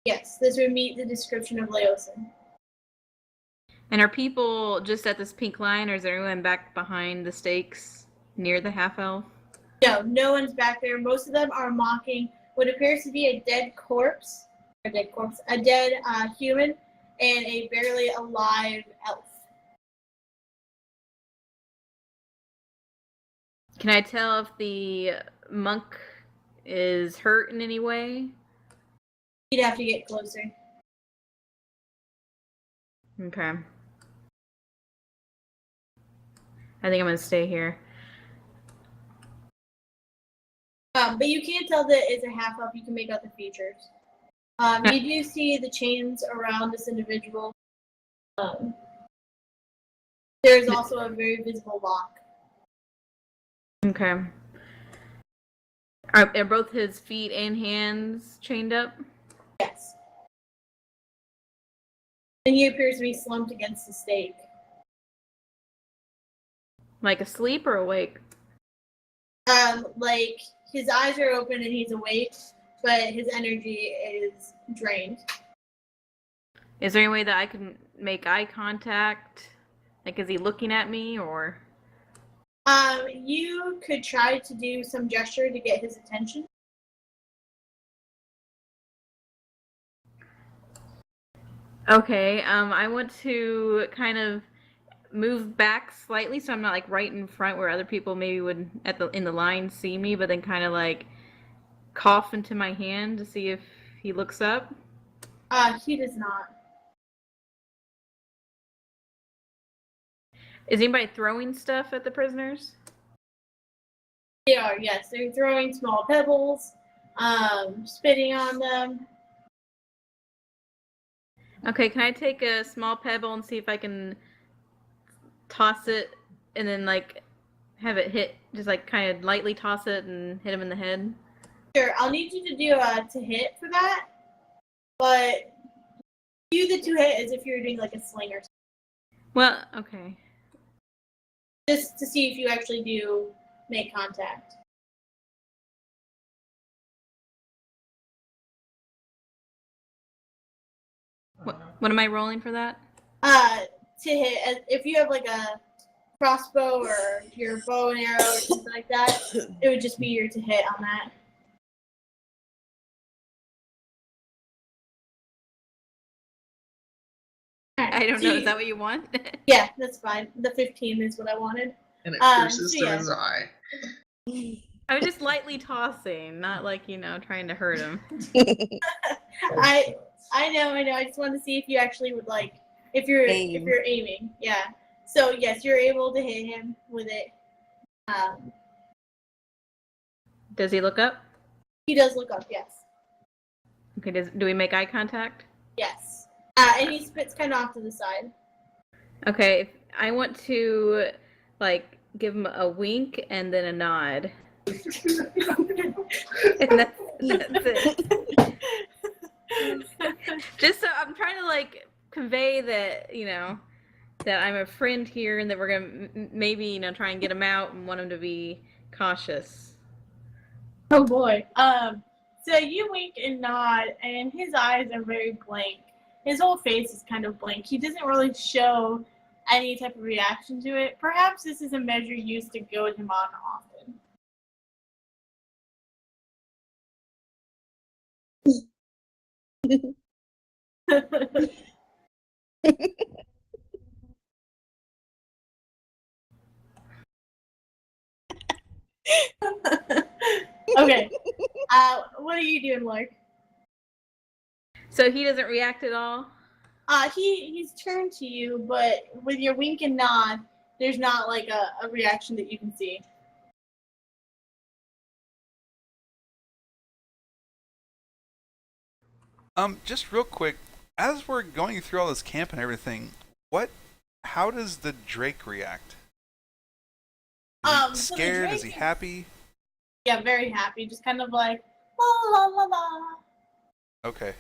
Speaker 2: Yes, this would meet the description of Laosin.
Speaker 6: And are people just at this pink line, or is there anyone back behind the stakes near the half elf?
Speaker 2: No, no one's back there. Most of them are mocking what appears to be a dead human, and a barely alive elf.
Speaker 6: Can I tell if the monk is hurt in any way?
Speaker 2: You'd have to get closer.
Speaker 6: Okay. I think I'm gonna stay here.
Speaker 2: But you can't tell that it's a half elf. You can make out the features. You do see the chains around this individual. There's also a very visible lock.
Speaker 6: Okay. Are both his feet and hands chained up?
Speaker 2: Yes. And he appears to be slumped against the stake.
Speaker 6: Like asleep or awake?
Speaker 2: Like his eyes are open and he's awake, but his energy is drained.
Speaker 6: Is there any way that I can make eye contact? Like, is he looking at me or?
Speaker 2: You could try to do some gesture to get his attention.
Speaker 6: Okay, I want to kind of move back slightly so I'm not like right in front where other people maybe would in the line see me, but then kind of like cough into my hand to see if he looks up.
Speaker 2: He does not.
Speaker 6: Is anybody throwing stuff at the prisoners?
Speaker 2: They are, yes. They're throwing small pebbles, spitting on them.
Speaker 6: Okay, can I take a small pebble and see if I can toss it and then like have it hit, just like kind of lightly toss it and hit him in the head?
Speaker 2: Sure, I'll need you to do a to hit for that, but do the to hit as if you were doing like a sling or something.
Speaker 6: Well, okay.
Speaker 2: Just to see if you actually do make contact.
Speaker 6: What am I rolling for that?
Speaker 2: To hit, if you have like a crossbow or your bow and arrow or something like that, it would just be your to hit on that.
Speaker 6: I don't know. Is that what you want?
Speaker 2: Yeah, that's fine. The 15 is what I wanted.
Speaker 7: And it pierces
Speaker 2: so
Speaker 7: through
Speaker 2: yeah.
Speaker 7: his eye.
Speaker 6: I was just lightly tossing, not like, trying to hurt him.
Speaker 2: I know. I just wanted to see if you actually would like if you're aiming. Yeah. So yes, you're able to hit him with it.
Speaker 6: Does he look up?
Speaker 2: He does look up. Yes.
Speaker 6: Okay. Do we make eye contact?
Speaker 2: Yes. And he spits kind of off to the side.
Speaker 6: Okay. If I want to like give him a wink and then a nod. And that's it. Just so I'm trying to like convey that that I'm a friend here and that we're gonna maybe try and get him out and want him to be cautious.
Speaker 2: Oh boy. So you wink and nod, and his eyes are very blank. His whole face is kind of blank. He doesn't really show any type of reaction to it. Perhaps this is a measure used to goad him on often. Okay. What are you doing, Lark?
Speaker 6: So he doesn't react at all?
Speaker 2: He's turned to you, but with your wink and nod, there's not like a reaction that you can see.
Speaker 1: Just real quick, as we're going through all this camp and everything, how does the Drake react? Is he
Speaker 2: So the
Speaker 1: scared?
Speaker 2: Drake
Speaker 1: Is he happy?
Speaker 2: Yeah, very happy. Just kind of like, la la la la.
Speaker 1: Okay.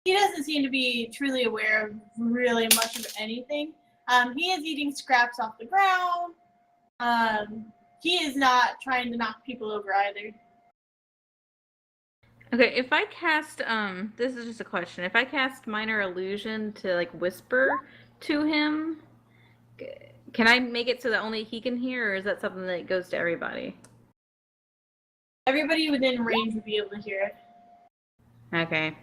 Speaker 2: He doesn't seem to be truly aware of really much of anything. He is eating scraps off the ground. He is not trying to knock people over either.
Speaker 6: Okay, if I cast this is just a question. If I cast minor illusion to like whisper to him, can I make it so that only he can hear, or is that something that goes to everybody?
Speaker 2: Everybody within range would be able to hear it.
Speaker 6: Okay.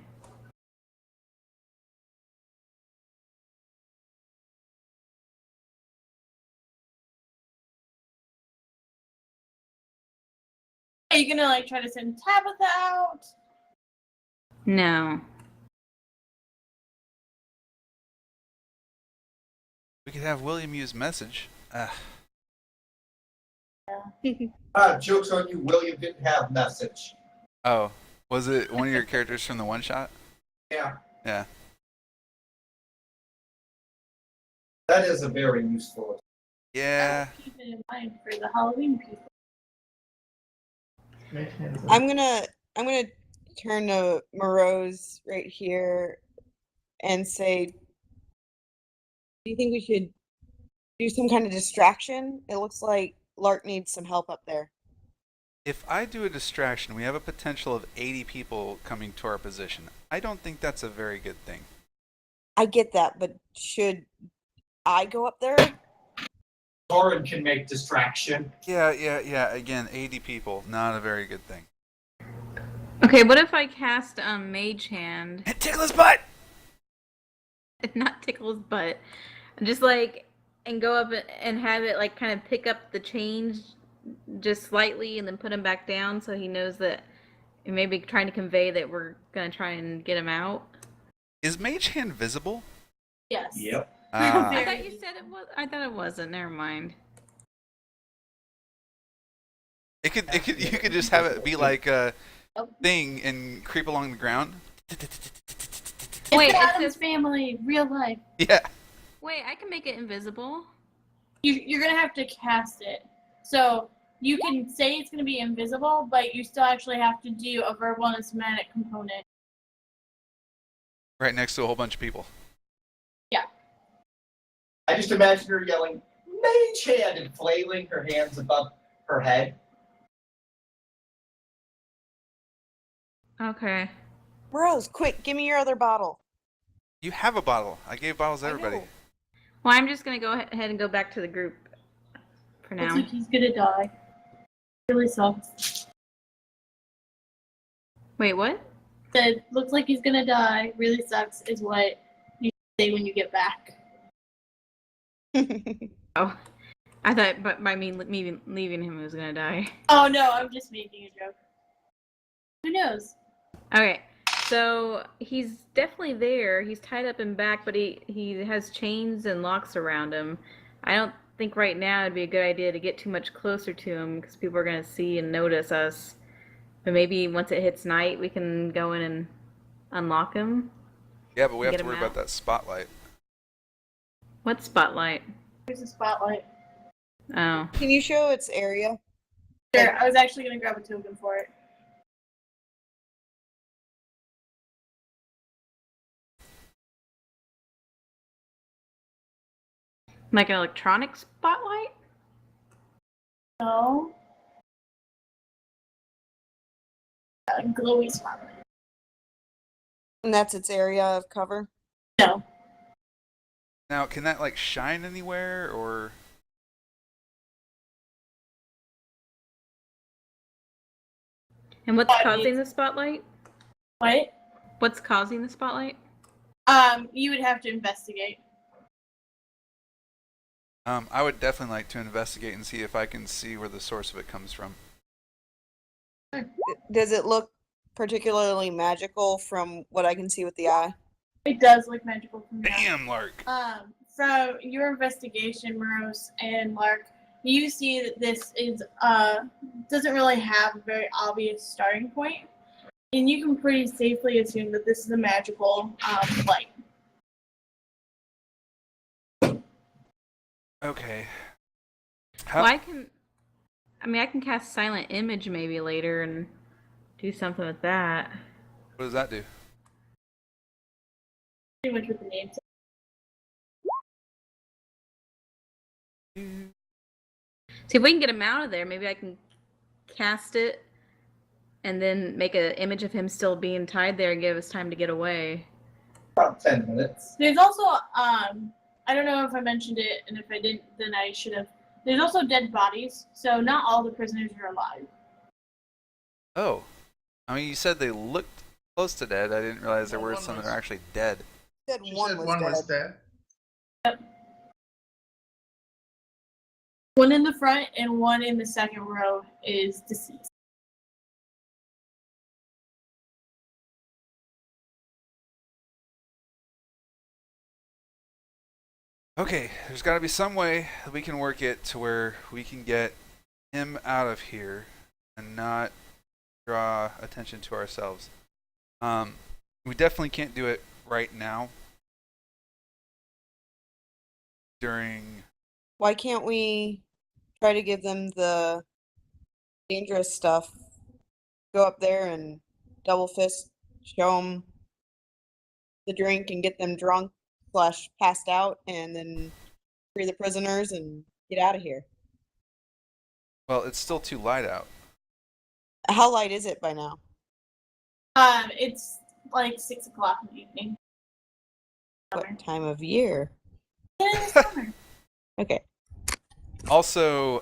Speaker 2: Are you gonna like try to send Tabitha out?
Speaker 6: No.
Speaker 1: We could have William use message.
Speaker 4: Joke's on you, William didn't have message.
Speaker 1: Oh, was it one of your characters from the one shot?
Speaker 4: Yeah,
Speaker 1: Yeah.
Speaker 4: that is a very useful.
Speaker 1: Yeah.
Speaker 2: Keep it in mind for the Halloween people.
Speaker 3: I'm gonna turn to Moroz right here and say, do you think we should do some kind of distraction? It looks like Lark needs some help up there.
Speaker 1: If I do a distraction, we have a potential of 80 people coming to our position. I don't think that's a very good thing.
Speaker 3: I get that, but should I go up there?
Speaker 4: Torren can make distraction.
Speaker 1: Yeah. Again, 80 people, not a very good thing.
Speaker 6: Okay, what if I cast Mage Hand?
Speaker 1: And tickle his butt!
Speaker 6: not tickle his butt, just like, and go up and have it like kind of pick up the change just slightly and then put him back down so he knows that, and maybe trying to convey that we're gonna try and get him out.
Speaker 1: Is Mage Hand visible?
Speaker 2: Yes.
Speaker 4: Yep.
Speaker 1: Ah.
Speaker 6: I thought you said it was. I thought it wasn't. Never mind.
Speaker 1: You could just have it be like a thing and creep along the ground.
Speaker 6: Wait,
Speaker 2: It's the
Speaker 6: it
Speaker 2: Addams
Speaker 6: says,
Speaker 2: Family, real life.
Speaker 1: Yeah.
Speaker 6: wait, I can make it invisible.
Speaker 2: You're gonna have to cast it. So you can say it's gonna be invisible, but you still actually have to do a verbal and a somatic component.
Speaker 1: Right next to a whole bunch of people.
Speaker 4: I just imagine her yelling, Mage Hand, and flailing her hands above her head.
Speaker 6: Okay.
Speaker 3: Moroz, quick, give me your other bottle.
Speaker 1: You have a bottle. I gave bottles to
Speaker 3: I
Speaker 1: everybody.
Speaker 3: know.
Speaker 6: Well, I'm just gonna go ahead and go back to the group for
Speaker 2: Looks
Speaker 6: now.
Speaker 2: like he's gonna die. Really sucks.
Speaker 6: Wait, what?
Speaker 2: Said, looks like he's gonna die. Really sucks is what you say when you get back.
Speaker 6: Oh, I thought, but by me leaving him, he was gonna die.
Speaker 2: Oh no, I'm just making a joke. Who knows?
Speaker 6: Okay, so he's definitely there. He's tied up in back, but he has chains and locks around him. I don't think right now it'd be a good idea to get too much closer to him because people are gonna see and notice us. But maybe once it hits night, we can go in and unlock him.
Speaker 1: Yeah, but we have
Speaker 6: Get
Speaker 1: to
Speaker 6: him
Speaker 1: worry
Speaker 6: out.
Speaker 1: about that spotlight.
Speaker 6: What spotlight?
Speaker 2: Here's the spotlight.
Speaker 6: Oh.
Speaker 3: Can you show its area?
Speaker 2: Sure, I was actually gonna grab a token for it.
Speaker 6: Like an electronic spotlight?
Speaker 2: No. A glowy spotlight.
Speaker 3: And that's its area of cover?
Speaker 2: No.
Speaker 1: Now, can that like shine anywhere or?
Speaker 6: And what's causing the spotlight?
Speaker 2: What?
Speaker 6: What's causing the spotlight?
Speaker 2: You would have to investigate.
Speaker 1: I would definitely like to investigate and see if I can see where the source of it comes from.
Speaker 3: Does it look particularly magical from what I can see with the eye?
Speaker 2: It does look magical from that.
Speaker 1: Damn, Lark.
Speaker 2: From your investigation, Moroz and Lark, you see that this is doesn't really have a very obvious starting point, and you can pretty safely assume that this is a magical light.
Speaker 1: Okay.
Speaker 6: Well, I can cast silent image maybe later and do something with that.
Speaker 1: What does that do?
Speaker 2: Pretty much what the name says.
Speaker 6: See if we can get him out of there. Maybe I can cast it and then make an image of him still being tied there and give us time to get away.
Speaker 4: About 10 minutes.
Speaker 2: There's also I don't know if I mentioned it, and if I didn't, then I should have. There's also dead bodies, so not all the prisoners are alive.
Speaker 1: Oh. I mean, you said they looked close to dead. I didn't realize there
Speaker 7: Well,
Speaker 1: were
Speaker 7: one
Speaker 1: some that
Speaker 7: was-
Speaker 1: are actually dead.
Speaker 3: Said
Speaker 7: She
Speaker 3: one
Speaker 7: said
Speaker 3: was
Speaker 7: one
Speaker 3: dead.
Speaker 7: was dead.
Speaker 2: One in the front and one in the second row is deceased.
Speaker 1: Okay, there's got to be some way that we can work it to where we can get him out of here and not draw attention to ourselves. We definitely can't do it right now. During
Speaker 3: Why can't we try to give them the dangerous stuff? Go up there and double fist, show them the drink and get them drunk / passed out, and then free the prisoners and get out of here.
Speaker 1: well, it's still too light out.
Speaker 3: How light is it by now?
Speaker 2: It's like 6 o'clock in the evening.
Speaker 3: What time of year?
Speaker 2: Yeah, it's summer.
Speaker 3: Okay.
Speaker 1: Also,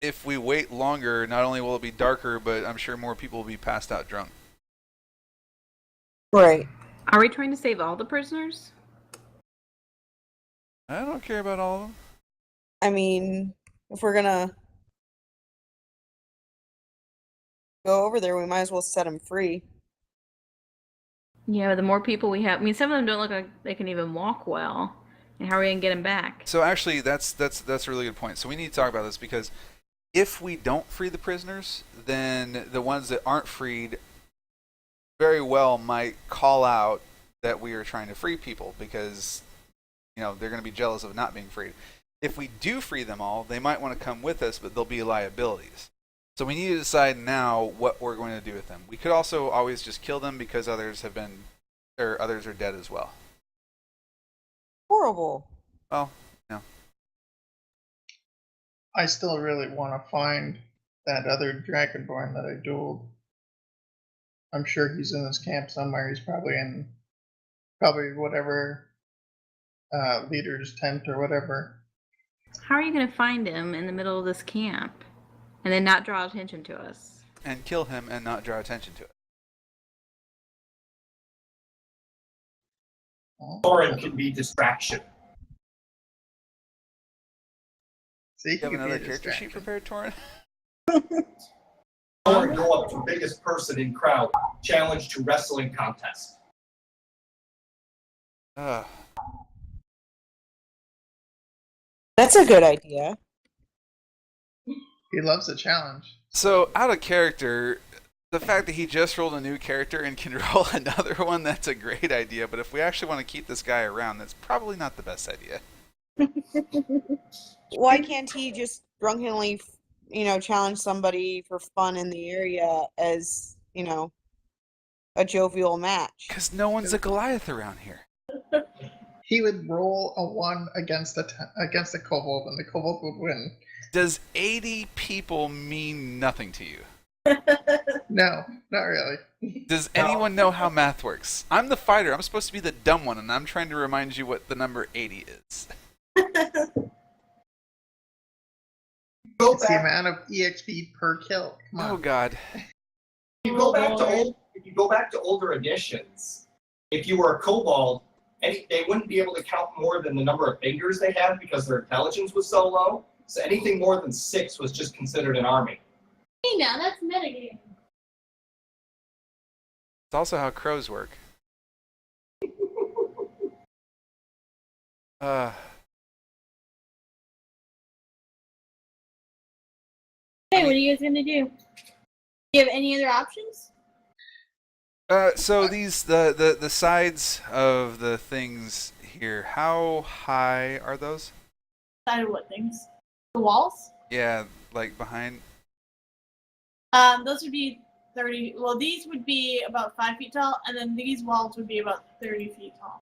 Speaker 1: if we wait longer, not only will it be darker, but I'm sure more people will be passed out drunk.
Speaker 3: Right.
Speaker 6: Are we trying to save all the prisoners?
Speaker 1: I don't care about all of them.
Speaker 3: I mean, if we're gonna go over there, we might as well set them free.
Speaker 6: Yeah, the more people we have. I mean, some of them don't look like they can even walk well. And how are we gonna get them back?
Speaker 1: So actually, that's a really good point. So we need to talk about this because if we don't free the prisoners, then the ones that aren't freed very well might call out that we are trying to free people because they're going to be jealous of not being freed. If we do free them all, they might want to come with us, but they'll be liabilities. So we need to decide now what we're going to do with them. We could also always just kill them because others are dead as well.
Speaker 3: Horrible.
Speaker 1: Well, no.
Speaker 7: I still really want to find that other Dragonborn that I dueled. I'm sure he's in this camp somewhere. He's probably whatever leader's tent or whatever.
Speaker 6: How are you gonna find him in the middle of this camp, and then not draw attention to us?
Speaker 1: And kill him and not draw attention to it.
Speaker 4: Torren can be distraction.
Speaker 7: See,
Speaker 1: You have
Speaker 7: he could be
Speaker 1: another
Speaker 7: a
Speaker 1: character sheet
Speaker 7: distraction.
Speaker 1: prepared, Torren?
Speaker 4: Torren go up to biggest person in crowd. Challenge to wrestling contest.
Speaker 3: That's a good idea.
Speaker 7: He loves a challenge.
Speaker 1: So, out of character, the fact that he just rolled a new character and can roll another one, that's a great idea. But if we actually want to keep this guy around, that's probably not the best idea.
Speaker 3: Why can't he just drunkenly, challenge somebody for fun in the area as, a jovial match?
Speaker 1: Because no one's a Goliath around here.
Speaker 7: He would roll a 1 against a kobold, and the kobold would win.
Speaker 1: Does 80 people mean nothing to you?
Speaker 7: No, not really.
Speaker 1: Does anyone know how math works? I'm the fighter. I'm supposed to be the dumb one, and I'm trying to remind you what the number 80 is.
Speaker 4: Go
Speaker 7: It's the
Speaker 4: back,
Speaker 7: amount of EXP per kill. Come on.
Speaker 1: Oh, God.
Speaker 4: if you go back to older editions, if you were a kobold, they wouldn't be able to count more than the number of fingers they had because their intelligence was so low. So anything more than 6 was just considered an army.
Speaker 2: Hey, now that's metagame.
Speaker 1: It's also how crows work.
Speaker 2: Hey, what are you guys gonna do? Do you have any other options?
Speaker 1: So these the sides of the things here, how high are those?
Speaker 2: Side of what things? The walls?
Speaker 1: Yeah, like behind.
Speaker 2: Those would be 30. Well, these would be about 5 feet tall, and then these walls would be about 30 feet tall.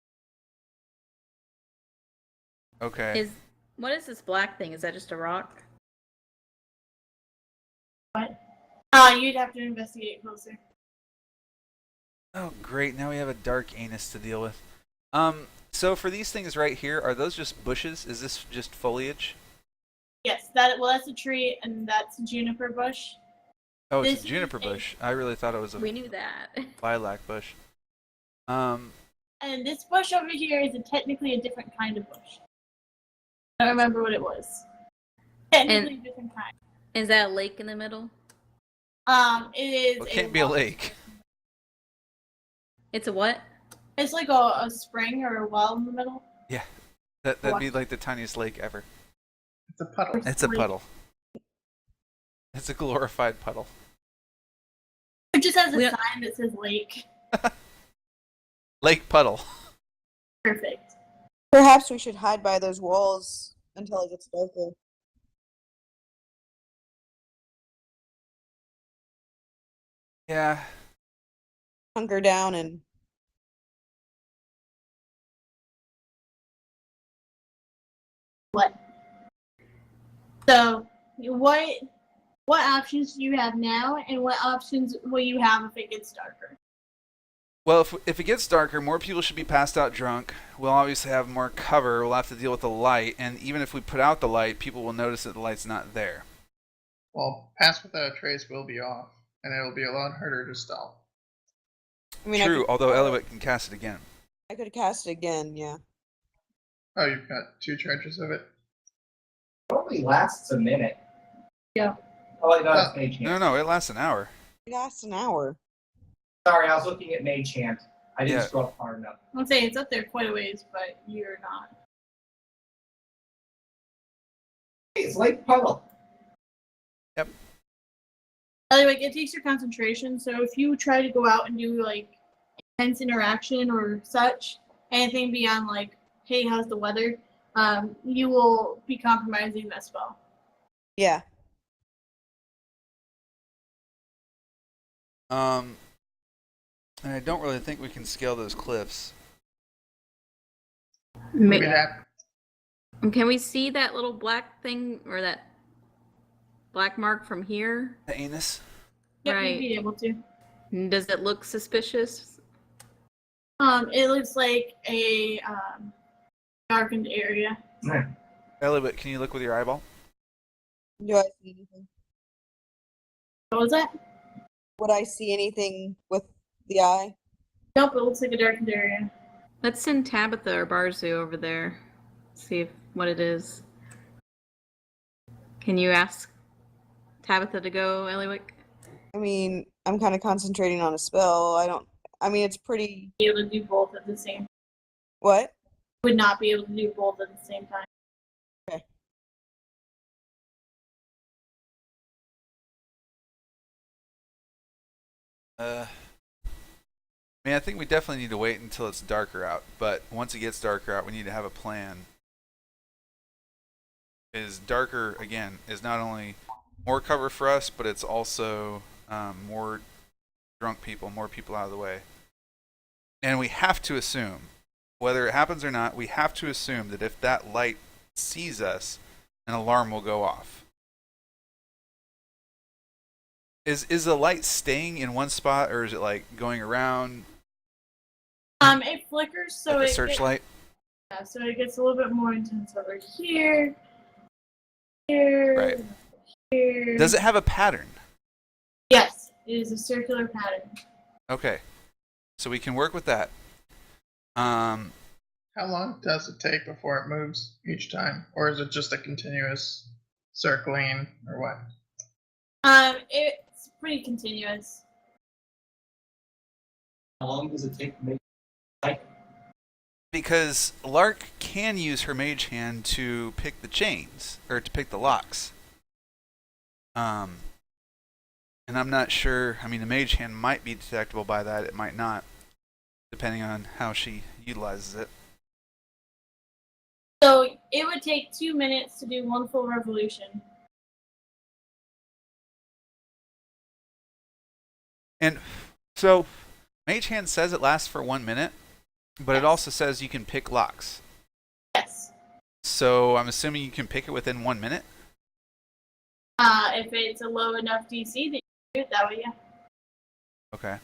Speaker 1: Okay.
Speaker 6: What is this black thing? Is that just a rock?
Speaker 2: What? You'd have to investigate closer.
Speaker 1: Oh, great. Now we have a dark anus to deal with. So for these things right here, are those just bushes? Is this just foliage?
Speaker 2: Yes, that's a tree, and that's a juniper bush.
Speaker 1: Oh, it's
Speaker 2: This
Speaker 1: a juniper
Speaker 2: is a-
Speaker 1: bush. I really thought it was a
Speaker 6: We knew that.
Speaker 1: lilac bush.
Speaker 2: And this bush over here is technically a different kind of bush. I don't remember what it was. Technically a different kind.
Speaker 6: Is that a lake in the middle?
Speaker 2: It is.
Speaker 1: Well, it can't be a lake.
Speaker 6: It's a what?
Speaker 2: It's like a spring or a well in the middle.
Speaker 1: Yeah, that'd be like the tiniest lake ever.
Speaker 7: It's a puddle.
Speaker 1: It's a puddle. It's a glorified puddle.
Speaker 2: It just has a
Speaker 6: We-
Speaker 2: sign that says lake.
Speaker 1: Lake puddle.
Speaker 2: Perfect.
Speaker 3: Perhaps we should hide by those walls until it gets darker.
Speaker 1: Yeah.
Speaker 3: Hunker down and
Speaker 2: What? So, what options do you have now, and what options will you have if it gets darker?
Speaker 1: Well, if it gets darker, more people should be passed out drunk. We'll obviously have more cover. We'll have to deal with the light, and even if we put out the light, people will notice that the light's not there.
Speaker 7: Well, Pass Without a Trace will be off, and it'll be a lot harder to stop.
Speaker 3: I mean,
Speaker 1: True, although
Speaker 3: I
Speaker 1: Ellywick can cast it again.
Speaker 3: could have cast it again, yeah.
Speaker 7: Oh, you've got 2 charges of it.
Speaker 4: It only lasts a minute.
Speaker 2: Yeah.
Speaker 4: Oh, wait, no,
Speaker 7: Oh.
Speaker 4: that's Mage Hand.
Speaker 1: No, it lasts an hour.
Speaker 3: It lasts an hour.
Speaker 4: Sorry, I was looking at Mage Hand. I didn't
Speaker 1: Yeah.
Speaker 4: scroll up far enough.
Speaker 2: I'll say it's up there quite a ways, but you're not.
Speaker 4: Hey, it's Lake Puddle.
Speaker 2: Anyway, it takes your concentration, so if you try to go out and do like intense interaction or such, anything beyond like, hey, how's the weather, you will be compromising that spell.
Speaker 3: Yeah.
Speaker 1: And I don't really think we can scale those cliffs.
Speaker 7: Maybe that.
Speaker 6: Can we see that little black thing or that black mark from here?
Speaker 1: The anus.
Speaker 2: Yep,
Speaker 6: Right.
Speaker 2: you'd be able to.
Speaker 6: Does it look suspicious?
Speaker 2: It looks like a darkened area.
Speaker 1: Ellywick, can you look with your eyeball?
Speaker 3: Do I see anything?
Speaker 2: What was that?
Speaker 3: Would I see anything with the eye?
Speaker 2: Nope, it looks like a darkened area.
Speaker 6: Let's send Tabitha or Barzu over there. See what it is. Can you ask Tabitha to go, Ellywick?
Speaker 3: I mean, I'm kind of concentrating on a spell. I mean, it's pretty.
Speaker 2: Be able to do both at the same.
Speaker 3: What?
Speaker 2: Would not be able to do both at the same time.
Speaker 3: Okay.
Speaker 1: I mean, I think we definitely need to wait until it's darker out. But once it gets darker out, we need to have a plan. Is darker again is not only more cover for us, but it's also more drunk people, more people out of the way. And we have to assume, whether it happens or not, we have to assume that if that light sees us, an alarm will go off. Is the light staying in one spot, or is it like going around?
Speaker 2: It flickers, so
Speaker 1: Like a
Speaker 2: it
Speaker 1: searchlight.
Speaker 2: Yeah, so it gets a little bit more intense over here, here,
Speaker 1: Right.
Speaker 2: here.
Speaker 1: Does it have a pattern?
Speaker 2: Yes, it is a circular pattern.
Speaker 1: Okay, so we can work with that.
Speaker 7: How long does it take before it moves each time? Or is it just a continuous circling or what?
Speaker 2: It's pretty continuous.
Speaker 4: How long does it take to make cycle?
Speaker 1: Because Lark can use her mage hand to pick the chains, or to pick the locks. And I'm not sure, I mean, the mage hand might be detectable by that, it might not, depending on how she utilizes it.
Speaker 2: So it would take 2 minutes to do one full revolution.
Speaker 1: And so, mage hand says it lasts for 1 minute, but it also says you can pick locks.
Speaker 2: Yes.
Speaker 1: So I'm assuming you can pick it within 1 minute?
Speaker 2: If it's a low enough DC, then you can do it that way, yeah.
Speaker 1: Okay.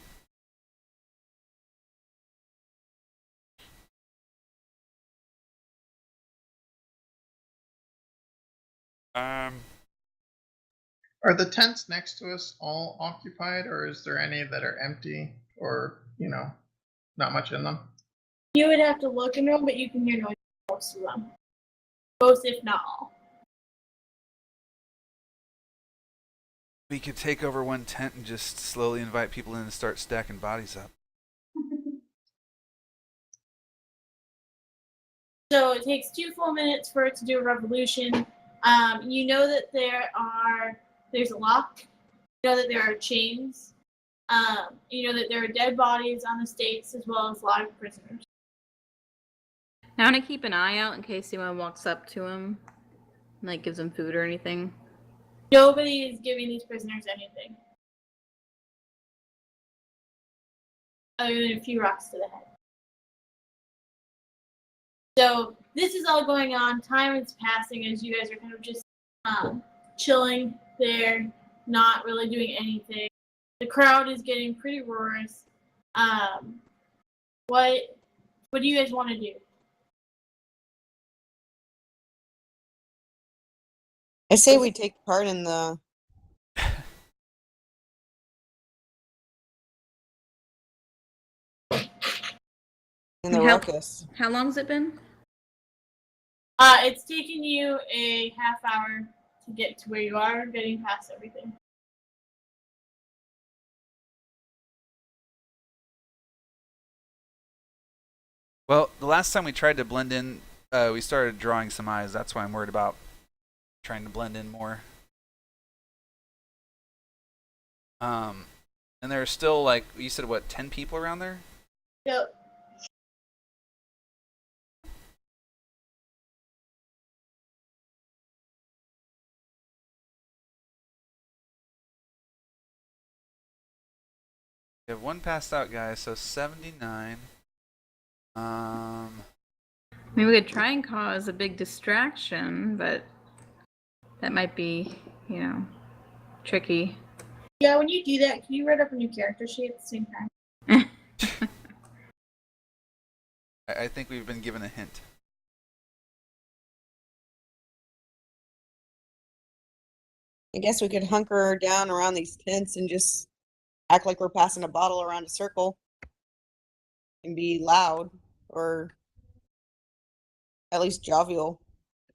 Speaker 7: Are the tents next to us all occupied, or is there any that are empty or, not much in them?
Speaker 2: You would have to look in them, but you can hear noise in most of them. Most, if not all.
Speaker 1: We could take over one tent and just slowly invite people in and start stacking bodies up.
Speaker 2: So it takes 2 full minutes for it to do a revolution. You know that there's a lock. You know that there are chains. You know that there are dead bodies on the stakes as well as live prisoners.
Speaker 6: Now I'm gonna keep an eye out in case anyone walks up to him, like gives him food or anything.
Speaker 2: Nobody is giving these prisoners anything. Other than a few rocks to the head. So this is all going on. Time is passing as you guys are kind of just chilling there, not really doing anything. The crowd is getting pretty roarous. What do you guys want to do?
Speaker 3: I say we take part in the. in the
Speaker 6: How-
Speaker 3: ruckus.
Speaker 6: How long's it been?
Speaker 2: It's taken you a half hour to get to where you are, getting past everything.
Speaker 1: Well, the last time we tried to blend in, we started drawing some eyes. That's why I'm worried about trying to blend in more. And there are still, like, you said, what, 10 people around there?
Speaker 2: Yep.
Speaker 1: We have one passed out guy, so 79.
Speaker 6: Maybe we could try and cause a big distraction, but that might be, tricky.
Speaker 2: Yeah, when you do that, can you write up a new character sheet at the same time?
Speaker 1: I think we've been given a hint.
Speaker 3: I guess we could hunker down around these tents and just act like we're passing a bottle around a circle and be loud or at least jovial.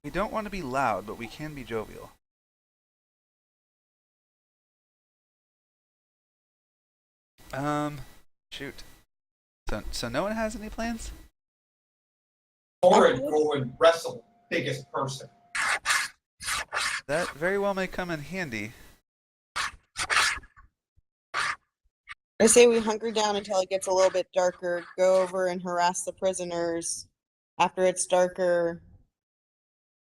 Speaker 1: We don't want to be loud, but we can be jovial. Shoot. So no one has any plans?
Speaker 4: Torren go and wrestle biggest person.
Speaker 1: That very well may come in handy.
Speaker 3: I say we hunker down until it gets a little bit darker, go over and harass the prisoners. After it's darker,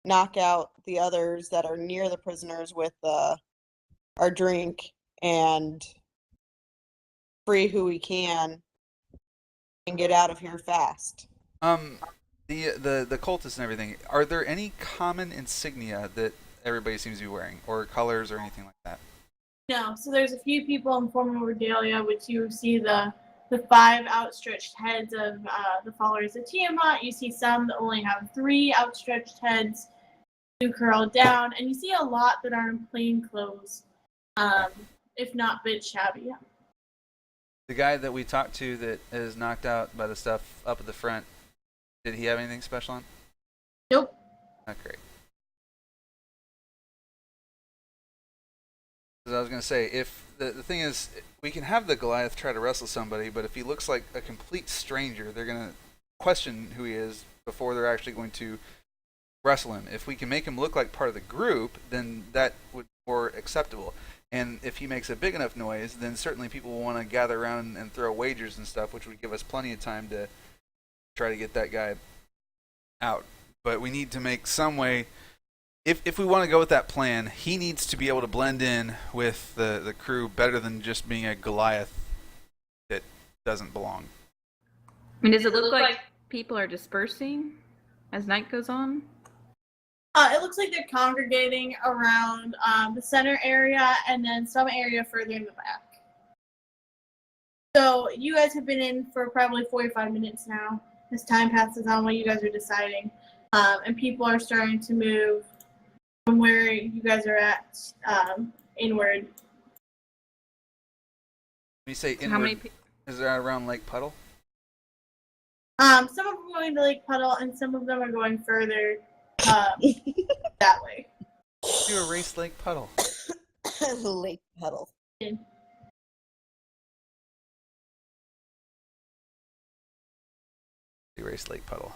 Speaker 3: knock out the others that are near the prisoners with our drink and free who we can and get out of here fast.
Speaker 1: The cultists and everything, are there any common insignia that everybody seems to be wearing, or colors or anything like that?
Speaker 2: No, so there's a few people in formal regalia, which you see the 5 outstretched heads of the followers of Tiamat. You see some that only have 3 outstretched heads, 2 curled down, and you see a lot that are in plain clothes, if not bit shabby.
Speaker 1: The guy that we talked to that is knocked out by the stuff up at the front, did he have anything special on?
Speaker 2: Nope.
Speaker 1: Oh, great. As I was going to say, if the thing is, we can have the Goliath try to wrestle somebody, but if he looks like a complete stranger, they're going to question who he is before they're actually going to wrestle him. If we can make him look like part of the group, then that would be more acceptable. And if he makes a big enough noise, then certainly people will want to gather around and throw wagers and stuff, which would give us plenty of time to try to get that guy out. But we need to make some way. If we want to go with that plan, he needs to be able to blend in with the crew better than just being a Goliath that doesn't belong.
Speaker 6: I mean, does it look like people are dispersing as night goes on?
Speaker 2: It looks like they're congregating around the center area and then some area further in the back. So you guys have been in for probably 45 minutes now. As time passes on, while you guys are deciding, and people are starting to move from where you guys are at inward.
Speaker 1: When you say inward,
Speaker 6: How many
Speaker 1: is that around Lake Puddle?
Speaker 2: Some of them are going to Lake Puddle, and some of them are going further that way.
Speaker 1: Do a race Lake Puddle.
Speaker 3: Lake Puddle.
Speaker 1: Erase Lake Puddle.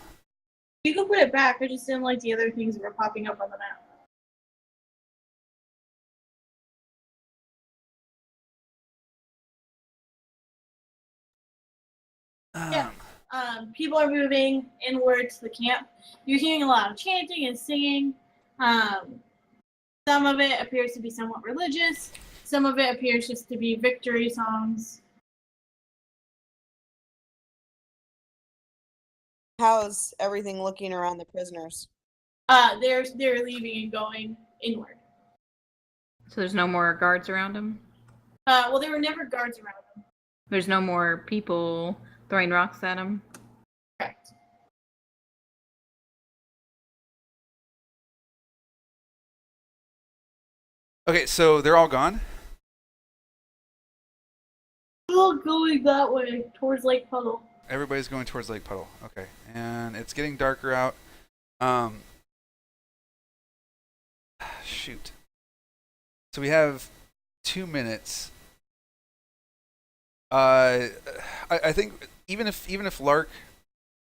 Speaker 2: You can put it back. I just didn't like the other things that were popping up on the map. Yeah. People are moving inward to the camp. You're hearing a lot of chanting and singing. Some of it appears to be somewhat religious. Some of it appears just to be victory songs.
Speaker 3: How's everything looking around the prisoners?
Speaker 2: They're leaving and going inward.
Speaker 6: So there's no more guards around him?
Speaker 2: Well, there were never guards around them.
Speaker 6: There's no more people throwing rocks at him?
Speaker 2: Correct.
Speaker 1: Okay, so they're all gone?
Speaker 2: All going that way towards Lake Puddle.
Speaker 1: everybody's going towards Lake Puddle. Okay, and it's getting darker out. Shoot. So we have 2 minutes. I think even if Lark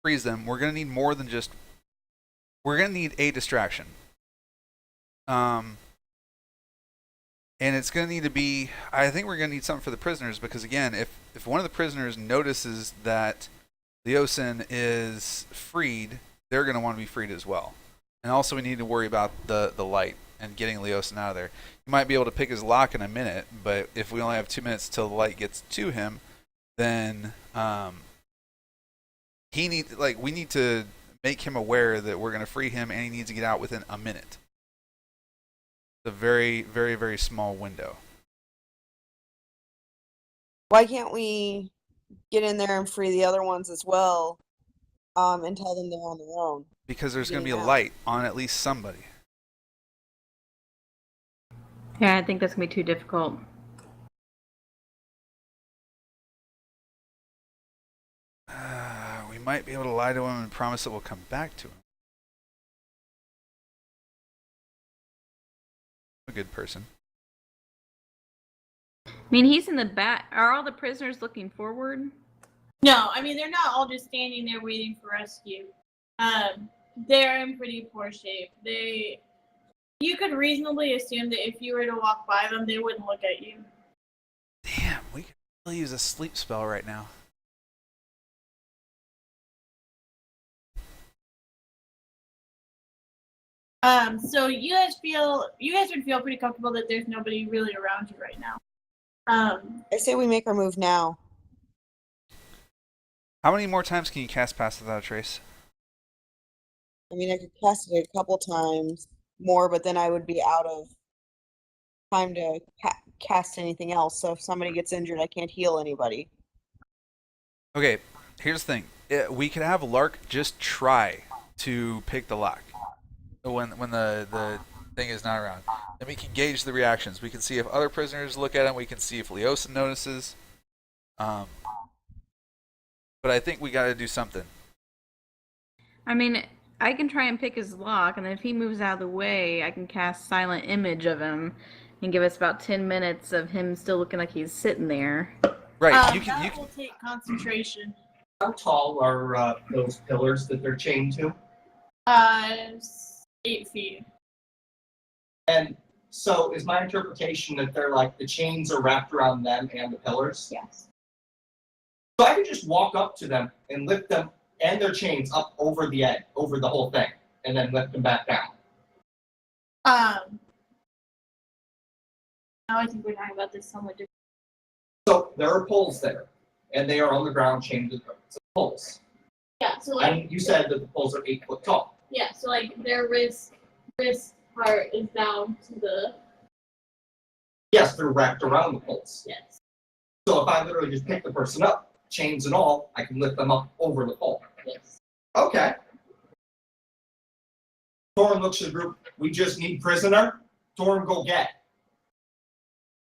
Speaker 1: frees them, we're gonna need more than just. We're gonna need a distraction. And it's gonna need to be. I think we're gonna need something for the prisoners because again, if one of the prisoners notices that Leosin is freed, they're gonna want to be freed as well. And also, we need to worry about the light and getting Leosin out of there. You might be able to pick his lock in a minute, but if we only have 2 minutes till the light gets to him, then we need to make him aware that we're going to free him, and he needs to get out within a minute. It's a very, very, very small window.
Speaker 3: Why can't we get in there and free the other ones as well, and tell them they're on their own?
Speaker 1: Because there's going to be a
Speaker 3: Yeah.
Speaker 1: light on at least somebody.
Speaker 6: Yeah, I think that's gonna be too difficult.
Speaker 1: We might be able to lie to him and promise that we'll come back to him. A good person.
Speaker 6: I mean, he's in the back. Are all the prisoners looking forward?
Speaker 2: No, I mean they're not all just standing there waiting for rescue. They're in pretty poor shape. You could reasonably assume that if you were to walk by them, they wouldn't look at you.
Speaker 1: Damn, we could really use a sleep spell right now.
Speaker 2: So you guys would feel pretty comfortable that there's nobody really around you right now.
Speaker 3: I say we make our move now.
Speaker 1: How many more times can you cast Pass Without a Trace?
Speaker 3: I mean, I could cast it a couple times more, but then I would be out of time to cast anything else. So if somebody gets injured, I can't heal anybody.
Speaker 1: Okay, here's the thing. We could have Lark just try to pick the lock when the thing is not around. Then we can gauge the reactions. We can see if other prisoners look at him. We can see if Leosin notices. But I think we got to do something.
Speaker 6: I mean, I can try and pick his lock, and then if he moves out of the way, I can cast Silent Image of him and give us about 10 minutes of him still looking like he's sitting there.
Speaker 1: Right.
Speaker 2: That will take concentration.
Speaker 4: How tall are those pillars that they're chained to?
Speaker 2: 8 feet.
Speaker 4: And so is my interpretation that they're like the chains are wrapped around them and the pillars?
Speaker 2: Yes.
Speaker 4: So I could just walk up to them and lift them and their chains up over the edge, over the whole thing, and then lift them back down.
Speaker 2: Now I think we're talking about this somewhat different.
Speaker 4: So there are poles there, and they are on the ground chained to the poles.
Speaker 2: Yeah, so like
Speaker 4: And you said that the poles are 8 foot tall.
Speaker 2: yeah, so like their wrist part is down to the
Speaker 4: Yes, they're wrapped around the poles.
Speaker 2: yes.
Speaker 4: So if I literally just pick the person up, chains and all, I can lift them up over the pole.
Speaker 2: Yes.
Speaker 4: Okay. Torren looks at the group. We just need prisoner. Torren, go get.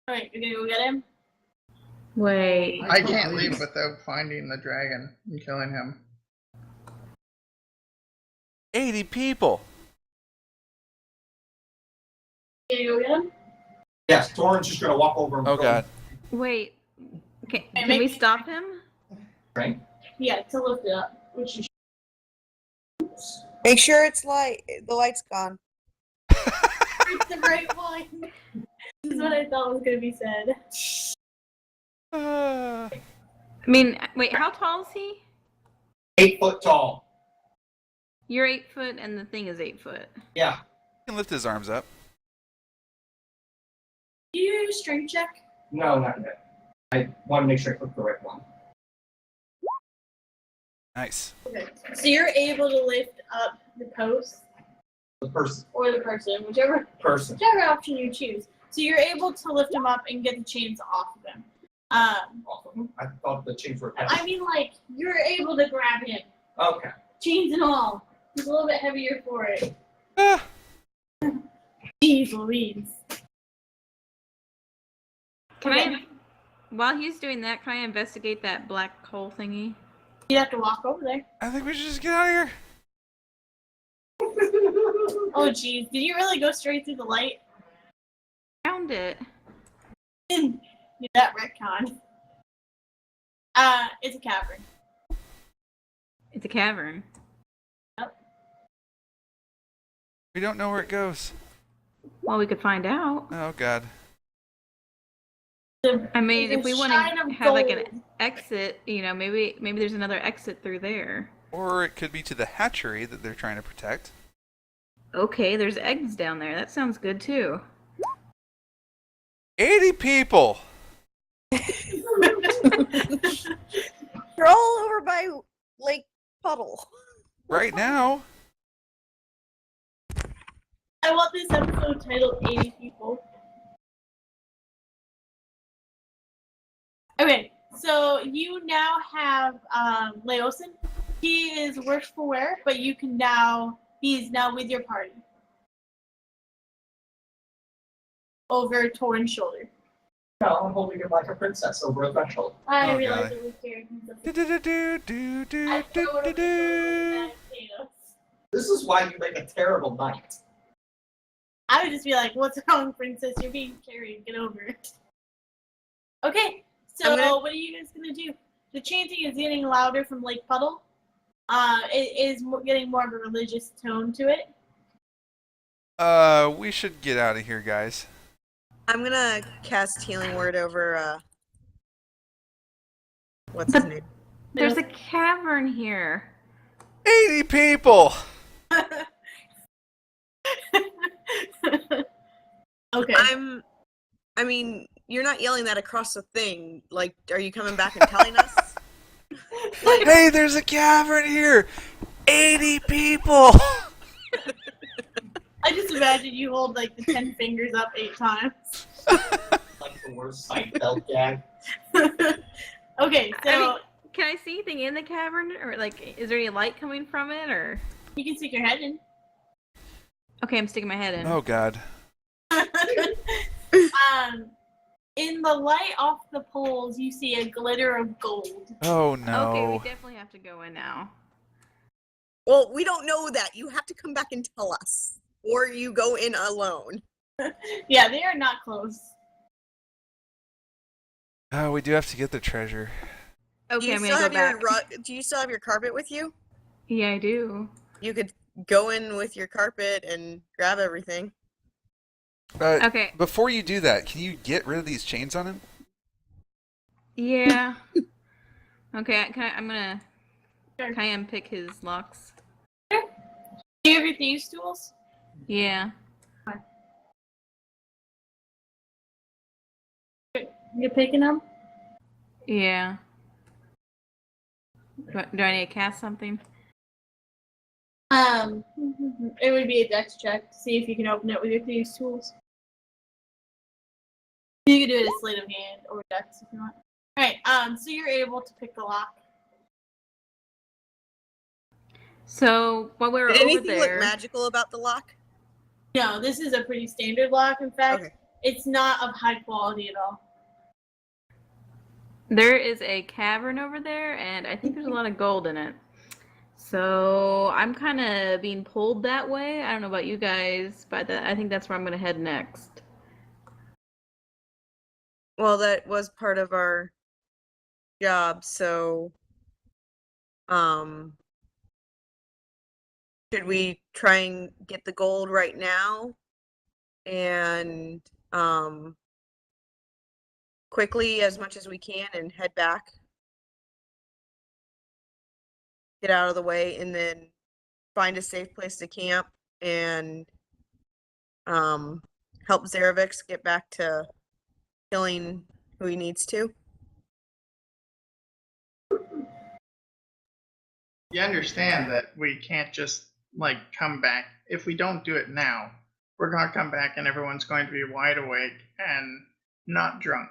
Speaker 2: Alright, you're gonna go get him?
Speaker 6: Wait.
Speaker 7: I can't leave without finding the dragon and killing him.
Speaker 1: 80 people.
Speaker 2: You gonna go get him?
Speaker 4: Yes, Torren's just gonna walk over and
Speaker 1: Oh god.
Speaker 6: Wait. Can
Speaker 2: make-
Speaker 6: we stop him?
Speaker 4: Right?
Speaker 2: Yeah, to lift it up. Which you
Speaker 3: Make sure it's light. The light's gone.
Speaker 2: it's the right one. This is what I thought was gonna be said.
Speaker 6: I mean, wait, how tall is he?
Speaker 4: 8 foot tall.
Speaker 6: You're 8 foot and the thing is 8 foot.
Speaker 4: Yeah.
Speaker 1: He can lift his arms up.
Speaker 2: Do you do a strength check?
Speaker 4: No, not yet. I want to make sure I click the right one.
Speaker 1: Nice.
Speaker 2: Okay. So you're able to lift up the post
Speaker 4: The person.
Speaker 2: or the person, whichever option you choose. So you're able to lift him up and get the chains off of him.
Speaker 4: Off of him. I thought the chains were heavy.
Speaker 2: I mean, like, you're able to grab him.
Speaker 4: Okay.
Speaker 2: Chains and all. He's a little bit heavier for it.
Speaker 1: Ah.
Speaker 2: Jeez Louise.
Speaker 6: Can
Speaker 2: Okay.
Speaker 6: I, while he's doing that, can I investigate that black hole thingy?
Speaker 2: You'd have to walk over there.
Speaker 1: I think we should just get out of here.
Speaker 2: Oh, jeez. Did you really go straight through the light?
Speaker 6: Found it.
Speaker 2: Did that retcon. It's a cavern.
Speaker 6: It's a cavern.
Speaker 1: We don't know where it goes.
Speaker 6: Well, we could find out.
Speaker 1: Oh god.
Speaker 6: I mean, if we want
Speaker 2: shine
Speaker 6: to
Speaker 2: of
Speaker 6: have like an
Speaker 2: gold.
Speaker 6: exit, maybe there's another exit through there.
Speaker 1: Or it could be to the hatchery that they're trying to protect.
Speaker 6: Okay, there's eggs down there. That sounds good too.
Speaker 1: 80 people!
Speaker 3: They're all over by Lake Puddle.
Speaker 1: Right now.
Speaker 2: I want this episode titled 80 People. Okay, so you now have Leosin. He is worse for wear, but he's now with your party. Over Torren's shoulder.
Speaker 4: No, I'm holding it like a princess over a threshold.
Speaker 2: I
Speaker 1: Oh,
Speaker 2: realized
Speaker 1: God.
Speaker 2: it was Jared.
Speaker 1: Do-do-do-do-do-do-do-do-do.
Speaker 2: I threw it over the potatoes.
Speaker 4: This is why you make a terrible knight.
Speaker 2: I would just be like, "What's wrong, princess? You're being carried. Get over it." Okay, so what are you guys gonna do? The chanting is getting louder from Lake Puddle. It is getting more of a religious tone to it.
Speaker 1: We should get out of here, guys.
Speaker 3: I'm gonna cast Healing Word over, what's his name?
Speaker 6: There's a cavern here.
Speaker 1: 80 people!
Speaker 2: Okay.
Speaker 3: I mean, you're not yelling that across the thing. Like, are you coming back and telling us?
Speaker 1: Hey, there's a cavern here! 80 people!
Speaker 2: I just imagine you hold like the 10 fingers up 8 times.
Speaker 4: Like the worst Seinfeld gag.
Speaker 2: Okay, so
Speaker 6: I mean, can I see anything in the cavern, or like, is there any light coming from it, or?
Speaker 2: you can stick your head in.
Speaker 6: Okay, I'm sticking my head in.
Speaker 1: Oh god.
Speaker 2: In the light off the poles, you see a glitter of gold.
Speaker 1: Oh no.
Speaker 6: Okay, we definitely have to go in now.
Speaker 3: Well, we don't know that. You have to come back and tell us. Or you go in alone.
Speaker 2: Yeah, they are not close.
Speaker 1: Oh, we do have to get the treasure.
Speaker 6: Okay, I'm
Speaker 3: do
Speaker 6: gonna go back.
Speaker 3: Do you still have your carpet with you?
Speaker 6: Yeah, I do.
Speaker 3: You could go in with your carpet and grab everything.
Speaker 6: Okay.
Speaker 1: Before you do that, can you get rid of these chains on him?
Speaker 6: Yeah. Okay, I'm gonna.
Speaker 2: Sure.
Speaker 6: Can I unpick his locks?
Speaker 2: Do you have your thieves' tools?
Speaker 6: Yeah.
Speaker 2: You're picking them?
Speaker 6: Yeah. Do I need to cast something?
Speaker 2: It would be a dex check to see if you can open it with your thieves' tools. You can do it as sleight of hand or dex if you want. Alright, so you're able to pick the lock.
Speaker 6: So while we were
Speaker 3: Did
Speaker 6: over
Speaker 3: anything
Speaker 6: there,
Speaker 3: look magical about the lock?
Speaker 2: No, this is a pretty standard lock. In fact,
Speaker 3: Okay.
Speaker 2: it's not of high quality at all.
Speaker 6: there is a cavern over there, and I think there's a lot of gold in it. So I'm kind of being pulled that way. I don't know about you guys, but I think that's where I'm gonna head next.
Speaker 3: Well, that was part of our job, so should we try and get the gold right now and quickly as much as we can and head back? Get out of the way and then find a safe place to camp and help Zarovix get back to killing who he needs to.
Speaker 7: You understand that we can't just like come back. If we don't do it now, we're gonna come back and everyone's going to be wide awake and not drunk.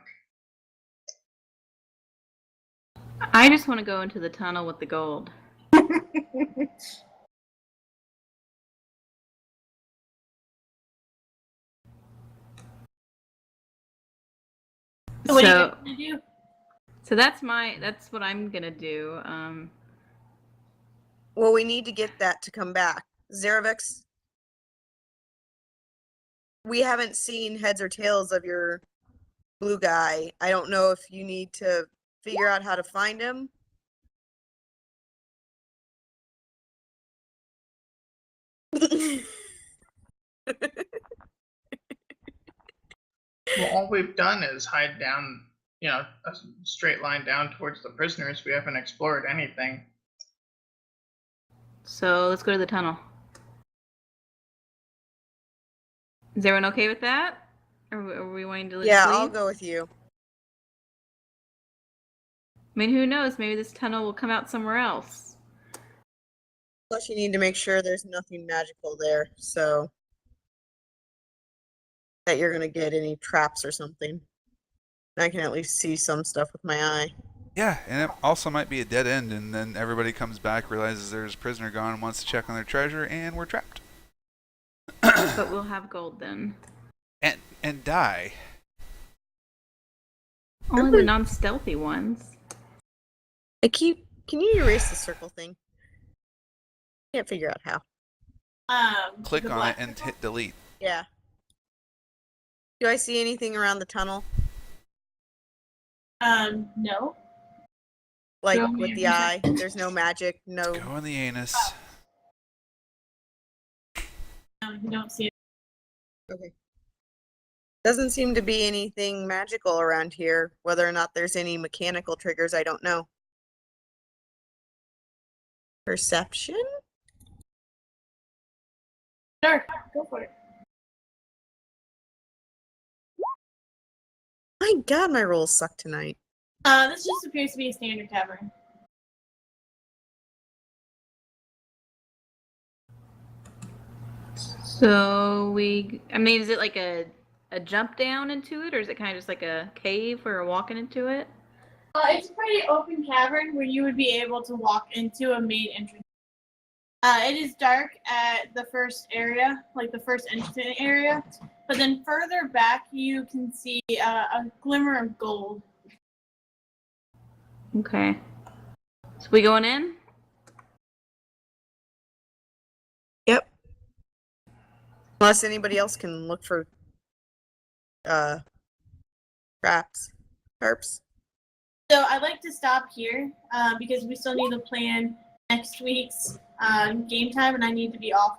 Speaker 6: I just want to go into the tunnel with the gold.
Speaker 2: So what are you gonna do?
Speaker 6: So that's what I'm gonna do.
Speaker 3: Well, we need to get that to come back. Zaravix, we haven't seen heads or tails of your blue guy. I don't know if you need to figure out how to find him.
Speaker 7: Well, all we've done is hide down, a straight line down towards the prisoners. We haven't explored anything.
Speaker 6: So let's go to the tunnel. Is everyone okay with that? Or are we wanting to
Speaker 3: Yeah,
Speaker 6: leave?
Speaker 3: I'll go with you.
Speaker 6: I mean, who knows? Maybe this tunnel will come out somewhere else.
Speaker 3: Plus, you need to make sure there's nothing magical there, so that you're gonna get any traps or something. I can at least see some stuff with my eye.
Speaker 1: Yeah, and it also might be a dead end, and then everybody comes back, realizes there's a prisoner gone, wants to check on their treasure, and we're trapped.
Speaker 6: But we'll have gold then.
Speaker 1: And die.
Speaker 6: Only the non-stealthy ones.
Speaker 3: Can you erase the circle thing? Can't figure out how.
Speaker 1: Click
Speaker 2: the
Speaker 1: on
Speaker 2: black
Speaker 1: it and hit delete.
Speaker 3: Yeah. Do I see anything around the tunnel?
Speaker 2: No.
Speaker 3: Like
Speaker 2: Show
Speaker 3: with
Speaker 2: me
Speaker 3: the
Speaker 2: your
Speaker 3: eye? There's no magic, no.
Speaker 1: Go in the anus.
Speaker 2: You don't see it.
Speaker 3: Okay. Doesn't seem to be anything magical around here. Whether or not there's any mechanical triggers, I don't know. Perception?
Speaker 2: Sure, go for it.
Speaker 3: My god, my rolls suck tonight.
Speaker 2: This just appears to be a standard tavern.
Speaker 6: So is it like a jump down into it, or is it kind of just like a cave where we're walking into it?
Speaker 2: It's a pretty open cavern where you would be able to walk into a main entrance. It is dark at the first area, like the first entrance area, but then further back you can see a glimmer of gold.
Speaker 6: Okay. So we going in?
Speaker 3: Yep. Unless anybody else can look for traps. Tarps.
Speaker 2: So I'd like to stop here because we still need to plan next week's game time, and I need to be off